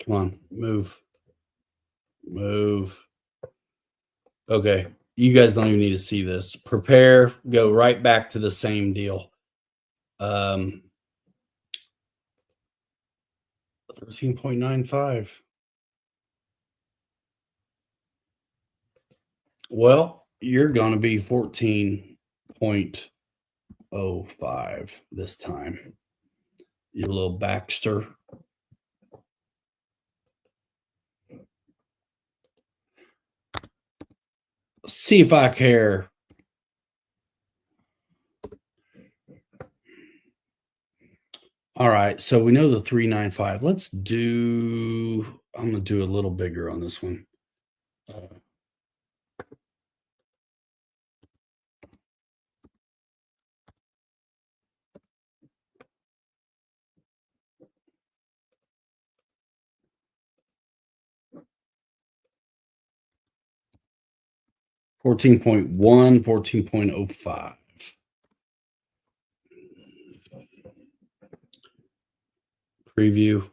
Come on, move. Move. Okay. You guys don't even need to see this. Prepare, go right back to the same deal. 13.95. Well, you're going to be 14.05 this time. You little Baxter. See if I care. All right, so we know the 395. Let's do, I'm going to do a little bigger on this one. 14.1, 14.05. Preview.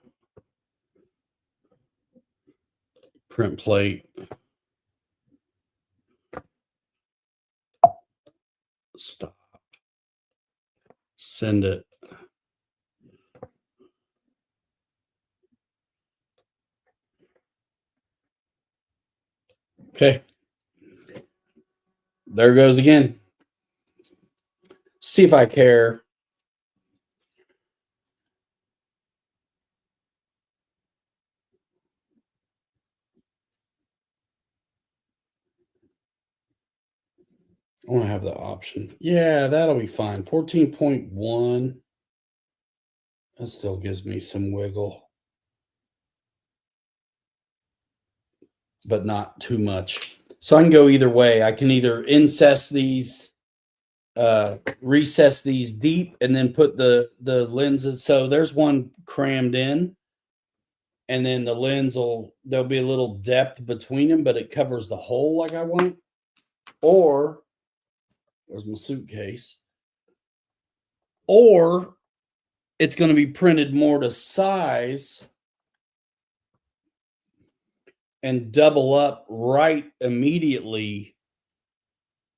Print plate. Stop. Send it. Okay. There goes again. See if I care. I want to have the option. Yeah, that'll be fine. 14.1. That still gives me some wiggle, but not too much. So I can go either way. I can either incess these, recess these deep, and then put the lenses. So there's one crammed in, and then the lens there'll be a little depth between them, but it covers the hole like I want. Or there's my suitcase. Or it's going to be printed more to size and double up right immediately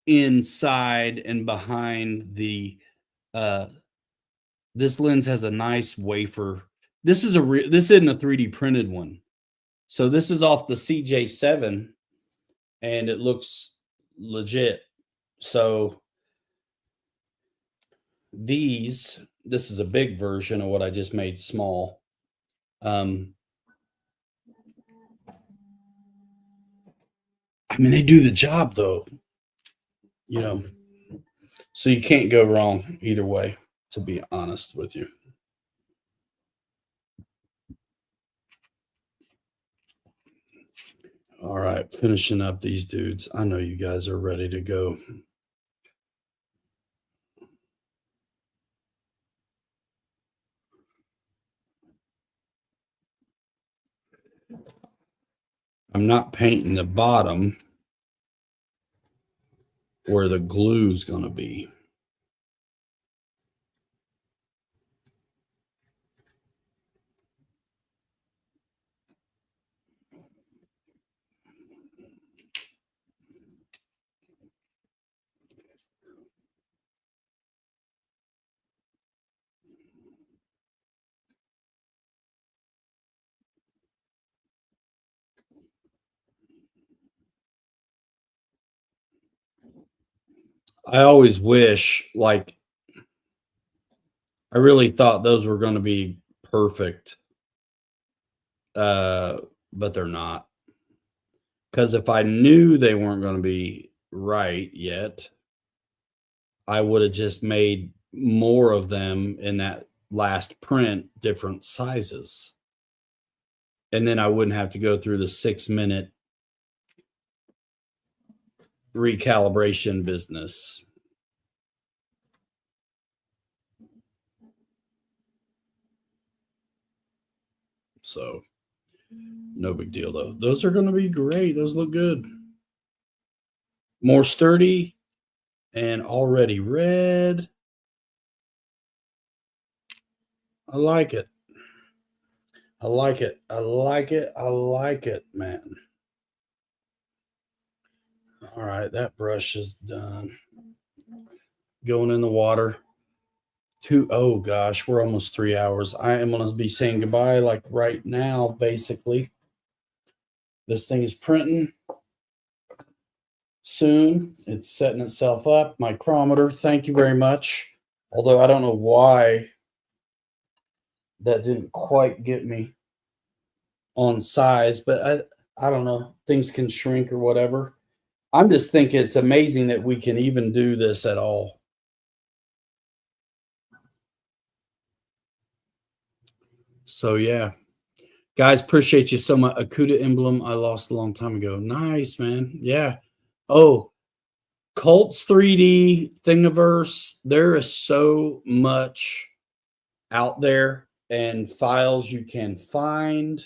inside and behind the this lens has a nice wafer. This isn't a 3D printed one. So this is off the CJ7 and it looks legit. So this is a big version of what I just made small. I mean, they do the job though, you know, so you can't go wrong either way, to be honest with you. All right, finishing up these dudes. I know you guys are ready to go. I'm not painting the bottom where the glue's going to be. I always wish, like, I really thought those were going to be perfect, but they're not. Because if I knew they weren't going to be right yet, I would have just made more of them in that last print, different sizes. And then I wouldn't have to go through the 6-minute recalibration business. So no big deal though. Those are going to be great. Those look good. More sturdy and already red. I like it. I like it. I like it. I like it, man. All right, that brush is done. Going in the water. Oh gosh, we're almost 3 hours. I am going to be saying goodbye like right now, basically. This thing is printing soon. It's setting itself up. Micrometer, thank you very much. Although I don't know why that didn't quite get me on size, but I don't know. Things can shrink or whatever. I'm just thinking it's amazing that we can even do this at all. So yeah. Guys, appreciate you so much. Akuda emblem I lost a long time ago. Nice, man. Yeah. Oh, Colts 3D Thingiverse. There is so much out there and files you can find.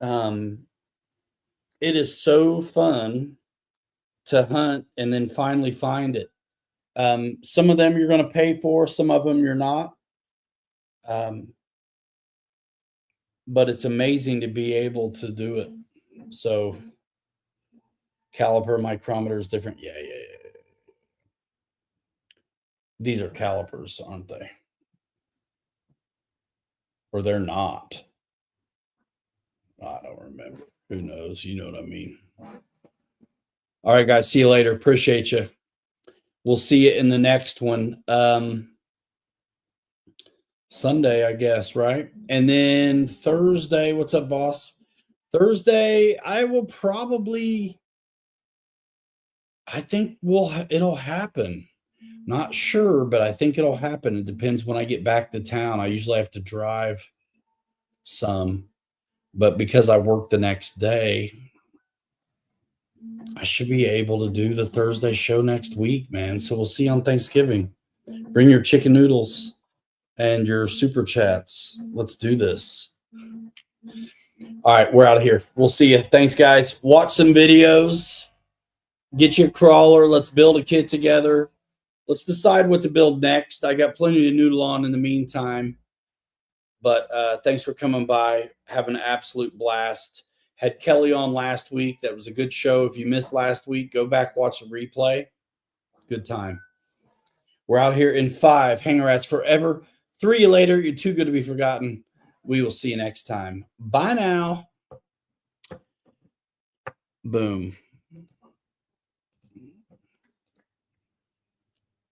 It is so fun to hunt and then finally find it. Some of them you're going to pay for, some of them you're not. But it's amazing to be able to do it. So caliper, micrometer is different. Yeah. These are calipers, aren't they? Or they're not. I don't remember. Who knows? You know what I mean. All right, guys. See you later. Appreciate you. We'll see you in the next one. Sunday, I guess, right? And then Thursday, what's up, boss? Thursday, I will probably, I think it'll happen. Not sure, but I think it'll happen. It depends when I get back to town. I usually have to drive some, but because I work the next day, I should be able to do the Thursday show next week, man. So we'll see you on Thanksgiving. Bring your chicken noodles and your super chats. Let's do this. All right, we're out of here. We'll see you. Thanks, guys. Watch some videos. Get you a crawler. Let's build a kit together. Let's decide what to build next. I got plenty to noodle on in the meantime. But thanks for coming by. Have an absolute blast. Had Kelly on last week. That was a good show. If you missed last week, go back, watch the replay. Good time. We're out here in 5. Hanger rats forever. 3 later. You're too good to be forgotten. We will see you next time. Bye now. Boom.